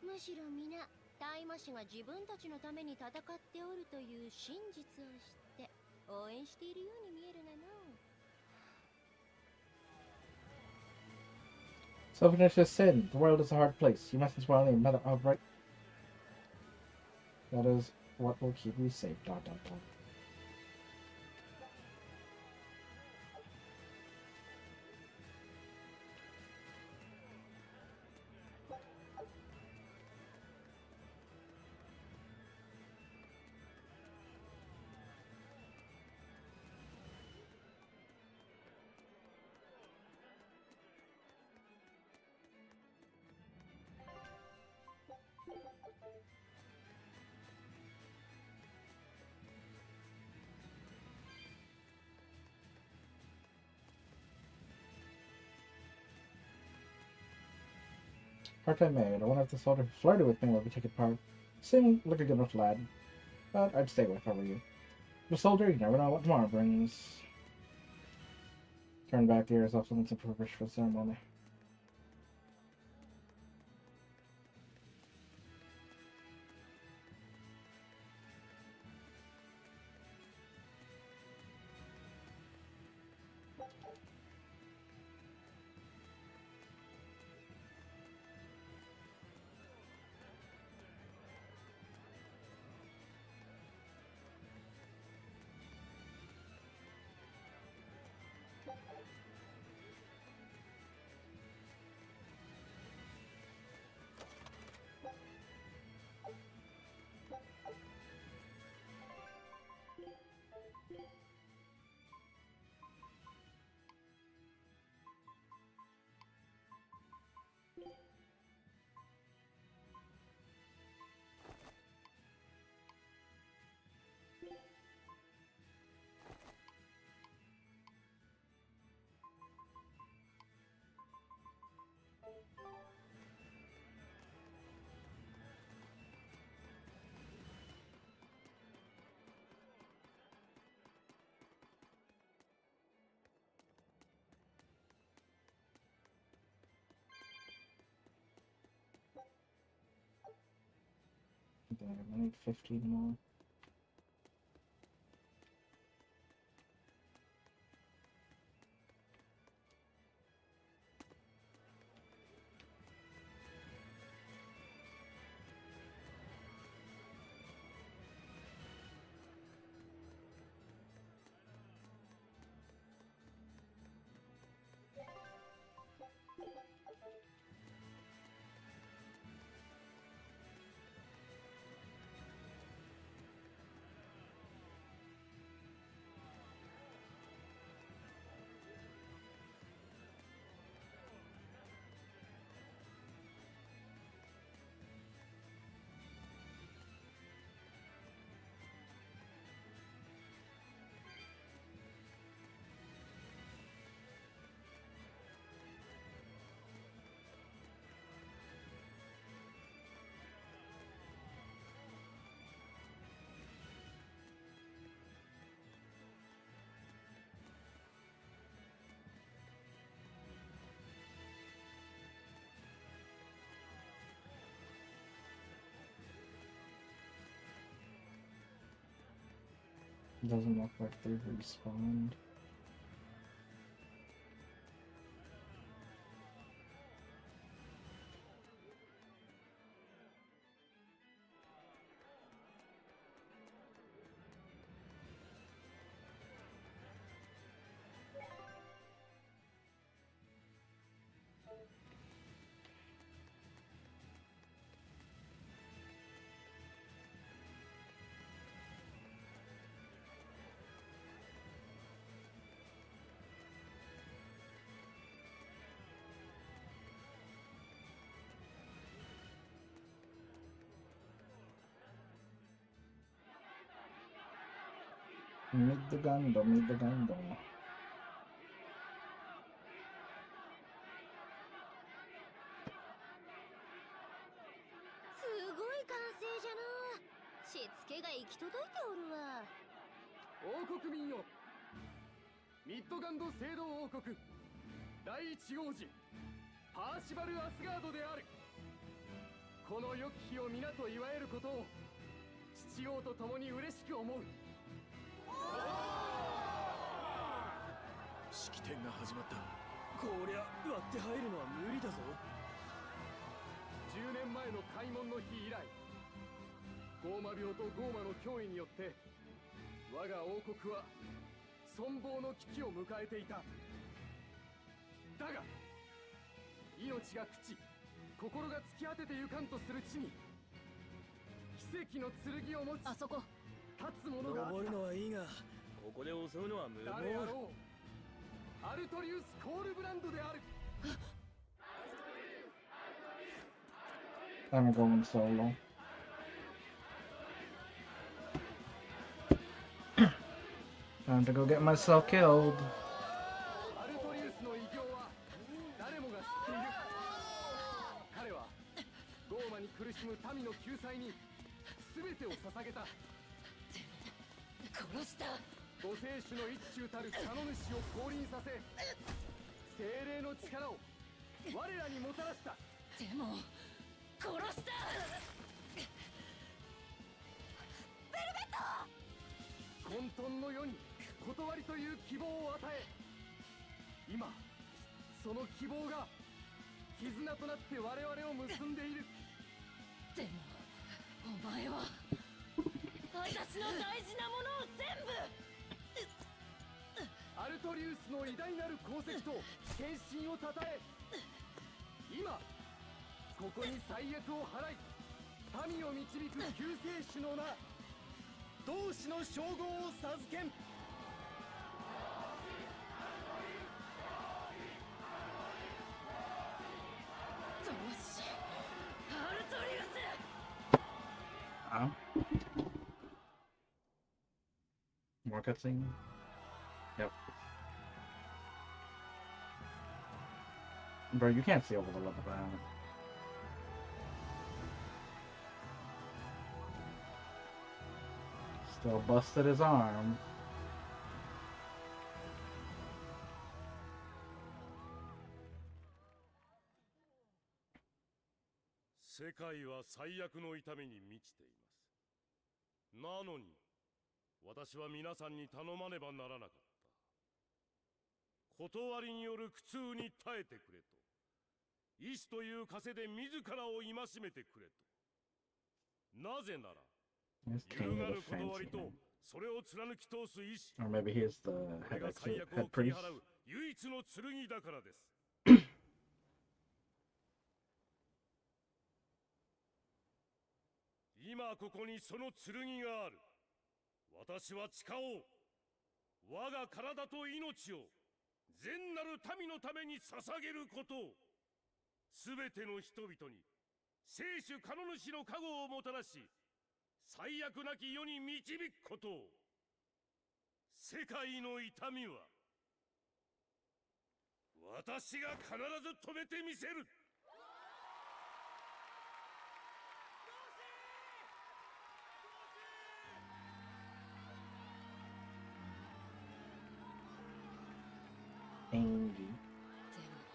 むしろ皆大魔師が自分たちのために戦っておるという真実を知って応援しているように見えるがのう。Selfishness is sin. The world is a hard place. You mustn't spoil your mother outright. That is what will keep you safe. ... Part-time maid. I wonder if the soldier who flirted with me will be taking part. Seemed like a good enough lad. But I'd stay away if I were you. The soldier, you never know what tomorrow brings. Turn back the ears off something for the ceremony. There, I need 15 more. Doesn't look like they've respawned. Mid-gando. すごい歓声じゃの。しつけが行き届いておるわ。王国民よ、ミッドガンド聖堂王国第一王子パーシバル・アスガードである。この良き日を皆と祝えることを父王と共に嬉しく思う。式典が始まった。こりゃ割って入るのは無理だぞ。10年前の開門の日以来、ゴーマ病とゴーマの脅威によって我が王国は存亡の危機を迎えていた。だが命が朽ち、心が突き果ててゆかんとする地に奇跡の剣を持ち、あそこ立つ者があった。登るのはいいが、ここで襲うのは無謀。誰あろう、アルトリウス・コールブランドである。I'm going solo. Time to go get myself killed. アルトリウスの偉業は誰もが知っている。彼はゴーマに苦しむ民の救済に全てを捧げた。殺した。五聖種の一中たる茶の主を降臨させ、精霊の力を我らにもたらした。でも殺した。混沌の世に断りという希望を与え、今その希望が絆となって我々を結んでいる。でもお前は私の大事なものを全部。アルトリウスの偉大なる功績と献身をたたえ、今ここに最悪を払い民を導く救世主の名、同志の称号を授けん。どうしアルトリウス。 Huh? More cutscene? Yep. Bro, you can't see over the level down. Still busted his arm. 世界は最悪の痛みに満ちています。なのに私は皆さんに頼まねばならなかった。断りによる苦痛に耐えてくれと、意志という枷で自らを戒めてくれと。なぜなら He's 揺 king るが of ぬ the 断 fancy りと man. それを貫き通す意志、 Or maybe he's the これ head, が最悪 head を切り priest. 払う唯一の剣だからです。今ここにその剣がある。私は誓おう。我が体と命を善なる民のために捧げることを。すべての人々に聖主カノ主の加護をもたらし、最悪なき世に導くことを。世界の痛みは私が必ず止めてみせる。Angie. でも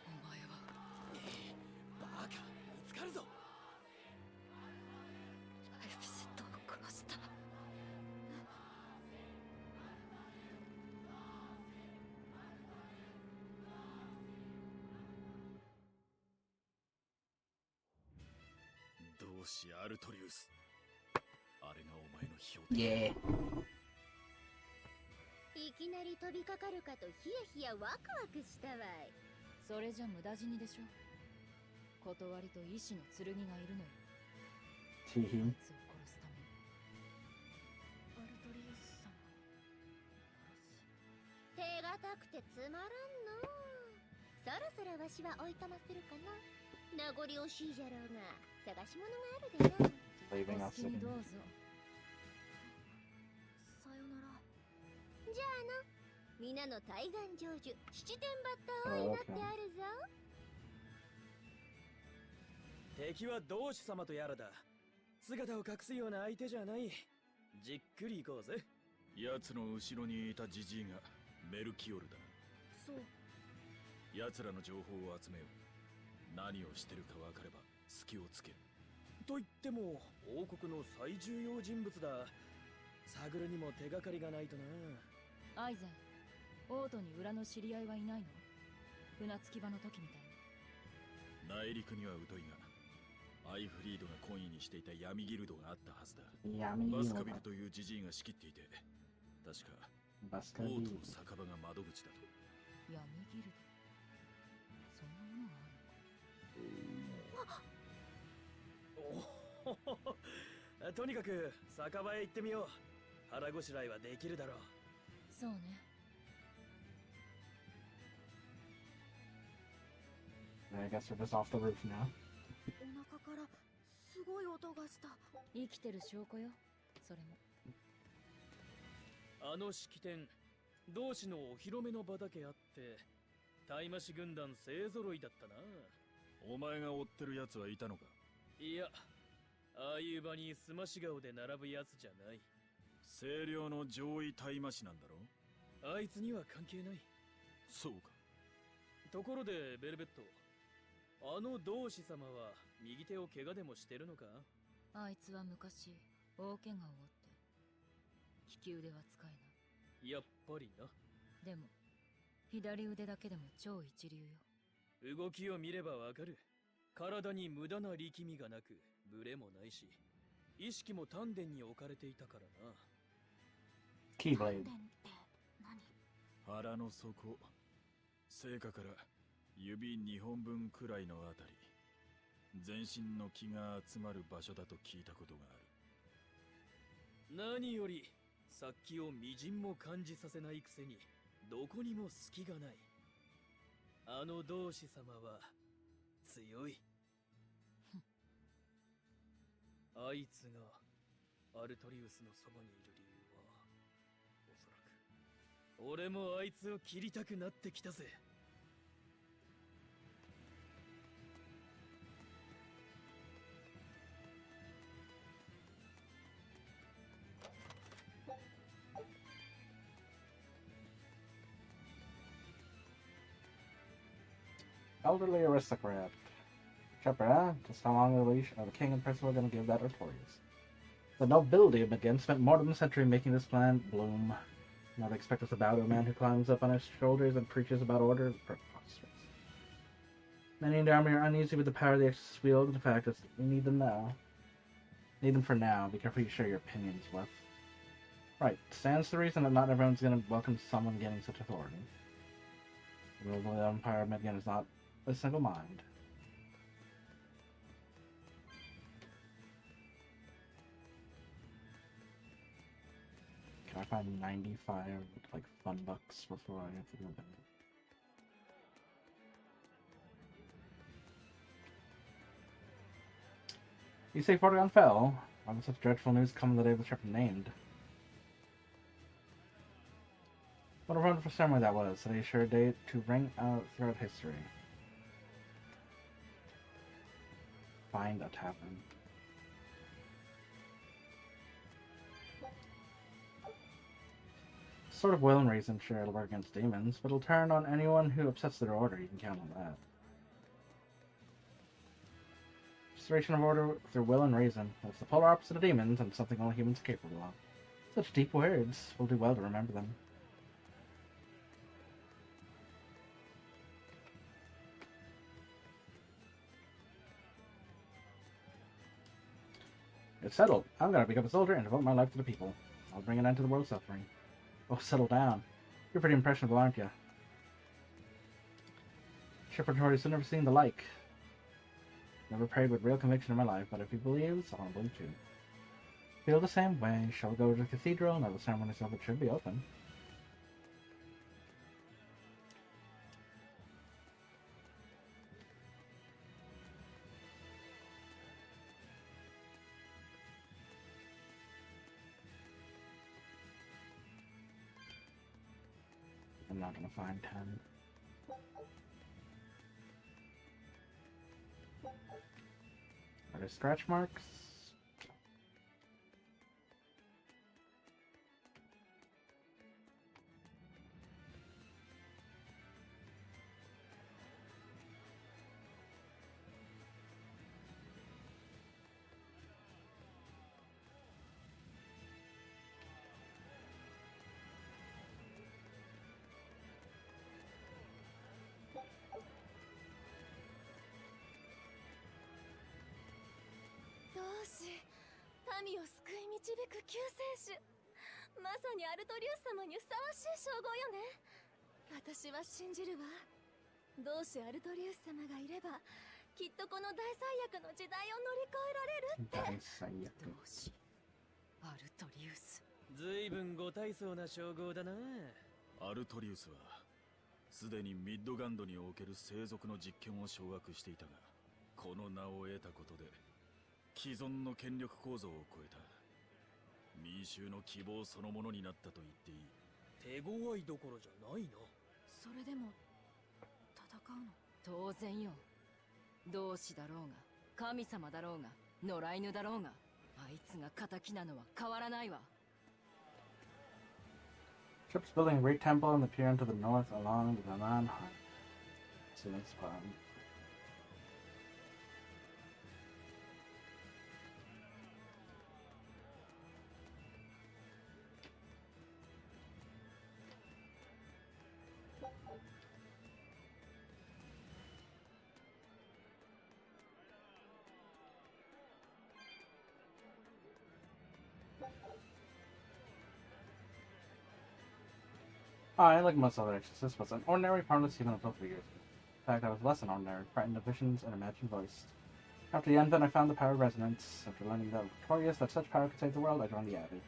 お前はバカ、見つかるぞ。ライフセットを殺した。同志アルトリウス。あれがお前の標的。Yeah. いきなり飛びかかるかとヒヤヒヤワクワクしたわい。それじゃ無駄死にでしょ。断りと意志の剣がいるのよ。あい Teehee. つを殺すために。アルトリウス様手堅くてつまらんの。そろそろわしはおいとまするかな。名残惜しいじゃろうが探し物があるでな。Leaving お好 us きに in. どうぞ。さよなら。じゃあな、皆の対岸成就七点抜刀を祈ってあるぞ。敵は同志様とやらだ。姿を隠すような相手じゃない。じっくり行こうぜ。奴の後ろにいたジジイがメルキオルだな。そう。奴らの情報を集めよう。何をしてるか分かれば隙をつける。と言っても王国の最重要人物だ。探るにも手がかりがないとな。アイゼン、王都に裏の知り合いはいないの？船着き場の時みたいに。内陸には疎いが、アイフリードが懇意にしていた闇ギルドがあったはずだ。 Yummy. バスカビルというジジイが仕切っていて、確か王 Baskerville. 都の酒場が窓口だと。闇ギルド。そんなものがあるおほほほとにかく酒場へ行ってみよう。腹ごしらえはできるだろう。そうね。I guess we're just off the roof now. お腹からすごい音がした。生きてる証拠よ。それも。あの式典、同志のお披露目の場だけあって、タイマシ軍団勢揃いだったな。お前が追ってる奴はいたのか？いや、ああいう場にすまし顔で並ぶやつじゃない。清涼の上位大魔師なんだろ？あいつには関係ない。そうか。ところでベルベット、あの同志様は右手を怪我でもしてるのか？あいつは昔大怪我を負って利き腕は使えない。やっぱりな。でも左腕だけでも超一流よ。動きを見ればわかる。体に無駄な力みがなく、ブレもないし、意識も丹田に置かれていたからな。Keyblade. 丹田って何？腹の底、聖火から指2本分くらいのあたり、全身の気が集まる場所だと聞いたことがある。何より殺気をみじんも感じさせないくせにどこにも隙がない。あの同志様は強い。あいつがアルトリウスのそばにいる理由は、おそらく俺もあいつを切りたくなってきたぜ。Elderly aristocrat. Shepherd, huh? Just how long are the king and principal gonna give that Artorias? The nobility of McGinn spent more than a century making this plan bloom. Now they expect us to bow to a man who climbs up on his shoulders and preaches about order? Preposterous. Many in the army are uneasy with the power the Exorcists wield, and the fact is we need them now. Need them for now. Be careful you share your opinions with. Right. Stands to reason that not everyone's gonna welcome someone getting such authority. The rule of the Empire of McGinn is not a single mind. Can I find 95 like fun bucks before I have to go back? You say Fortigon fell? Why would such dreadful news come the day the trip named? What a wonderful ceremony that was. Today sure a day to ring out throughout history. Find a tavern. Sort of will and reason, sure it'll work against demons, but it'll turn on anyone who upsets their order, you can count on that. Restoration of order through will and reason. That's the polar opposite of demons, and something only humans are capable of. Such deep words. We'll do well to remember them. It's settled. I'm gonna become a soldier and devote my life to the people. I'll bring an end to the world's suffering. Oh, settle down. You're pretty impressionable, aren't you? Shepherd Horse has never seen the like. Never prayed with real conviction in my life, but if he believes, I'll believe too. Feel the same way. Shall we go to the cathedral? Now the ceremony itself it should be open. I'm not gonna find 10. Are there scratch marks?アルトリウスはすでにミッドガンドにおける生族の実験を掌握していたが、この名を得たことで既存の権力構造を超えた民衆の希望そのものになったと言っていい。手強いどころじゃないな。それでも戦うの？当然よ。同志だろうが神様だろうが野良犬だろうが、あいつが敵なのは変わらないわ。Ships building a great temple in the pier to the north along the Daman High. So that's fun. I, like most other exorcists, was an ordinary, harmless human until 3 years ago. In fact, I was less than ordinary, frightened of visions and imagined voiced. After the end, then I found the power of resonance. After learning that victorious that such power could save the world, I joined the Abbey.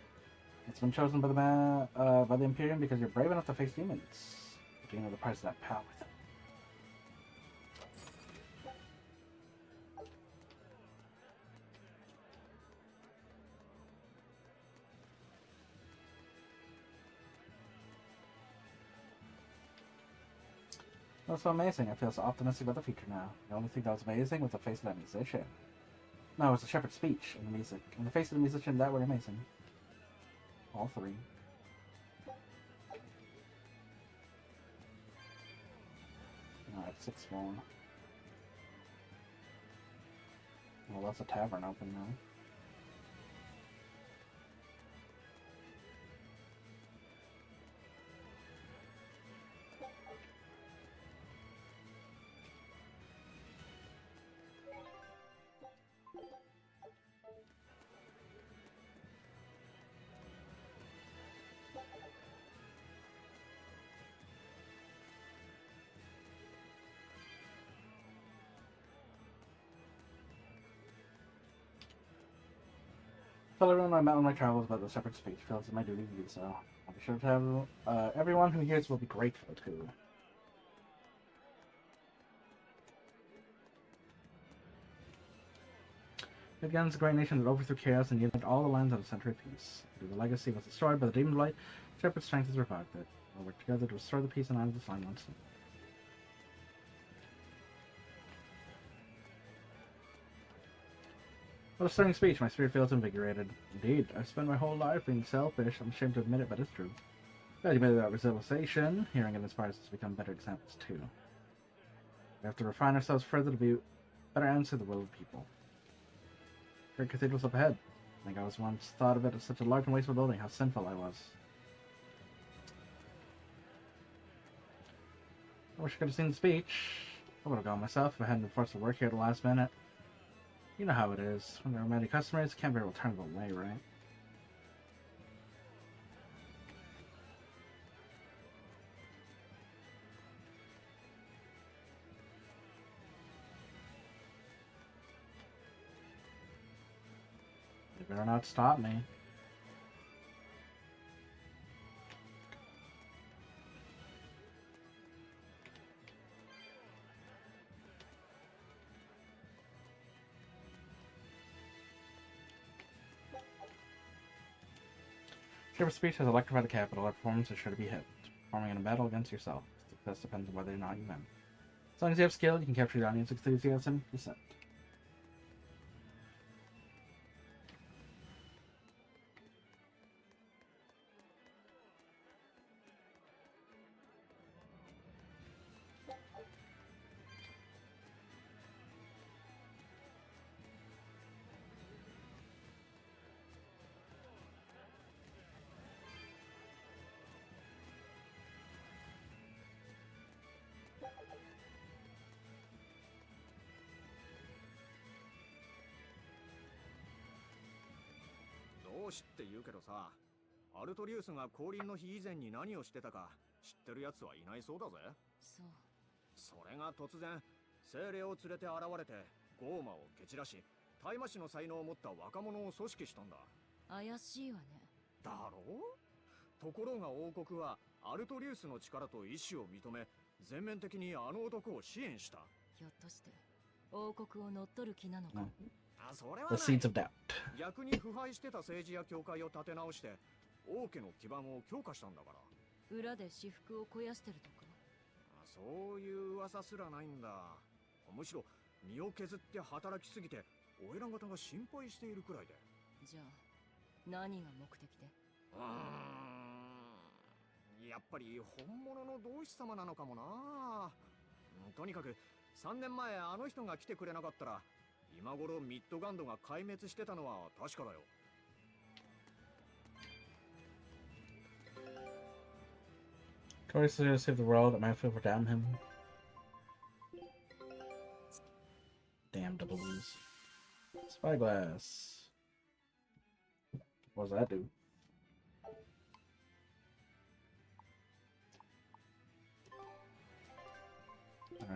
It's been chosen by the Imperium because you're brave enough to face demons. But you know the price of that power with them. That was so amazing. I feel so optimistic about the future now. The only thing that was amazing was the face of that musician. No, it was the shepherd's speech and the music. And the face of the musician, that were amazing. All three. I have 6 more. Well, that's a tavern open now. Tell everyone I met on my travels about the shepherd's speech. Feels it's my duty to do so. I'll be sure to have everyone who hears will be grateful too. It begins a great nation that overthrew chaos and united all the lands of a century of peace. The legacy was destroyed by the demon light. Shepherd's strength has revived it. We'll work together to restore the peace and honor the slime once again. What a stirring speech. My spirit feels invigorated. Indeed, I've spent my whole life being selfish. I'm ashamed to admit it, but it's true. Glad you made that realization. Hearing it inspires us to become better examples, too. We have to refine ourselves further to be better answer the will of people. Great cathedral's up ahead. I think I was once thought of it as such a large and wasteful building. How sinful I was. I wish I could have seen the speech. I would have gone myself if I hadn't been forced to work here at the last minute. You know how it is. When there are many customers, you can't very well turn them away, right? They better not stop me. Whichever speech has electrified the capital, our performance is sure to be hit. Performing in a battle against yourself. Success depends on whether or not you win. As long as you have skill, you can capture the audience enthusiasm. Percent.どうしって言うけどさ、アルトリウスが降臨の日以前に何をしてたか知ってるやつはいないそうだぜ。そう。それが突然精霊を連れて現れてゴーマを蹴散らし、大魔師の才能を持った若者を組織したんだ。怪しいわね。だろう。ところが王国はアルトリウスの力と意志を認め、全面的にあの男を支援した。ひょっとして王国を乗っ取る気なのか。それは The ない。 seeds of doubt. 逆に腐敗してた政治や教会を立て直して王家の基盤を強化したんだから。裏で私腹を肥やしてるとか。そういう噂すらないんだ。むしろ身を削って働きすぎておいら方が心配しているくらいで。じゃあ何が目的で。やっぱり本物の同志様なのかもな。とにかく3年前あの人が来てくれなかったら今頃ミッドガンドが壊滅してたのは確かだよ。Corey's to save the world. It might feel for damn him. Damn doubles. Spyglass. What does that do?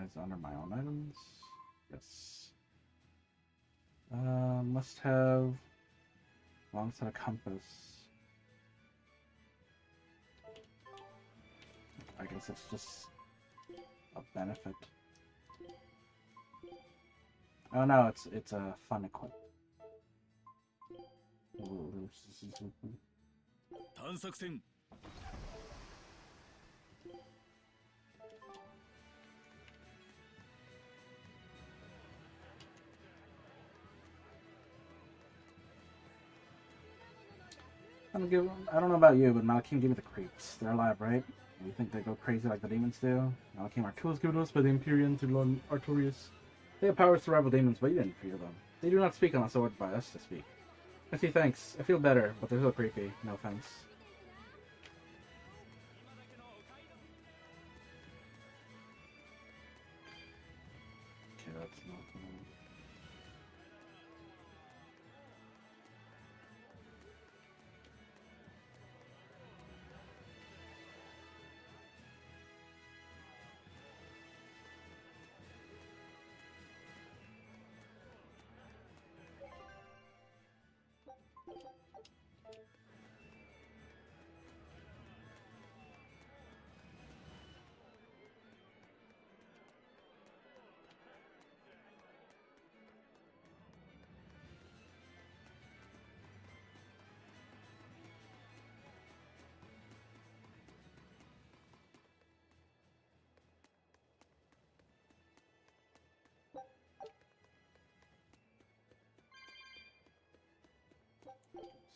It's under my own items. Yes. Must have long set of compass. I guess it's just a benefit. Oh no, it's a fun equip. 探索戦 I don't know about you, but Malakim gave me the creeps. They're alive, right? You think they go crazy like the demons do? Malakim, our tools given to us by the Empyrean through Lord Artorius. They have powers to rival demons, but you didn't fear them. They do not speak unless ordered by us to speak. I see, thanks. I feel better, but they're still creepy. No offense. Okay, that's nothing.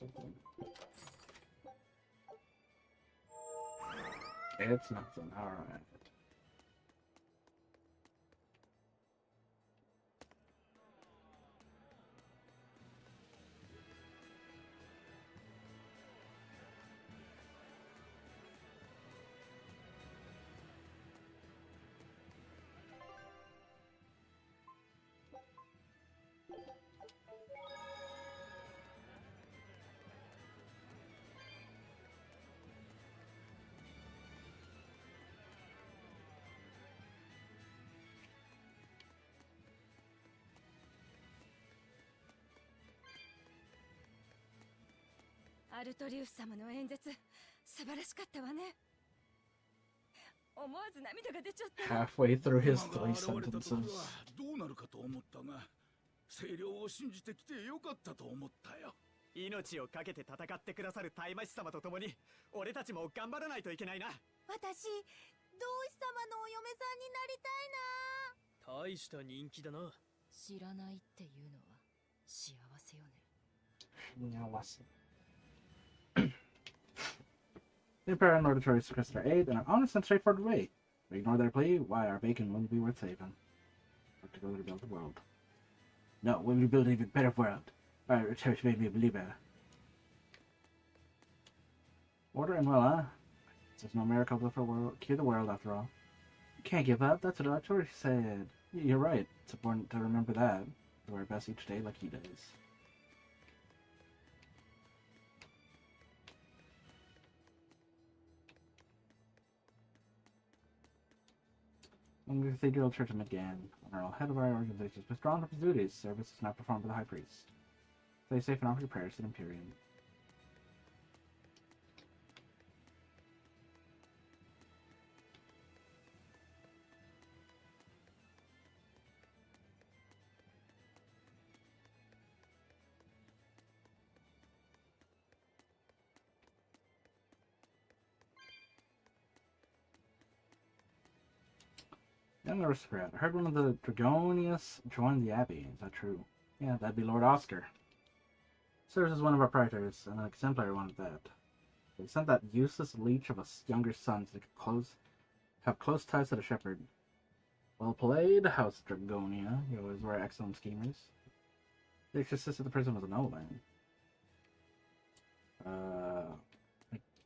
Something. It's nothing. Alright. アルトリウス様の演説素晴らしかったわね。思わず涙が出ちゃった。 Halfway through his ゴーマ three が現れた時 sentences. はどうなるかと思ったが、清涼を信じてきてよかったと思ったよ。命を懸けて戦ってくださる大魔師様と共に俺たちも頑張らないといけないな。私、同志様のお嫁さんになりたいな。大した人気だな。知らないっていうのは幸せよね。The Emperor and Lord Artorias request their aid in an honest and straightforward way. We ignore their plea. Why our bacon wouldn't be worth saving. Work together to build the world. No, we will build an even better world. Our Artorias made me a believer. Order and well, huh? There's no miracle to cure the world after all. You can't give up. That's what Artorias said. You're right. It's important to remember that. Do our best each day like he does. When the Cathedral Church began, Honorable head of our organization is withdrawn from his duties. Service is now performed by the High Priest. Stay safe and offer your prayers to the Imperium. Young aristocrat. I heard one of the Dragonius joined the Abbey. Is that true? Yeah, that'd be Lord Oscar. Serves as one of our praetors, and an exemplary one at that. They sent that useless leech of a younger son so they could have close ties to the shepherd. Well played, House Dragonia. You always were excellent schemers. The exorcist of the prison was a nobleman.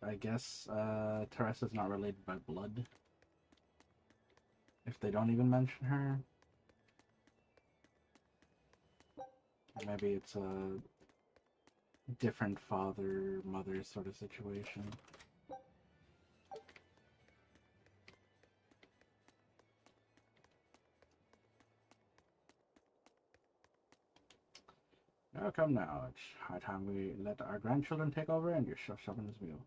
I guess Teresa's not related by blood. If they don't even mention her. Or maybe it's a different father, mother sort of situation. Oh, come now. It's high time we let our grandchildren take over and you're shoving this wheel.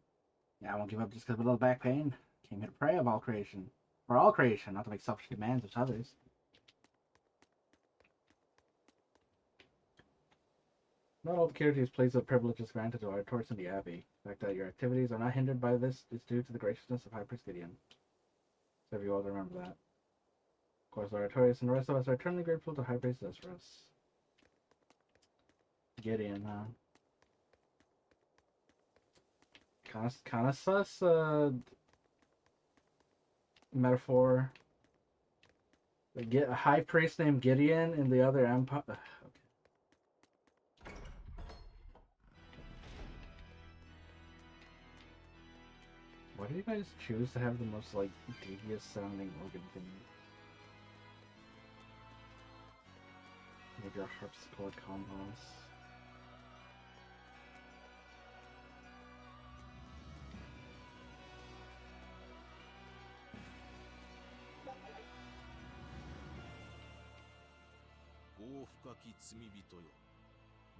Yeah, I won't give up just because of a little back pain. Came here to pray of all creation. For all creation, not to make selfish demands of others. No obscurity is placed of privileges granted to our Artorias in the Abbey. The fact that your activities are not hindered by this is due to the graciousness of High Priest Gideon. So if you all remember that. Of course, our Artorias and the rest of us are eternally grateful to High Priest Desperos. Gideon, huh? Kinda sus, metaphor. Get a high priest named Gideon in the other empire. Okay. Why do you guys choose to have the most like devious sounding organ thing? Maybe our harpsichord combos.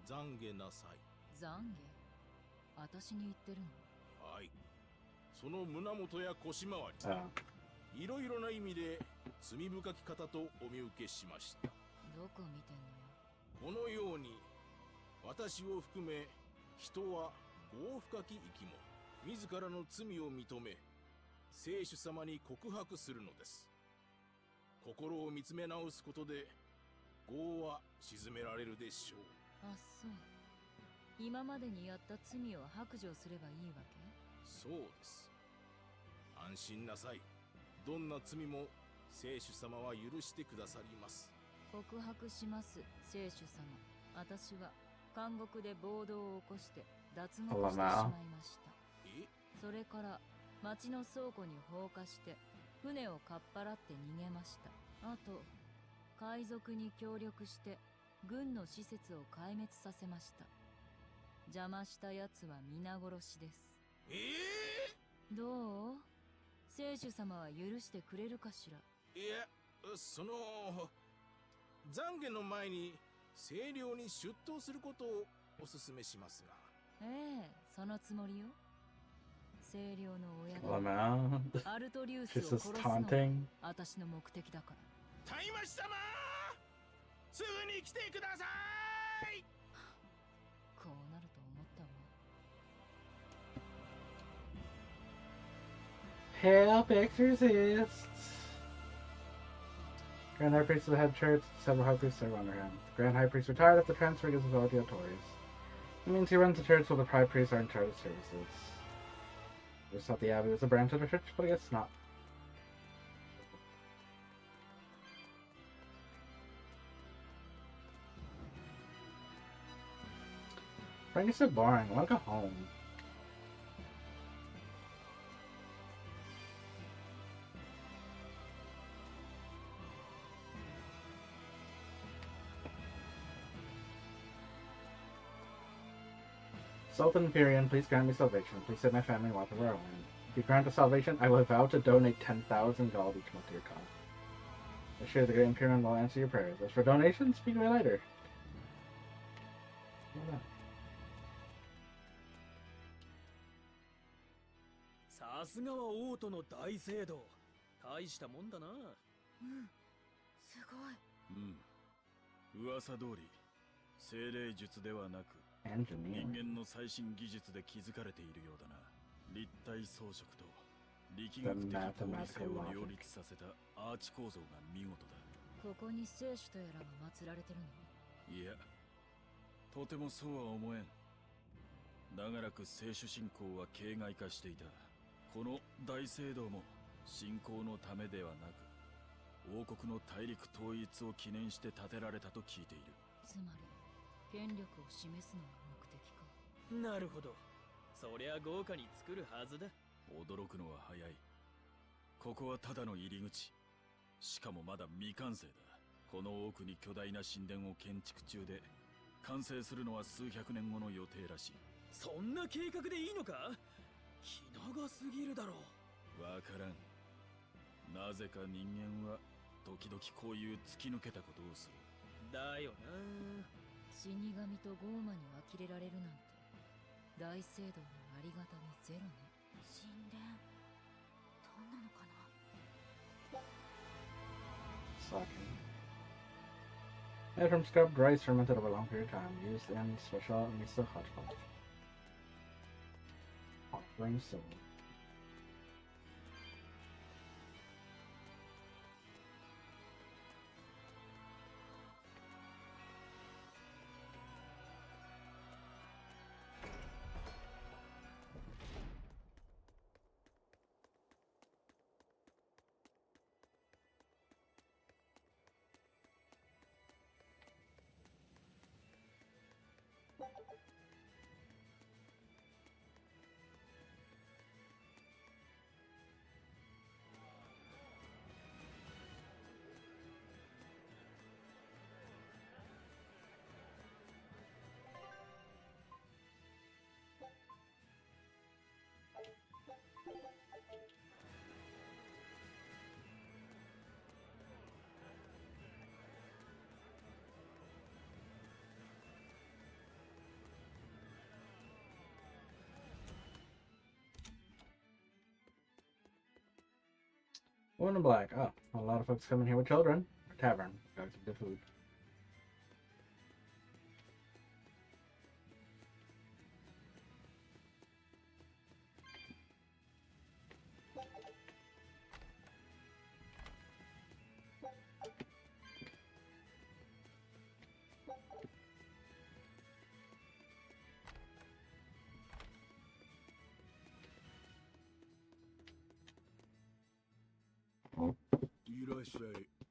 Zange nasai. 懺悔？私に言ってるの？はい。その胸元や腰回り、いろいろな意味で罪深き方とお見受けしました。どこ見てんのよ。このように私を含め人は業深き生き物、自らの罪を認め聖主様に告白するのです。心を見つめ直すことで業は鎮められるでしょう。あ、そう。今までにやった罪を白状すればいいわけ？そうです。安心なさい。どんな罪も聖主様は許してくださります。告白します、聖主様。私は監獄で暴動を起こして脱獄してしまいました。それから町の倉庫に放火して船をかっぱらって逃げました。あと海賊に協力して軍の施設を壊滅させました。邪魔した奴は皆殺しです。どう？聖主様は許してくれるかしら？いや、その懺悔の前に清涼に出頭することをお勧めしますが。ええ、そのつもりよ。清涼の親だ。 Lamau. アルトリウス She's を just 殺すのが taunting. 私の目的だから。タイマシ様、すぐに来てください。こうなると思ったわ。 Help exorcists! Grand High Priest of the head church, several High Priests serve under him. The Grand High Priest retired after transferring his authority to Tories. It means he runs the church while the High Priests are in charge of services. I just thought the Abbey was a branch of the church, but I guess not. Frank is so boring. I want to go home. Sultan Imperium, please grant me salvation. Please save my family while where I win. If you grant us salvation, I will vow to donate 10,000 gold each month to your cause. I assure the Great Imperium will answer your prayers. As for donations, speak of it later. Saすがは王都の大聖堂。大したもんだな。すごい。噂通り精霊術ではなく人間の最新技術で築かれているようだな。立体装飾と力学的合理性を両立させたアーチ構造が見事だ。ここに聖主とやらが祀られてるの？いや、とてもそうは思えん。長らく聖主信仰は形骸化していた。この大聖堂も信仰のためではなく王国の大陸統一を記念して建てられたと聞いている。つまり権力を示すのが目的か。なるほど。そりゃ豪華に作るはずだ。驚くのは早い。ここはただの入り口。しかもまだ未完成だ。この奥に巨大な神殿を建築中で完成するのは数百年後の予定らしい。そんな計画でいいのか？気長すぎるだろう。わからん。なぜか人間は時々こういう突き抜けたことをする。だよな。死神とゴーマに呆れられるなんて大聖堂のありがたみゼロね。神殿どんなのかな。 Sucking. Made from scrubbed rice fermented over a long period of time. Used in special miso hodgepodge. Offering soul. Woman in black. Oh, a lot of folks come in here with children. Tavern. Got some good food.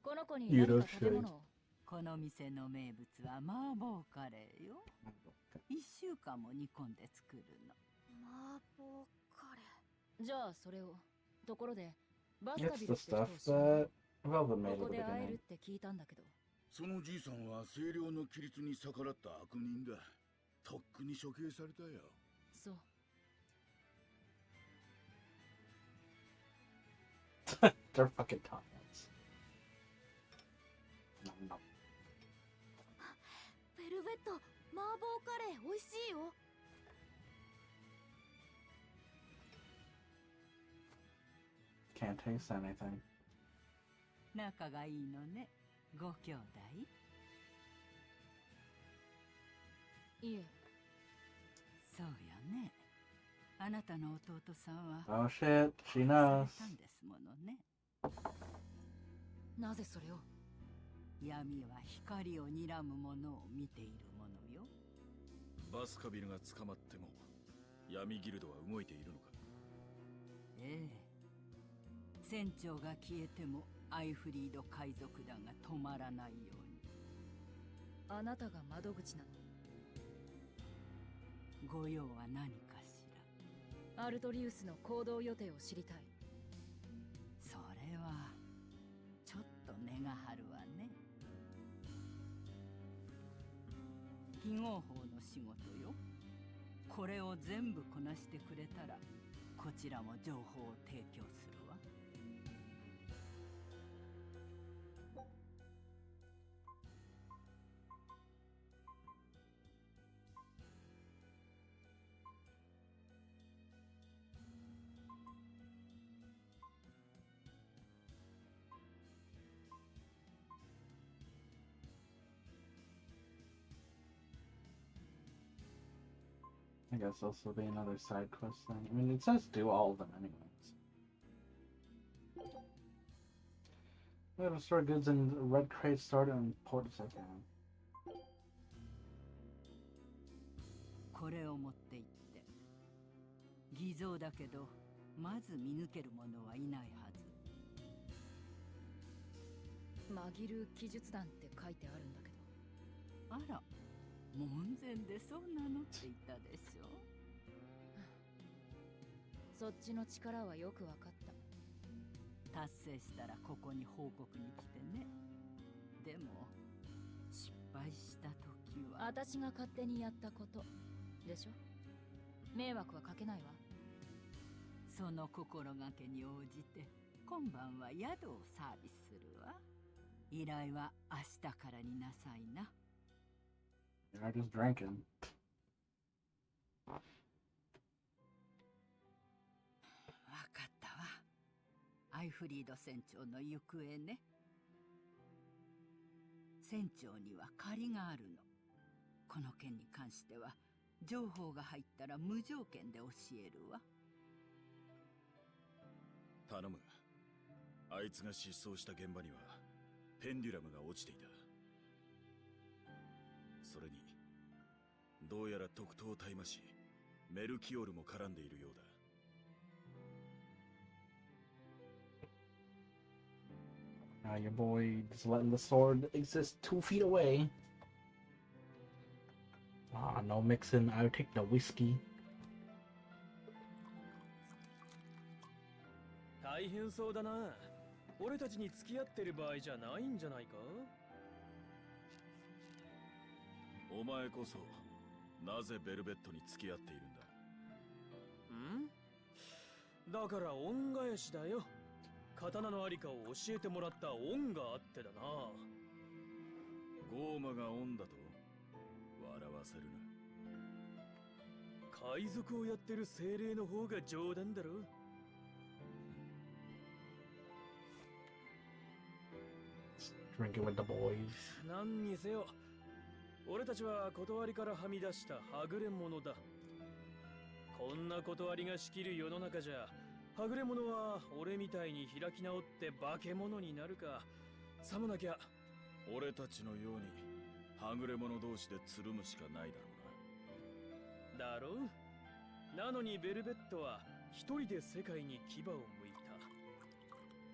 この子に何か食べ物を。この店の名物は麻婆カレーよ。1週間も煮込んで作るの。麻婆カレー。じゃあそれを。ところでバスカビ It's ル the って人を stuff 知らない？ that Velvet made ここ at the で会える beginning. って聞いたんだけど。そのじいさんは清涼の規律に逆らった悪人だ。とっくに処刑されたよ。そう。They're fucking tons. No. ベルベット麻婆カレー美味しいよ。can't taste anything. 仲がいいのね、ご兄弟。いえ。そうよね。あなたの弟さんは Oh shit, she 殺 knows. されたんですものね。なぜそれを？闇は光を睨むものを見ているものよ。バスカビルが捕まっても闇ギルドは動いているのか？ええ。船長が消えてもアイフリード海賊団が止まらないように。あなたが窓口なの？ご用は何かしら？アルトリウスの行動予定を知りたい。それはちょっと値が張るわね。非合法の仕事よ。これを全部こなしてくれたらこちらも情報を提供するわ。I guess this will be another side quest thing. I mean, it says do all of them anyways. We gotta store goods in red crates stored in port as I can. これを持って行って。偽造だけどまず見抜ける者はいないはず。紛る記述団って書いてあるんだけど。あら、門前でそうなのって言ったでしょ。そっちの力はよくわかった。達成したらここに報告に来てね。でも失敗した時は私が勝手にやったことでしょ。迷惑はかけないわ。その心がけに応じて今晩は宿をサービスするわ。依頼は明日からになさいな。You're just drinking. わかったわ。アイフリード船長の行方ね。船長には借りがあるの。この件に関しては情報が入ったら無条件で教えるわ。頼む。あいつが失踪した現場にはペンデュラムが落ちていた。それにどうやら特等大魔師メルキオールも絡んでいるようだ。Now your boy just letting the sword exist 2 feet away. Ah, no mixing. I'll take the whiskey. 大変そうだな。俺たちに付き合ってる場合じゃないんじゃないか？お前こそなぜベルベットに付き合っているんん？だ？だから恩返しだよ。刀のありかを教えてもらった恩があってだな。ゴーマが恩だと笑わせるな。海賊をやってる精霊の方が冗談だろ。Drinking with the boys. 何にせよ、俺たちは断りからはみ出したはぐれ者だ。こんな断りが仕切る世の中じゃ、はぐれ者は俺みたいに開き直って化け物になるか、さもなきゃ俺たちのようにはぐれ者同士でつるむしかないだろうな。だろう。なのにベルベットは一人で世界に牙を向い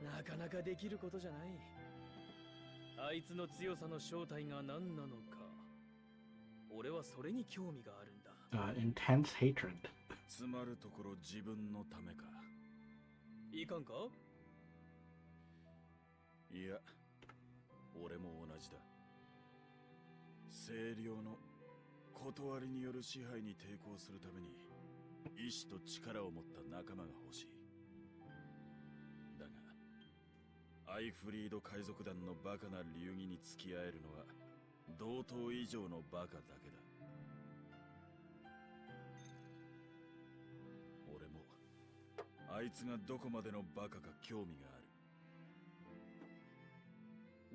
た。なかなかできることじゃない。あいつの強さの正体が何なのか、俺はそれに興味があるんだ。Intense hatred. つまるところ自分のためか。いかんか？いや、俺も同じだ。清涼の断りによる支配に抵抗するために意志と力を持った仲間が欲しい。だがアイフリード海賊団のバカな流儀に付き合えるのは同等以上のバカだけだ。俺もアあいつがどこまでのバカか興味がある。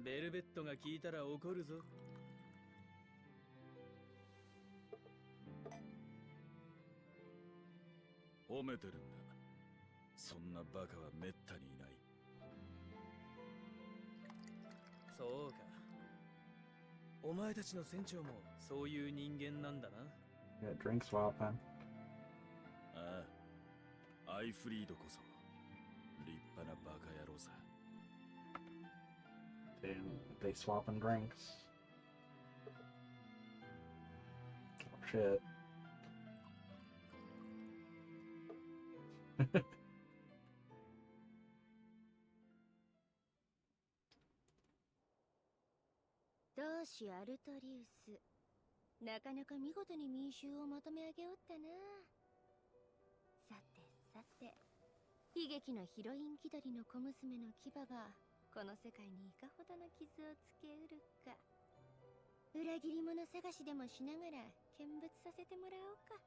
ベルベットが聞いたら怒るぞ。褒めてるんだ。そんなバカはめったにいない。そうか。お前たちの船長もそういう人間なんだな。Yeah, drink swapping. ああ、アイフリードこそ立派なバカ野郎さ。And they swapping drinks. Oh shit. 同志アルトリウス、なかなか見事に民衆をまとめ上げおったな。さてさて、悲劇のヒロイン気取りの小娘の牙がこの世界にいかほどの傷をつけうるか。裏切り者探しでもしながら見物させてもらおうか。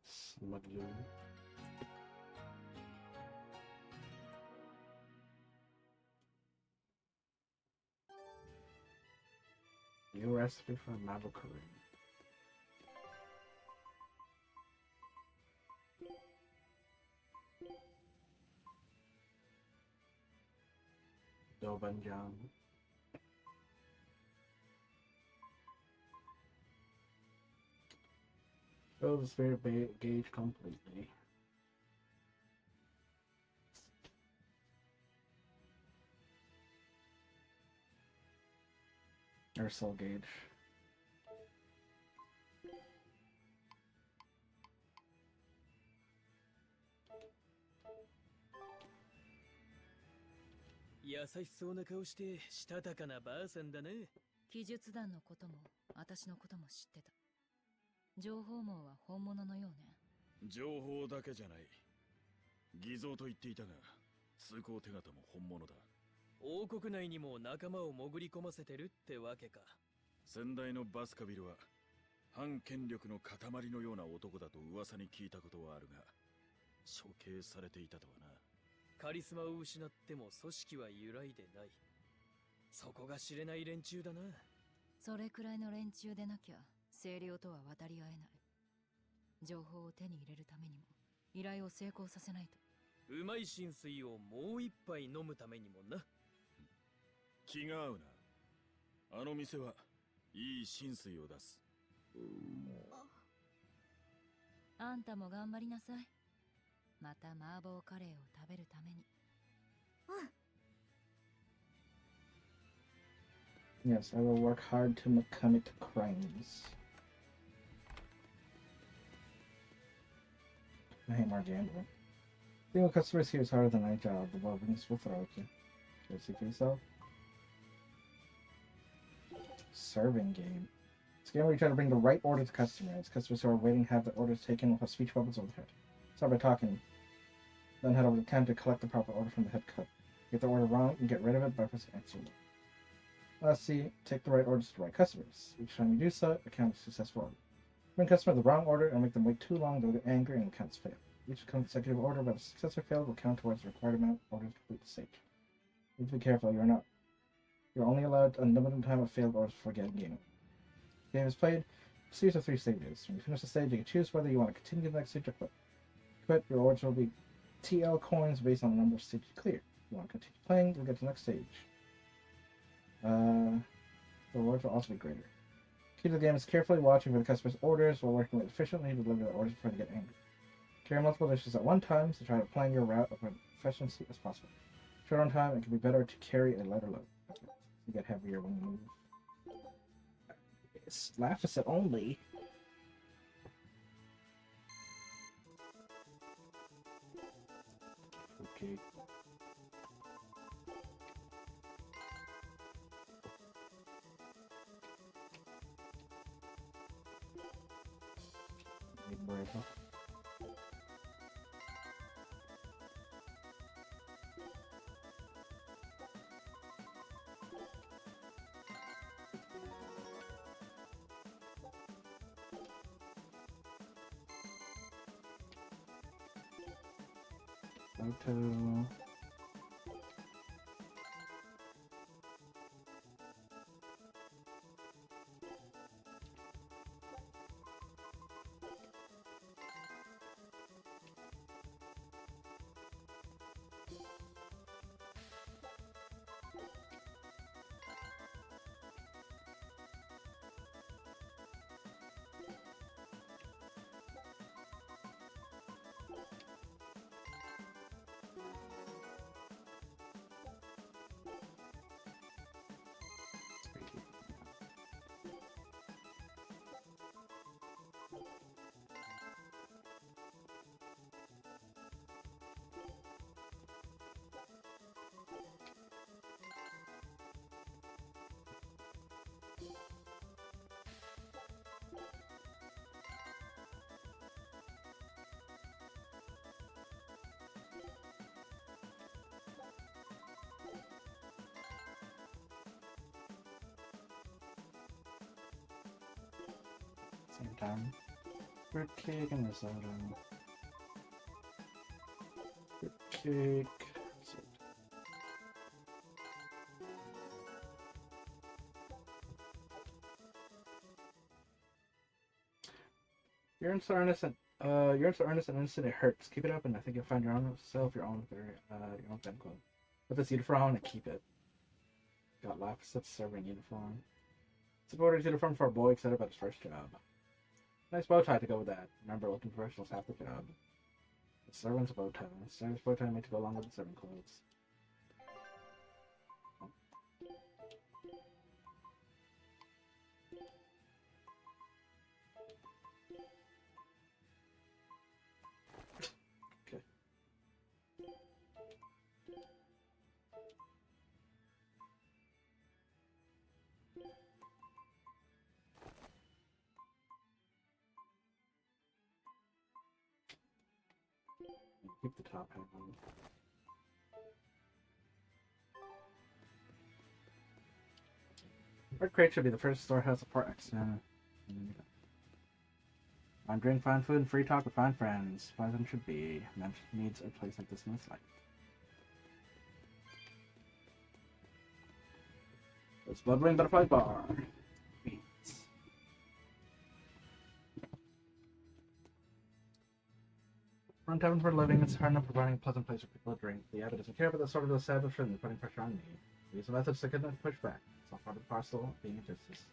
Smuggling. New recipe for Mabu curry. Dobanjang. Fill the spirit gauge completely. Or soul gauge. 優しそうな顔してしたたかなばあさんだね。記述団のことも私のことも知ってた。情報網は本物のようね。情報だけじゃない。偽造と言っていたが、通行手形も本物だ。王国内にも仲間を潜り込ませてるってわけか。先代のバスカビルは反権力の塊のような男だと噂に聞いたことはあるが、処刑されていたとはな。カリスマを失っても組織は揺らいでない。そこが知れない連中だな。それくらいの連中でなきゃ清涼とは渡り合えない。情報を手に入れるためにも依頼を成功させないと。うまい浸水をもう一杯飲むためにもな。気が合うな。あの店はいい浸水を出す。あんたも頑張りなさい。また麻婆カレーを食べるために。Yes, I will work hard to commit crimes. I hate more gambling. Being with customers here is harder than my job. The wilderness will throw at you. Can you see for yourself? Serving game. It's a game where you try to bring the right order to customers. Customers who are waiting have their orders taken with speech bubbles over the head. Start by talking. Then head over to the counter to collect the proper order from the head cook. Get the order wrong and get rid of it by pressing answer. Let's see, take the right orders to the right customers. Each time you do so, it counts as a successful order. Bring customer the wrong order and make them wait too long, they'll get angry and accounts fail. Each consecutive order by the successor failed will count towards the required amount of orders to complete the stage. You need to be careful, you're only allowed unlimited time of failed orders before getting game. The game is played, series of 3 stages. When you finish the stage, you can choose whether you want to continue the next stage or quit. Quit, your orders will be TL coins based on the number of stages you clear. If you want to continue playing, you'll get to the next stage. The rewards will also be greater. Key to the game is carefully watching for the customer's orders while working with efficiently to deliver the orders before they get angry. Carry multiple dishes at one time, so try to plan your route with efficiency as possible. Short on time, it can be better to carry a lighter load. You get heavier when you move. It's Laphicet only. Okay. Bravo. Photo. Same time. Fruitcake and risotto. Fruitcake. You're so earnest and innocent it hurts. Keep it up and I think you'll find your own self, your own fan club. Put this uniform on and keep it. Got laughs at serving uniform. Supporters uniform for a boy excited about his first job. Nice bow tie to go with that. Remember, looking professional is half the job. The servant's bow tie. Servant's bow tie made to go along with the servant clothes. Okay. Keep the top hat on. Red Crate should be the first storehouse of Port X. Fine drink, fine food, and free talk with fine friends. Why them should be. Man needs a place like this in his life. It's Bloodwing Butterfly Bar. Beans. Run tavern for a living, it's hard enough providing a pleasant place for people to drink. The abbot doesn't care about the sort of establishment and putting pressure on me. These are methods to get them to push back. It's all part of the parcel of being a justice.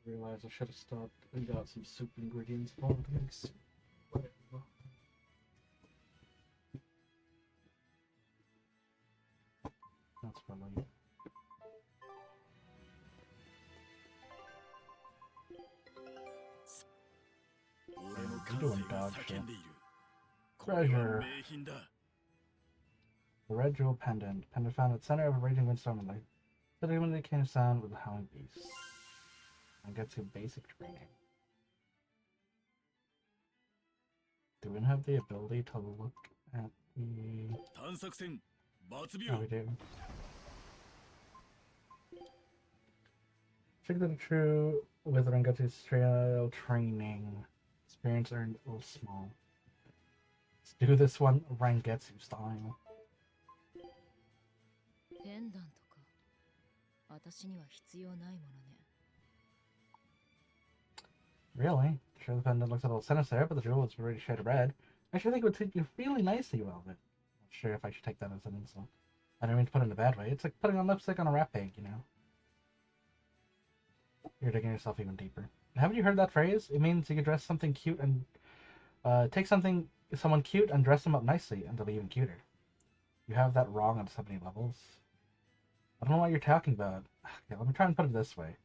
Realized I should have stopped and got some soup ingredients for it to make soup. Whatever. That's probably. I'm doing dog shit. Treasure. The red jewel pendant. Pendant found at the center of a raging windstorm and light. Suddenly when it came sound with the howling beast. And get to basic training. Do we have the ability to look at the... Oh, we do. Check the true with Rangetsu's trail training. Experience earned a little small. Let's do this one Rangetsu style. ペンダントか。私には必要ないものね。Really? Sure, the pendant looks a little sinister, but the jewel is already shaded red. I actually think it would fit you really nicely, Velvet. Not sure if I should take that as an insult. I don't mean to put it in a bad way. It's like putting on lipstick on a rat bag, you know? You're digging yourself even deeper. Haven't you heard that phrase? It means you can dress something cute and take someone cute and dress them up nicely, and they'll be even cuter. You have that wrong on so many levels. I don't know what you're talking about. Okay, let me try and put it this way.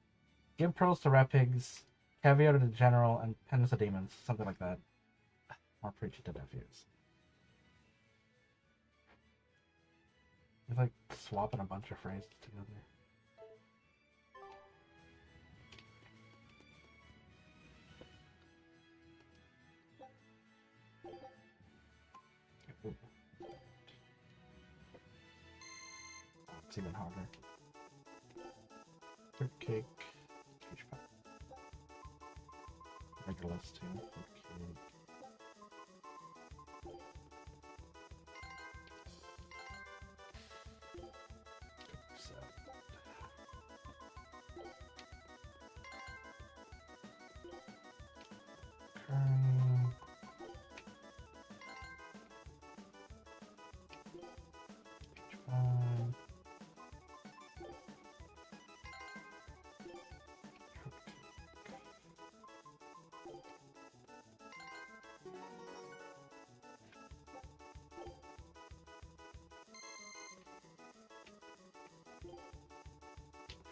Give pearls to rat pigs, caviar to the general, and pendants to demons. Something like that. More preachy to deaf ears. It's like swapping a bunch of phrases together. It's even harder. Fruitcake. Peach pie. Regular list too. Fruitcake.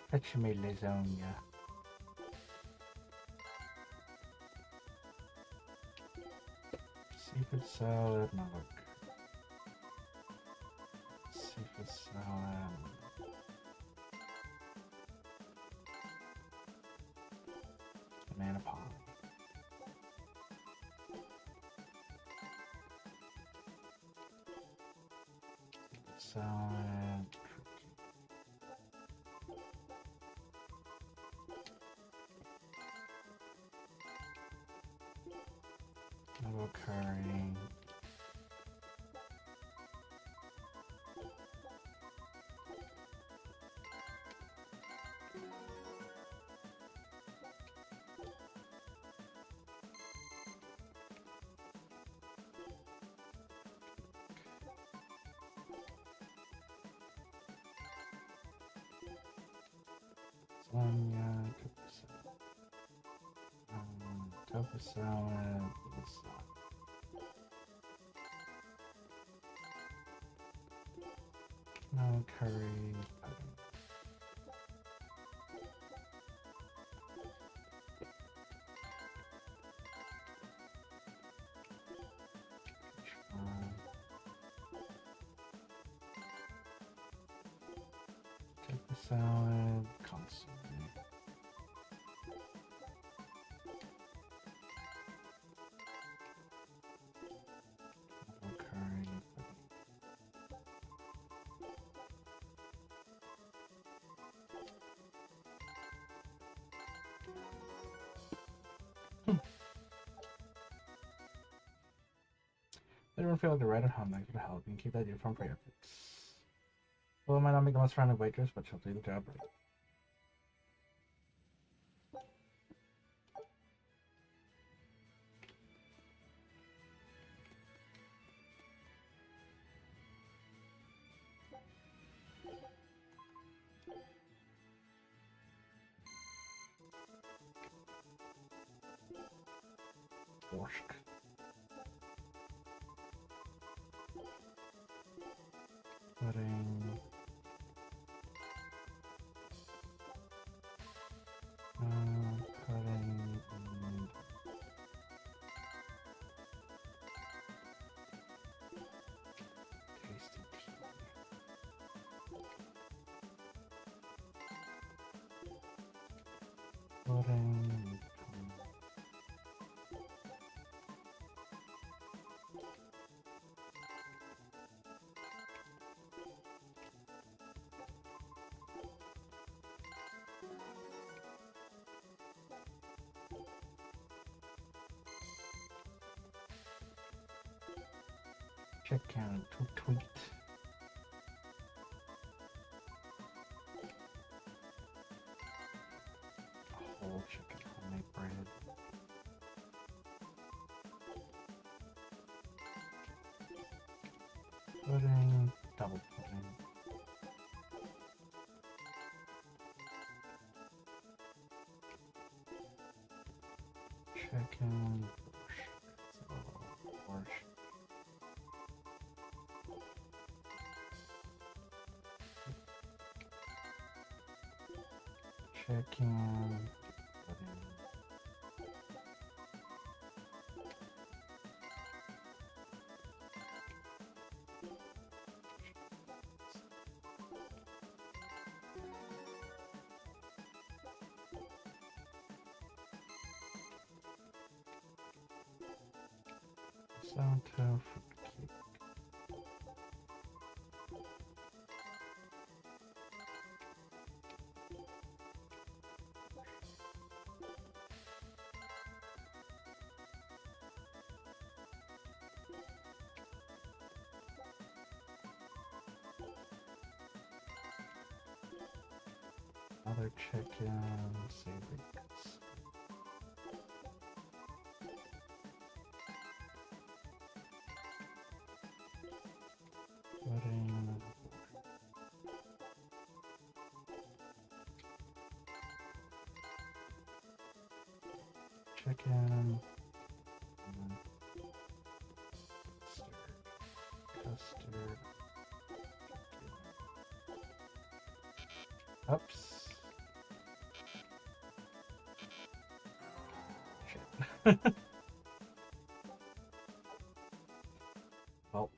Fetch me lasagna. Seafood salad, no look. Seafood salad. Banana pie. Salad. Little curry. Lasagna, tofu salad, no curry, tofu salad, consomme. Everyone feel like they're right at home, that could help. You can keep that uniform for your efforts. Well, it might not make the most friendly waitress, but she'll do the job right. Borsk. Pudding. Pudding and tasty tea. Pudding. Chicken to tweet. Whole chicken homemade bread. Pudding, double pudding. Chicken, borscht. Chicken, pudding. Sourdough fruitcake. Another chicken, savory bits. Pudding. Chicken. Custard. Oops. Shit. Well.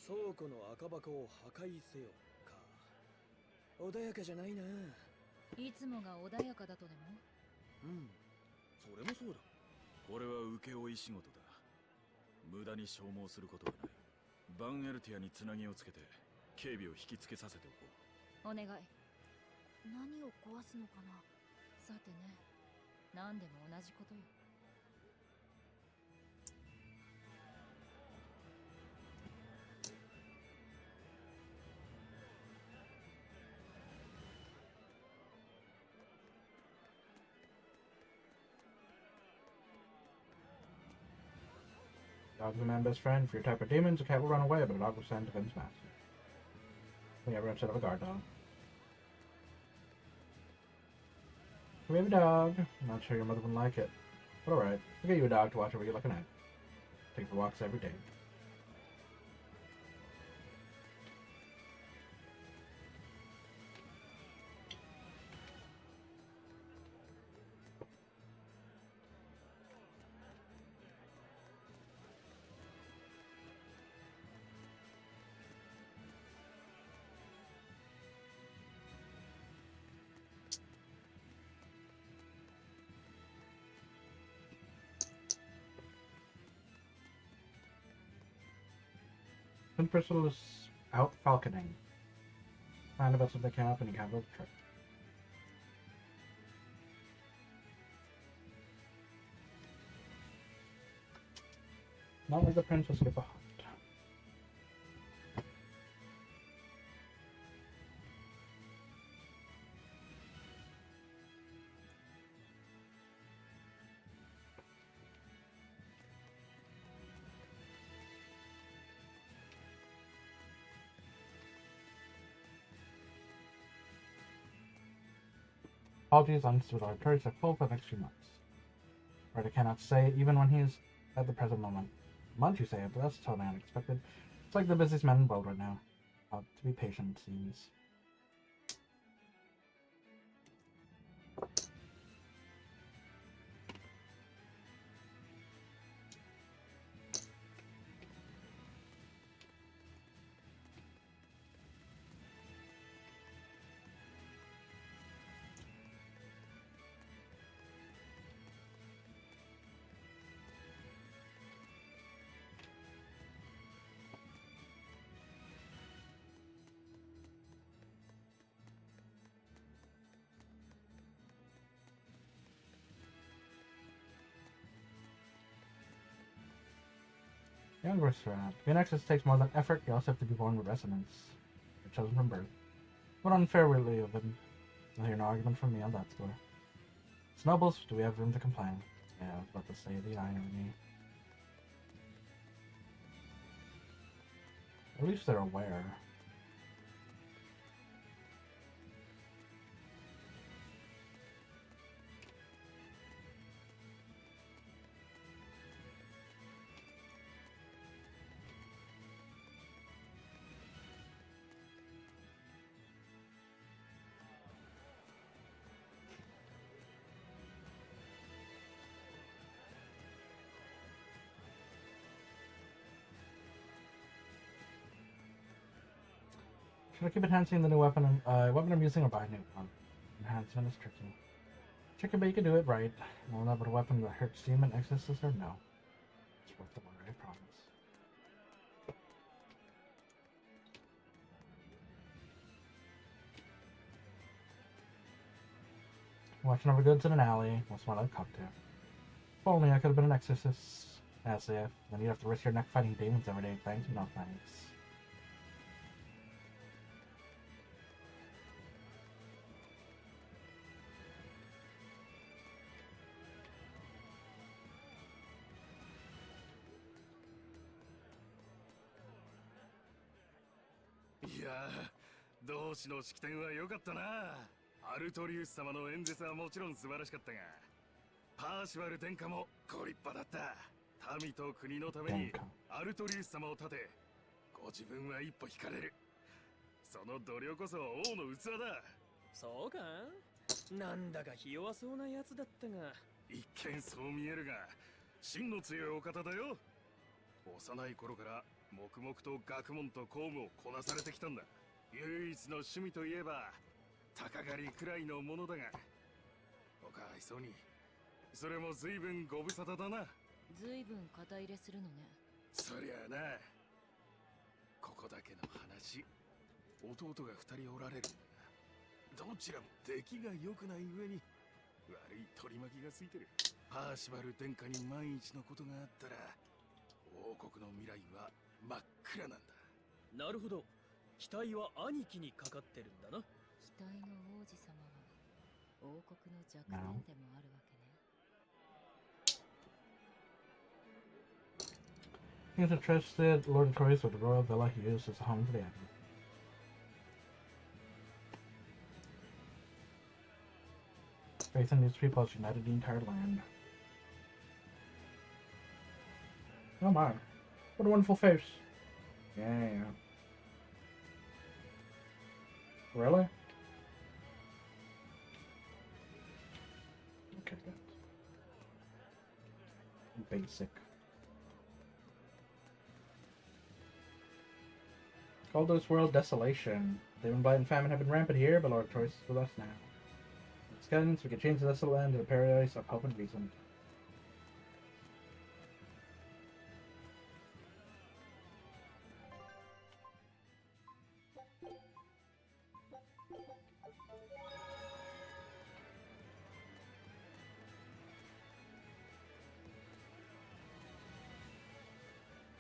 倉庫の赤箱を破壊せよか。穏やかじゃないな。いつもが穏やかだとでも？うん、それもそうだ。これは請負仕事だ。無駄に消耗することはない。バンエルティアにつなぎをつけて警備を引きつけさせておこう。お願い。何を壊すのかな。さてね、何でも同じことよ。Dog is a man's best friend. For your type of demons, a cat will run away, but a dog will stand defend its master. We ever upset of a guard dog. We have a dog. I'm not sure your mother wouldn't like it. But alright, we'll get you a dog to watch over you like a night. Take for walks every day. Bristol is out falconing. Find about something camp and you can have a trip. Not like the princess get a hunt. apologies on with our tourists are full for the next few months. Right, I cannot say, even when he is at the present moment. Month, you say, but that's totally unexpected. It's like the busiest man in the world right now. To be patient, it seems. Young Berseria. To be an exorcist takes more than effort, you also have to be born with resonance. You're chosen from birth. What unfair we live in. You'll hear no argument from me on that score. Snowballs, do we have room to complain? Yeah, I was about to say the irony. At least they're aware. Should I keep enhancing the new weapon I'm using or buy a new one? Enhancement is tricky. Tricky, but you can do it right. Will that be a weapon that hurts demon exorcists or no? It's worth the worry, I promise. Watching over goods in an alley. What's more like a cocktail? If only I could have been an exorcist. As if. Then you'd have to risk your neck fighting demons every day. Thanks, no thanks.いやー、同志の式典は良かったな。アルトリウス様の演説はもちろん素晴らしかったが、パーシバル殿下もご立派だった。民と国のためにアルトリウス様を立て、ご自分は一歩引かれる。その度量こそ王の器だ。そうか？なんだかひ弱そうなやつだったが。一見そう見えるが、真の強いお方だよ。幼い頃から黙々と学問と公務をこなされてきたんだ。唯一の趣味といえば鷹狩りくらいのものだが、おかわいそうにそれも随分ご無沙汰だな。随分肩入れするのね。そりゃあな、ここだけの話、弟が2人おられるんだが、どちらも出来が良くない上に悪い取り巻きがついてる。パーシバル殿下に万一のことがあったら王国の未来は真っ暗なんだ。なるほど、期待は兄貴にかかってるんだな。期待の王子様は王国の弱点でもあるわけね。He is entrusted Lord Victorious with the royal villa he used as a home for the admiral. Faith in these people has united the entire land. Oh my, what a wonderful face. Yeah. Really? Okay, good. Basic. Call this world desolation. Demon blight and famine have been rampant here, but Lord Choice is with us now. With guidance, we can change the desolate land into a paradise of hope and reason.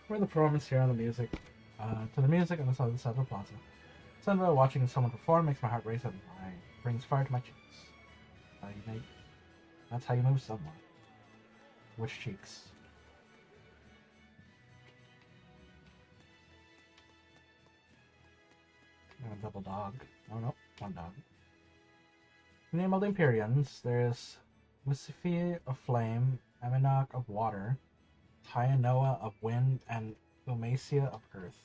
We're the performance here on the music. To the music on the side of the Central Plaza. Suddenly, watching someone perform makes my heart race and brings fire to my cheeks. That's how you move someone. Which cheeks? And a double dog. Oh no, one dog. name of the Empyreans, there's Misifi of flame, Aminok of water, Tyanoa of wind, and Umacia of earth.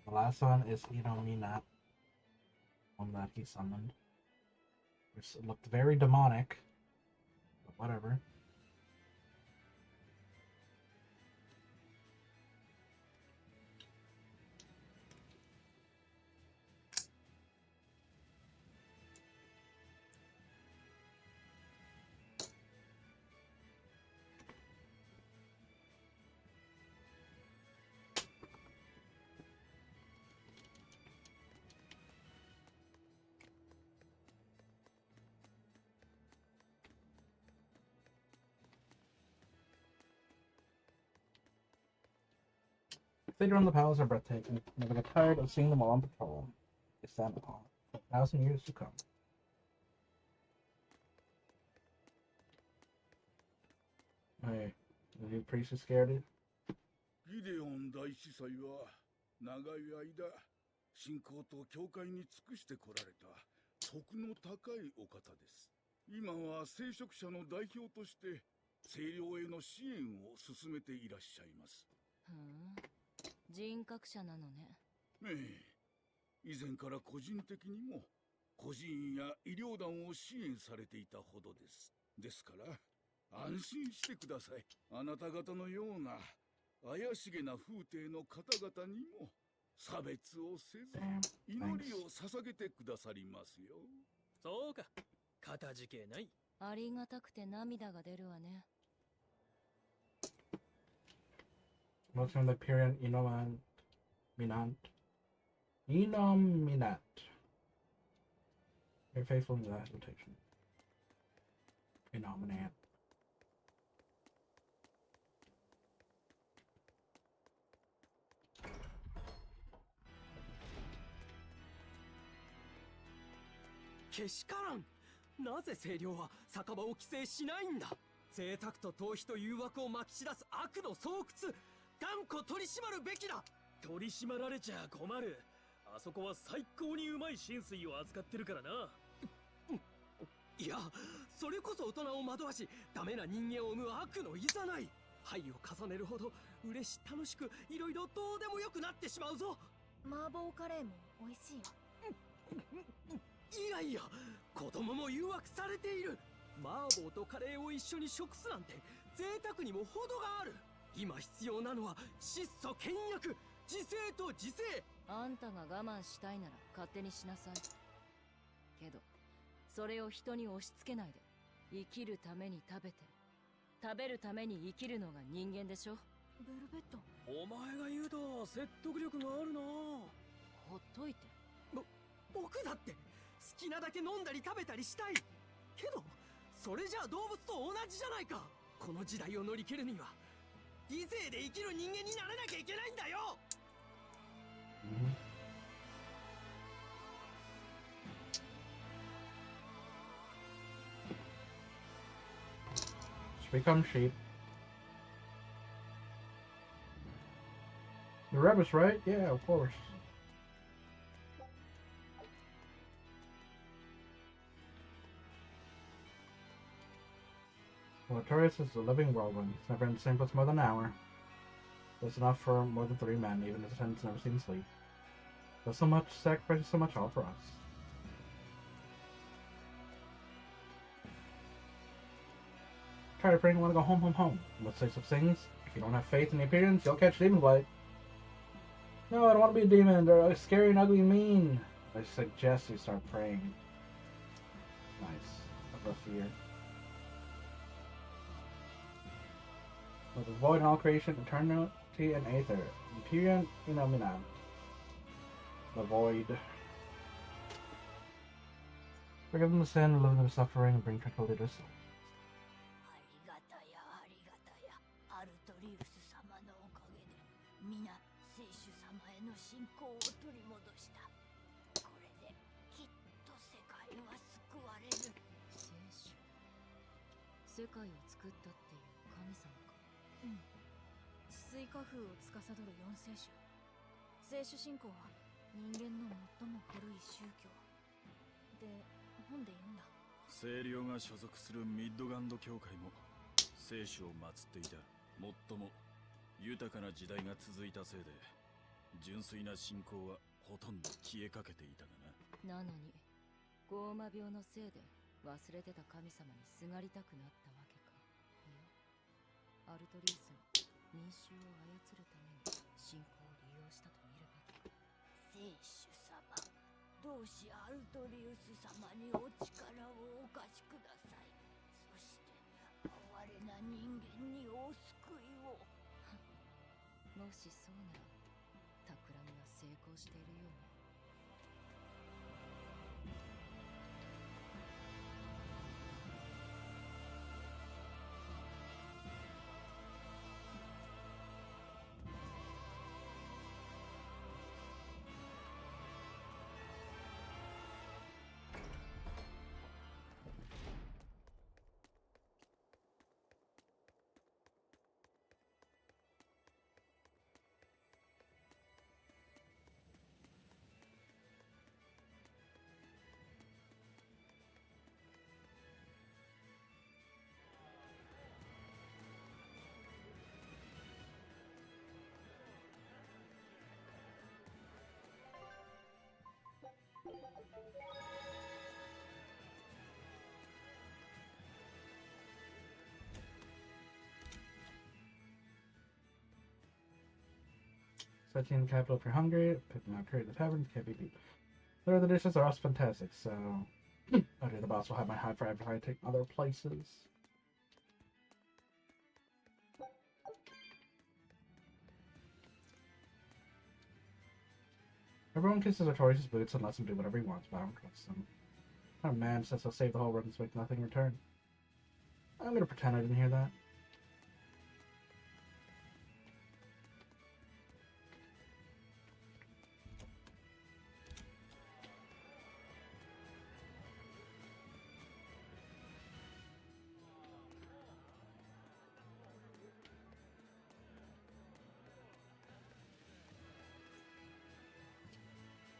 The last one is Inominat, one that he summoned. Which looked very demonic, but whatever. Cathedral and the palace are breathtaking. Never get tired of seeing them all on patrol. They stand upon for 1,000 years to come. Hey, are you pretty scared? ギデオン大司祭は長い間信仰と教会に尽くしてこられた徳の高いお方です。今は聖職者の代表として聖領への支援を進めていらっしゃいます。ふん、人格者なのね。ええ、以前から個人的にも孤児院や医療団を支援されていたほどです。ですから安心してください。あなた方のような怪しげな風体の方々にも差別をせず祈りを捧げてくださりますよ。そうか、かたじけない。ありがたくて涙が出るわね。Most from the Empyrean Inominat. You're faithful in that invitation. Inominat. Keshikaran! なぜ清涼は酒場を規制しないんだ。贅沢と逃避と誘惑をまき散らす悪の巣窟、断固取り締まるべきだ。取り締まられちゃ困る。あそこは最高にうまい神水を扱ってるからな。いや、それこそ大人を惑わしダメな人間を生む悪のいざない。牌を重ねるほど嬉し楽しくいろいろどうでもよくなってしまうぞ。麻婆カレーも美味しいよ。いやいや、子供も誘惑されている。麻婆とカレーを一緒に食すなんて贅沢にも程がある。今必要なのは質素倹約、自制と自制。あんたが我慢したいなら勝手にしなさい。けどそれを人に押し付けないで。生きるために食べて、食べるために生きるのが人間でしょ。ベルベット、お前が言うと説得力があるな。ほっといて。僕だって好きなだけ飲んだり食べたりしたい。けどそれじゃあ動物と同じじゃないか。この時代を乗り切るには理性で生きる人間にならなきゃいけないんだよ。Become sheep. The rabbits, right? Yeah, of course. Well, Taurus is a living whirlwind. It's never in the same place more than an hour. That's enough for more than 3 men, even his attendants never seen sleep. Does so much, sacrifices so much, all for us. Try to bring you want to go home, home, home. Let's say some things. If you don't have faith in the appearance, you'll catch demon blight. No, I don't want to be a demon. They're scary and ugly and mean. I suggest you start praying. Nice. Of a fear. With the void in all creation, eternity and aether. Empyrean Phenomena. The void. Forgive them the sin, relieve them the suffering, and bring tranquility to soul. アルトリウス様のおかげで皆聖主様への信仰を取り戻した。これできっと世界は救われる。聖主、世界を作ったっていう神様か。うん。治水化風を司る四聖主。聖主信仰は人間の最も古い宗教で、本で読んだ。清涼が所属するミッドガンド教会も聖主を祀っていた。もっとも豊かな時代が続いたせいで純粋な信仰はほとんど消えかけていたがな。なのにゴーマ病のせいで忘れてた神様にすがりたくなったわけか。いや、アルトリウスの民衆を操るために信仰を利用したと見るべきか。聖主様、同志アルトリウス様にお力をお貸しください。そして哀れな人間にお救いを。もしそうなら企みは成功しているようね。Setting the capital if you're hungry, pick them out, create the taverns, can't be beat. There are the dishes are also fantastic, so okay, the boss will have my high five if I take other places. Everyone kisses Artorias' boots and lets him do whatever he wants, but I don't trust him. What kind of man says he'll save the whole world and expect nothing in return? I'm gonna pretend I didn't hear that.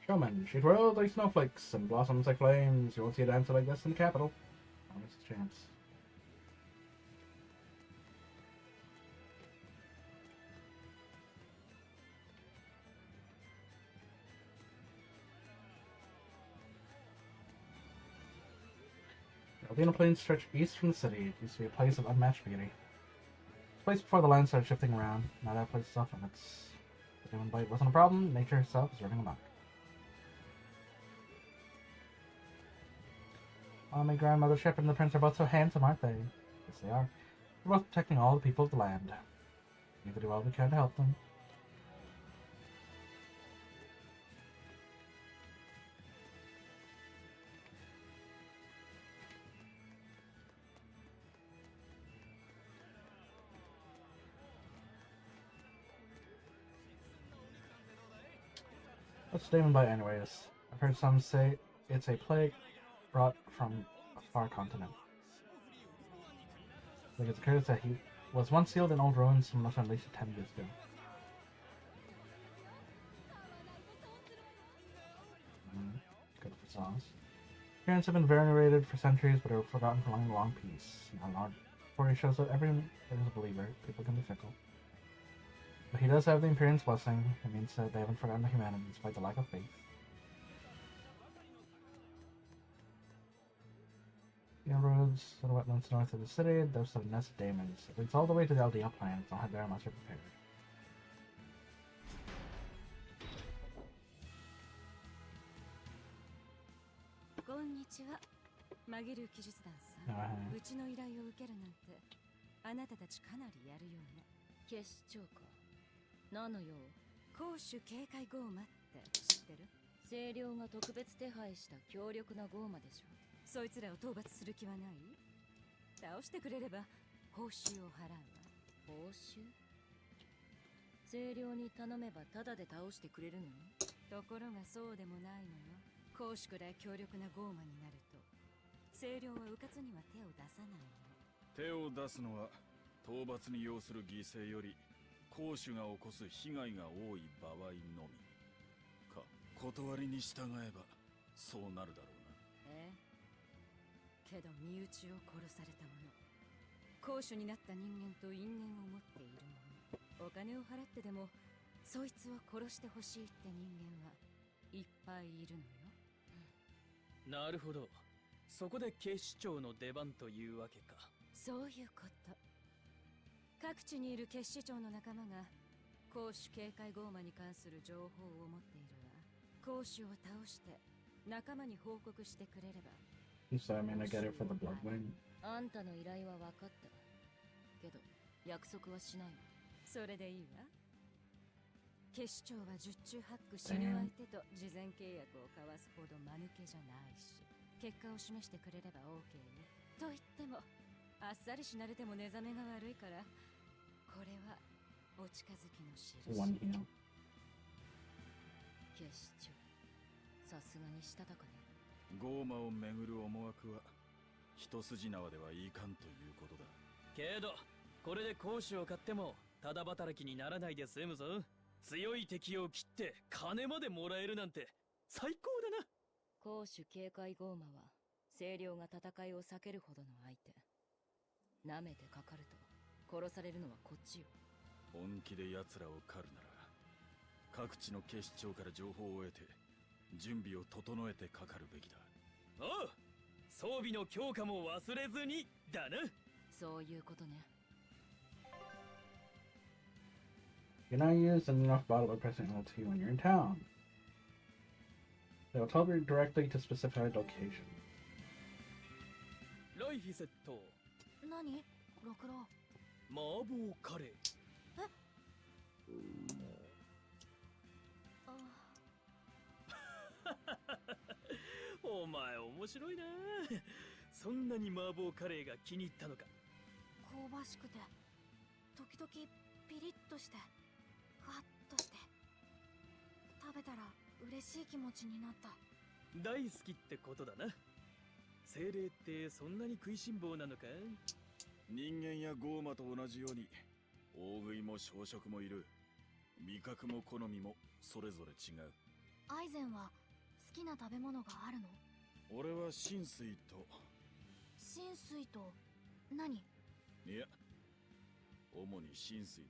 Showman, she twirls like snowflakes and blossoms like flames. You won't see a dancer like this in the capital. Not a chance. The Aldina Plains stretch east from the city. It used to be a place of unmatched beauty. This place before the land started shifting around. Now that place is off limits. The human bite wasn't a problem. Nature herself is running amok. Oh, my grandmother Shepherd and the prince are both so handsome, aren't they? Yes, they are. They're both protecting all the people of the land. We need to do all we can to help them. What's Damon Bite anyways? I've heard some say it's a plague brought from a far continent. I think it's occurs that he was once sealed in old ruins some must unleashed 10 years ago. Good for sauce. Parents have been venerated for centuries, but are forgotten for long peace. Now, Lord Corey shows that everyone is a believer. People can be fickle. But he does have the Imperium's blessing. It means that they haven't forgotten the humanity despite the lack of faith. The roads to the wetlands north of the city, there's the nest of daemons. It leads all the way to the Aldea Plains. Don't head there unless you're prepared. こんにちは。マギル騎術団さん。うちの依頼を受けるなんて、あなたたちかなりやるようね。結晶か。何の用？攻守警戒ゴーマって知ってる？清涼が特別手配した強力なゴーマでしょ。そいつらを討伐する気はない？倒してくれれば報酬を払うわ。報酬？清涼に頼めばタダで倒してくれるのに？ところがそうでもないのよ。公主くらい強力なゴーマになると清涼は迂闊には手を出さないの。手を出すのは討伐に要する犠牲より公主が起こす被害が多い場合のみか。断りに従えばそうなるだろうな。けど身内を殺された者、公主になった人間と因縁を持っている者、お金を払ってでもそいつを殺してほしいって人間はいっぱいいるのよ。なるほど。そこで警視庁の出番というわけか。そういうこと。各地にいる警視庁の仲間が公主警戒ゴーマに関する情報を持っているわ。公主を倒して仲間に報告してくれれば。So I mean, I get it for the blood wing. あんたの依頼は分かった。けど約束はしないわ。それでいいわ。警視庁は十中八九死ぬ相手と事前契約を交わすほど間抜けじゃないし、結果を示してくれれば OK よ。と言ってもあっさり死なれても寝覚めが悪いから、これはお近づきの印。One heal. 警視庁、さすがにしたたかね。ゴーマをめぐる思惑は一筋縄ではいかんということだ。けどこれで公主を買ってもただ働きにならないで済むぞ。強い敵を切って金までもらえるなんて最高だな。公主警戒ゴーマは清涼が戦いを避けるほどの相手。舐めてかかると殺されるのはこっちよ。本気で奴らを狩るなら各地の警視庁から情報を得て準備を整えてかかるべきだ。おう、装備の強化も忘れずにだな。そういうことね。You're not using enough bottle by pressing LT when you're in town. They will teleport directly to specified location. ライフィセット。何？六郎。麻婆カレー。お前面白いな。そんなに麻婆カレーが気に入ったのか。香ばしくて時々ピリッとしてふわっとして、食べたら嬉しい気持ちになった。大好きってことだな。精霊ってそんなに食いしん坊なのか。人間やゴーマと同じように大食いも小食もいる。味覚も好みもそれぞれ違う。アイゼンは好きな食べ物があるの？俺は浸水と。浸水と何？いや、主に浸水だ。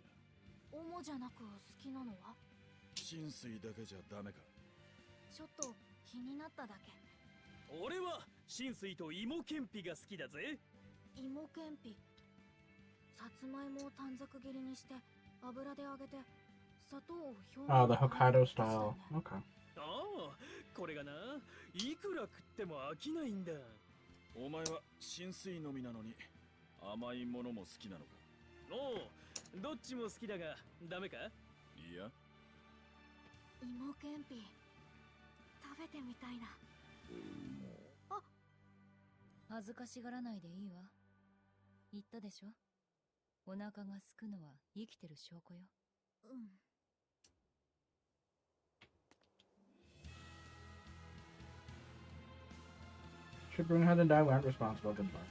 主じゃなく好きなのは？浸水だけじゃダメか。ちょっと気になっただけ。俺は浸水と芋けんぴが好きだぜ。芋けんぴ。さつまいもを短冊切りにして油で揚げて砂糖を表面に。Oh, the Hokkaido style. Okay. ああ、これがないくら食っても飽きないんだ。お前は浸水のみなのに甘いものも好きなのか。おう、どっちも好きだがダメか。いや、芋けんぴ食べてみたいな。あ、恥ずかしがらないでいいわ。言ったでしょ、お腹がすくのは生きてる証拠よ。うん。Should bring ahead and die. We aren't responsible. Good luck.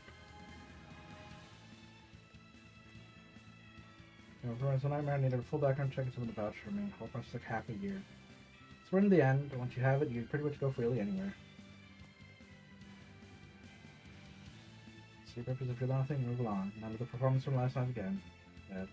You know, for a nightmare, I needed a full background check and someone to vouch for me. Whole process took half a year. So in the end, once you have it, you can pretty much go freely anywhere. See purpose if you're nothing, move along. None of the performance from last time again. Bad.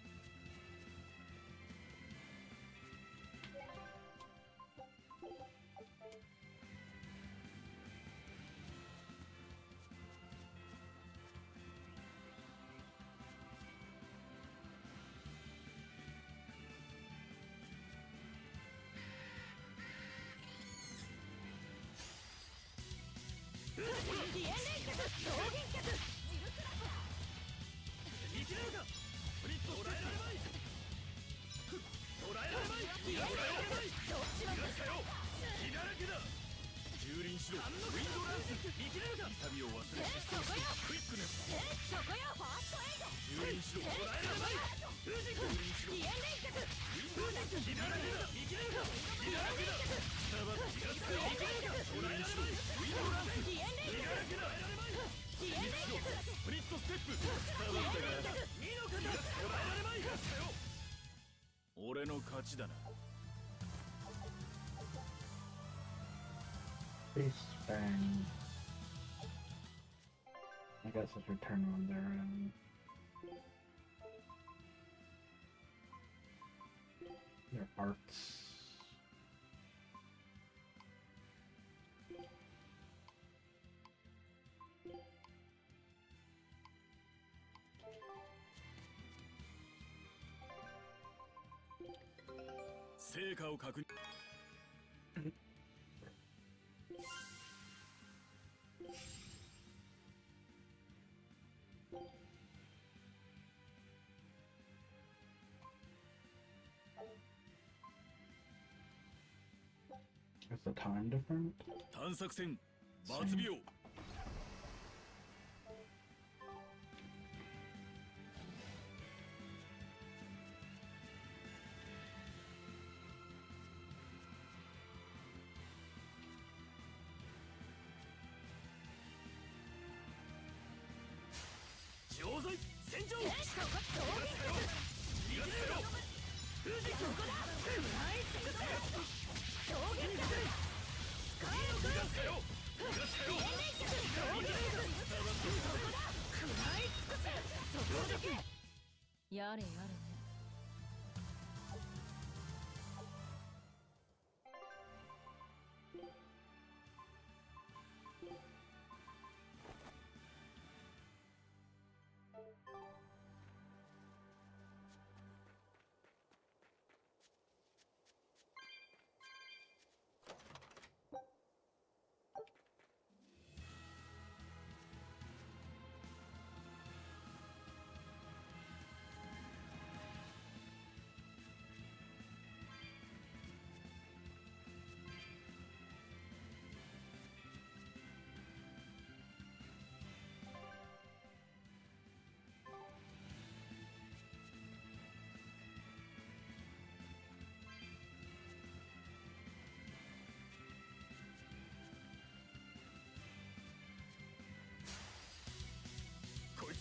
俺の勝ちだな。 Face bang. I guess let's return on their arts. Is the time different? 探索戦罰病 やれやれね。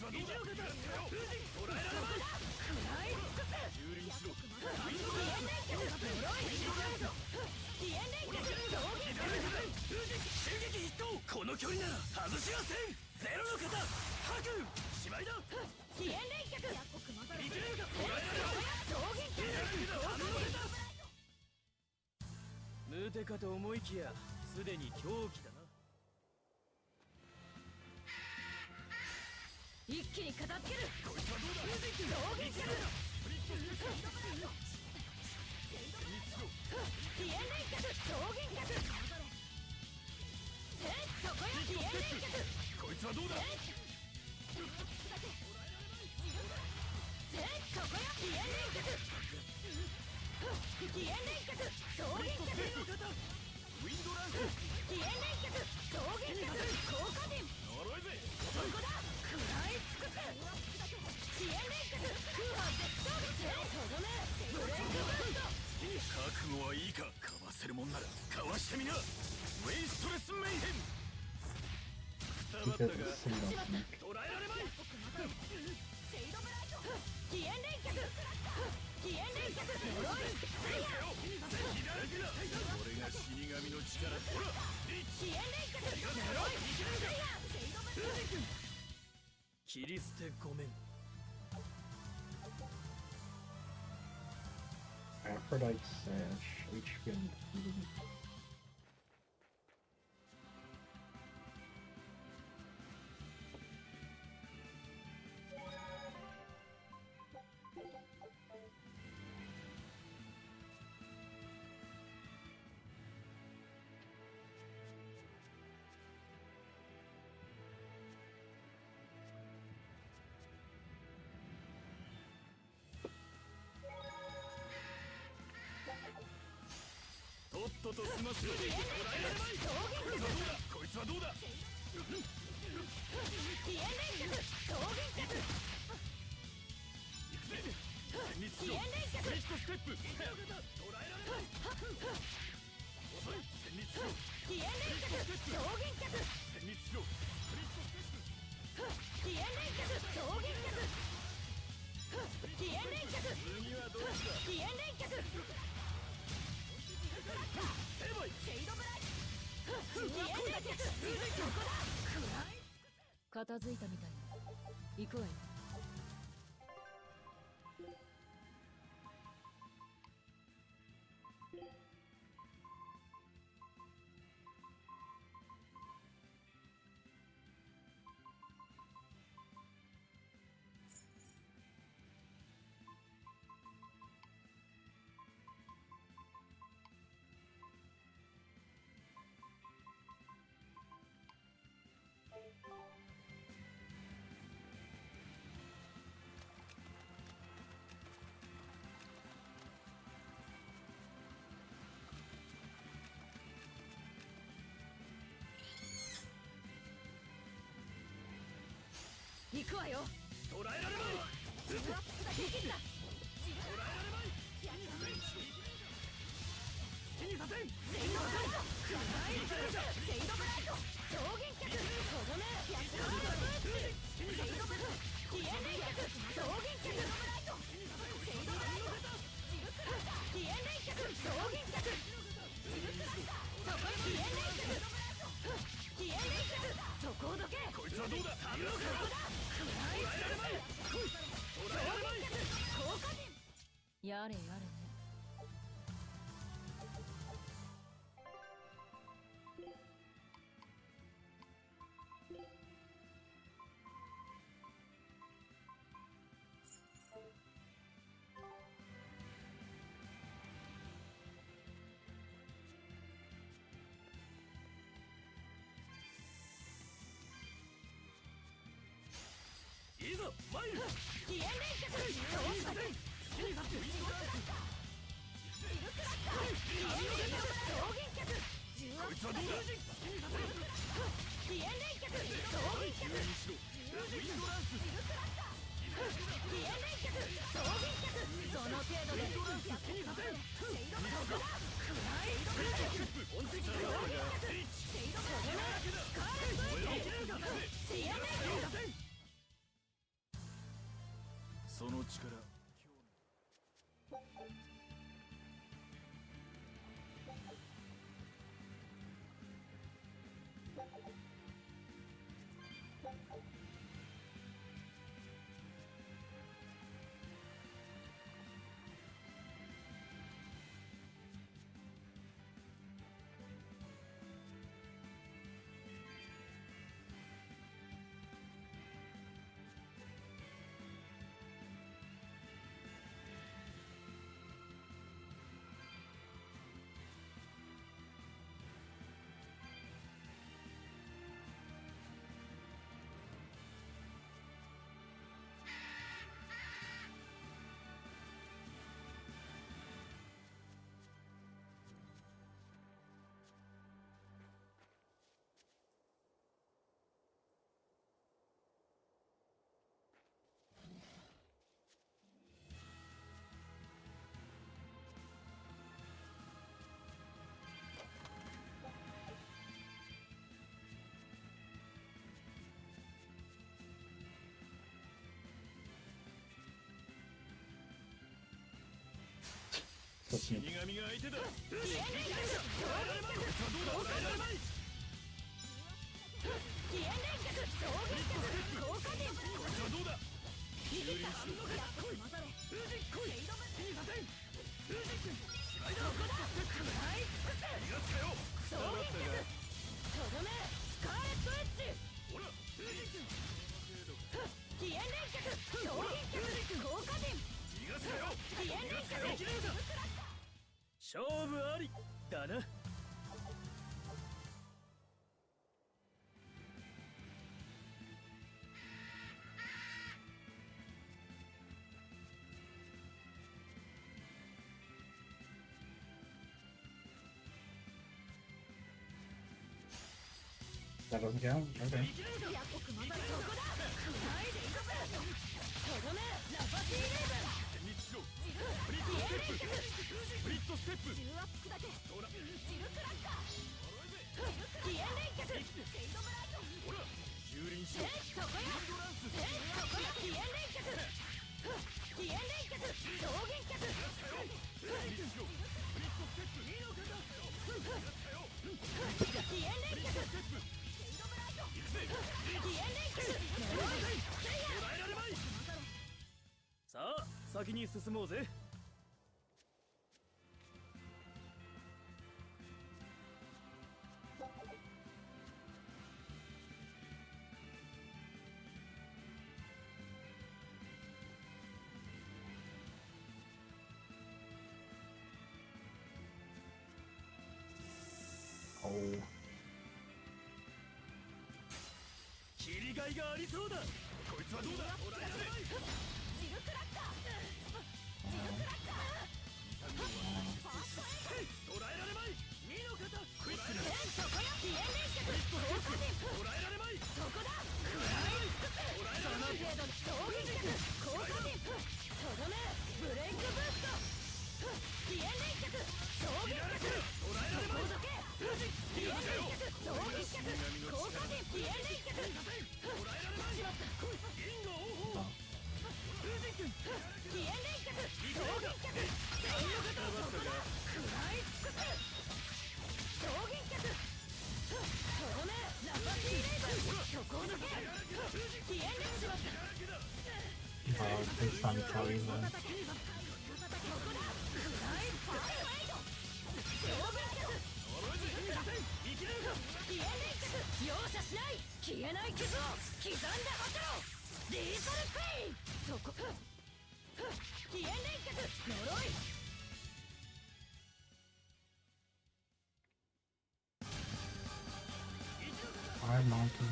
はどうだ。捕らえられない。食らい尽くせ。蹂躙しろ。襲撃筆頭。この距離なら外しはせん。ゼロの方吐く。しまいだ。飛燕連脚。捕らえられない。ムテかと思いきやすでに狂気だな。一気に片付ける。こいつはどうだ。衝撃する。飛燕連脚。衝撃脚。そこよ飛燕連脚。こいつはどうだ。そこよ飛燕連脚。飛燕連脚。衝撃脚。ウィンドランス。飛燕連脚。衝撃脚。効果陣。呪いぜ。そこだ。食らい尽くせ。飛燕連脚。空破絶頂とどめ。ブレイクブースト。覚悟はいいか。かわせるもんならかわしてみな。ウェイストレスメイヘン。くたばったが捉えられまい。シェイドブライト。飛燕連脚。飛燕連脚。呪い。俺が死神の力。ほら。飛燕連脚。呪い。切り捨てごめん。Aphrodite Sash, HP and defeated.とっとと済ますよ。捕らえられまい。こいつはどうだ。飛燕連脚。衝撃脚。戦慄しろ。スプリットステップ。捕らえられない。遅い。戦慄しろ。飛燕連脚。衝撃脚。戦慄しろ。スプリットステップ。飛燕連脚。衝撃脚。飛燕連脚。次はどっちだ。飛燕連脚。成敗。シェイドブライト。飛燕連脚。そこだ。食らい。片付いたみたいな。行くわよ。行くわよ。捕らえられまい。自分はできた。捕らえられまい。好きにさせん。セイドブライト、セイドブライト、超限脚、とどめ、スカーレットエッジ、セイドブライト、飛燕連脚、超限脚、セイドブライト、ジブクラッタ、飛燕連脚、超限脚、ジブクラッタ、そこ飛燕連脚、飛燕連脚、そこをどけ。こいつはどうだ。そこだ。クライス、捕らえられまい。効果点。やれやれね。いいぞ、参る。飛燕連脚、超限脚、好きにさせ。ジブクラッタ、飛燕連脚、超限脚、こいつはどうだ。好きにさせ。飛燕連脚、超限脚、急にしろ。ウィンドランス。ジブクラッタ、飛燕連脚、超限脚、その程度で。好きにさせ。セイドブライトだ。クライスクラッシュ、音的超限脚、セイドブライト、スカーレットエッジ、飛燕連脚。その力。死神が相手だ。飛燕連脚、超限脚、効果点。飛燕連脚、超限脚、効果点。こいつはどうだ。逃げた。やっこい。セイドブライト。そこだ。食らい尽くせ。逃がすかよ。超限脚、とどめ、スカーレットエッジ。ほら。飛燕連脚、超限脚、効果点。逃がすかよ。飛燕連脚、勝負ありだな。That doesn't count? Okay. やっこくまされ。そこだ。クライスクス。とどめ、ラパティレーブン。戦慄しろ。飛燕連脚、スプリットステップ。重圧砕け。ほら。ジルクラッカー。飛燕連脚、セイドブライト。ほら。蹂躙しろ。そこや。そこや。飛燕連脚。飛燕連脚、超限脚。戦慄しろ。スプリットステップ。いいのかだ。飛燕連脚、セイドブライト。飛燕連脚、進もうぜ。切りがいがありそうだ。こいつはどうだ。オラやれ。ジルクラッカー。ジルクラッカー。捕らえられまい。身の型。クイックル。そこよ。ピエン連脚。捕らえられまい。そこだ。食らい尽くす。捕らえられまい。衝撃脚。効果陣。とどめ。ブレイクブースト。ピエン連脚。衝撃脚。捕らえられまい。ピエン連脚。衝撃脚。効果陣。ピエン連脚。捕らえられまい。しまった。銀の王鵬。風神君。ピエン連脚。衝撃脚。戦力とそこだ。食らい尽くす。衝撃脚。とどめ。ラパティレイブン。そこを抜け。ピエン連しまった。based on Kelly then. 容赦しない。消えない傷を刻んで待てろ。リーサルペイン。そこピエン連脚。呪い。Alright, monkey.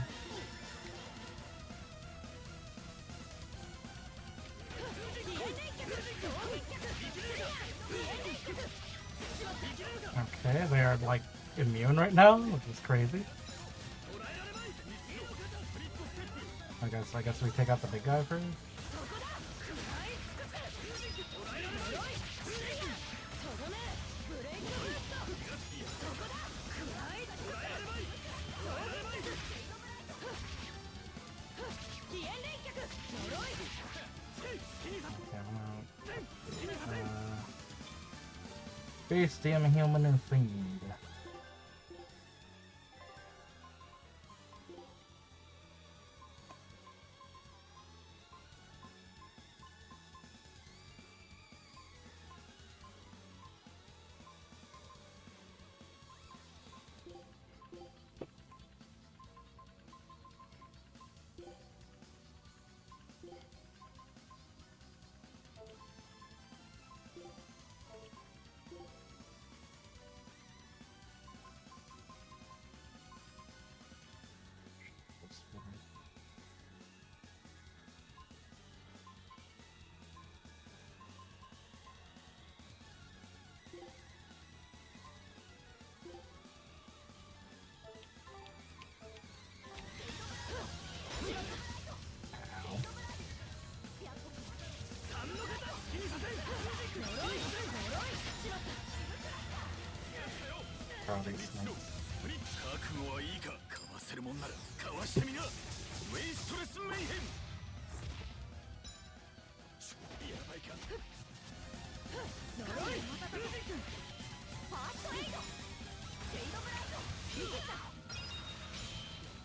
Okay, they are like immune right now, which is crazy. I guess we take out the big guy first. Beast, damn human and fiend. Probably snakes. 覚悟はいいか。かわせるもんならかわしてみな。ウェイストレスメイヘン。やばいか。呪い。ファーストエイド。シェイドブライド。逃げた。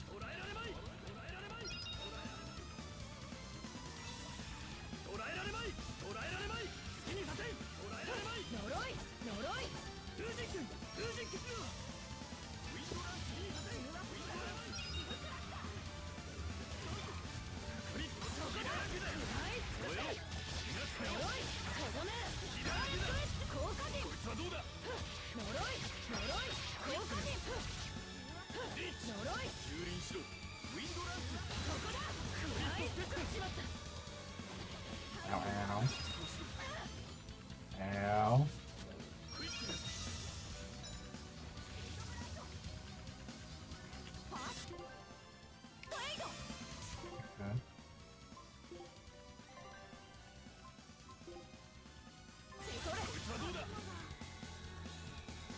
捕らえられまい。捕らえられまい。捕らえられまい。好きにさせ。捕らえられまい。呪い。風神君。風神君。ウィンドランスにさせ。クリップ。そこだ。食らい尽くせ。呪い。とどめ。スカーレットエッジ。効果陣。こいつはどうだ。呪い。効果陣。リッチ。呪い。蹂躙しろ。ウィンドランス。そこだ。食らい尽くしまった。 Ow, ow. Ow. Okay.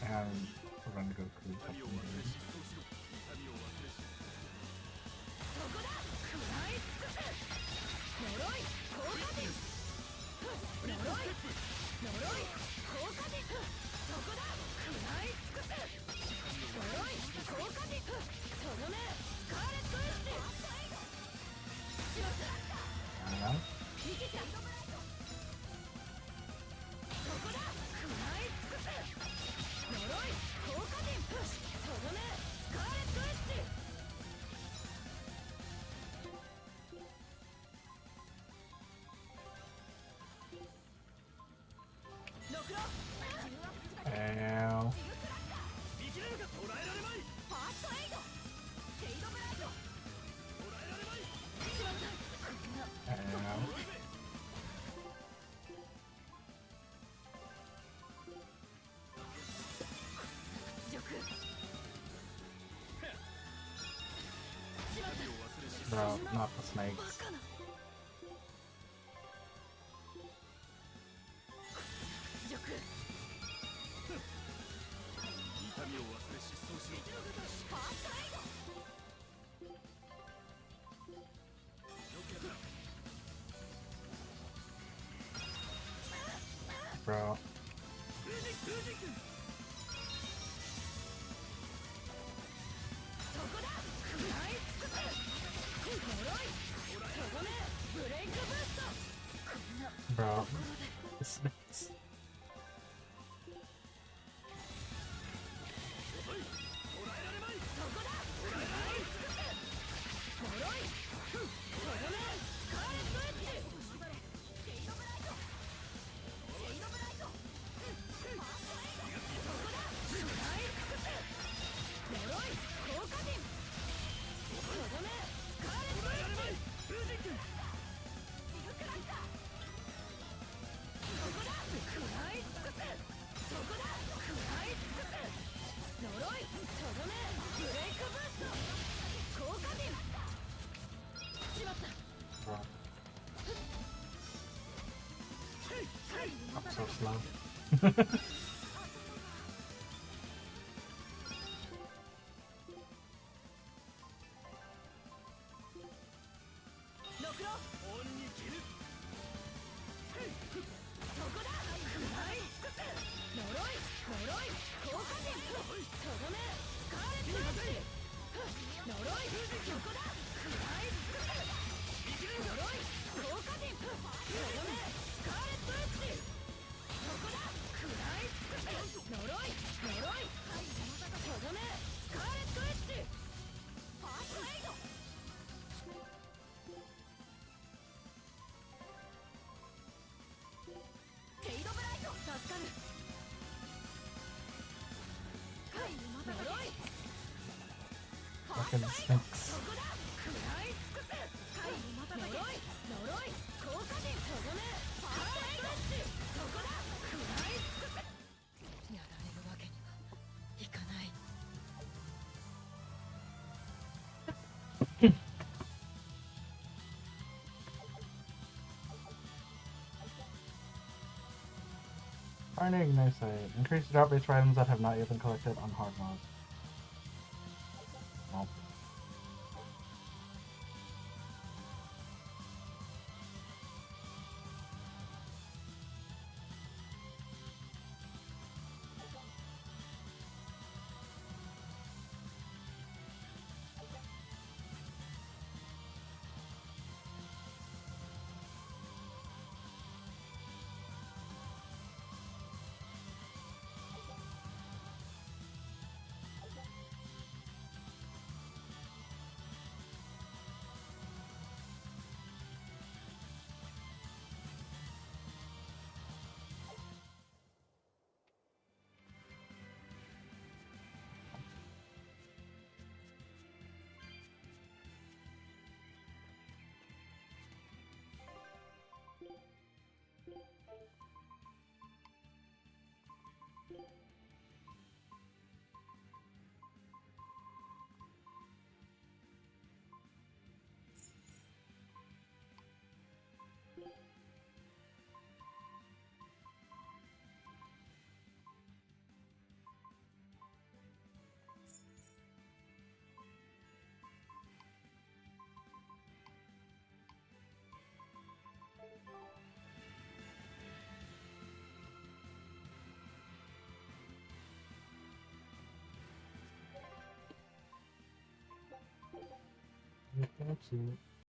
And we're gonna go creep up in here. Bro, not the snakes. Bro. Bro. Snakes. Bro. I'm so slow. Fucking snakes. Finding no site. Increase the drop rates for items that have not yet been collected on hard mode. Nope. Thank you.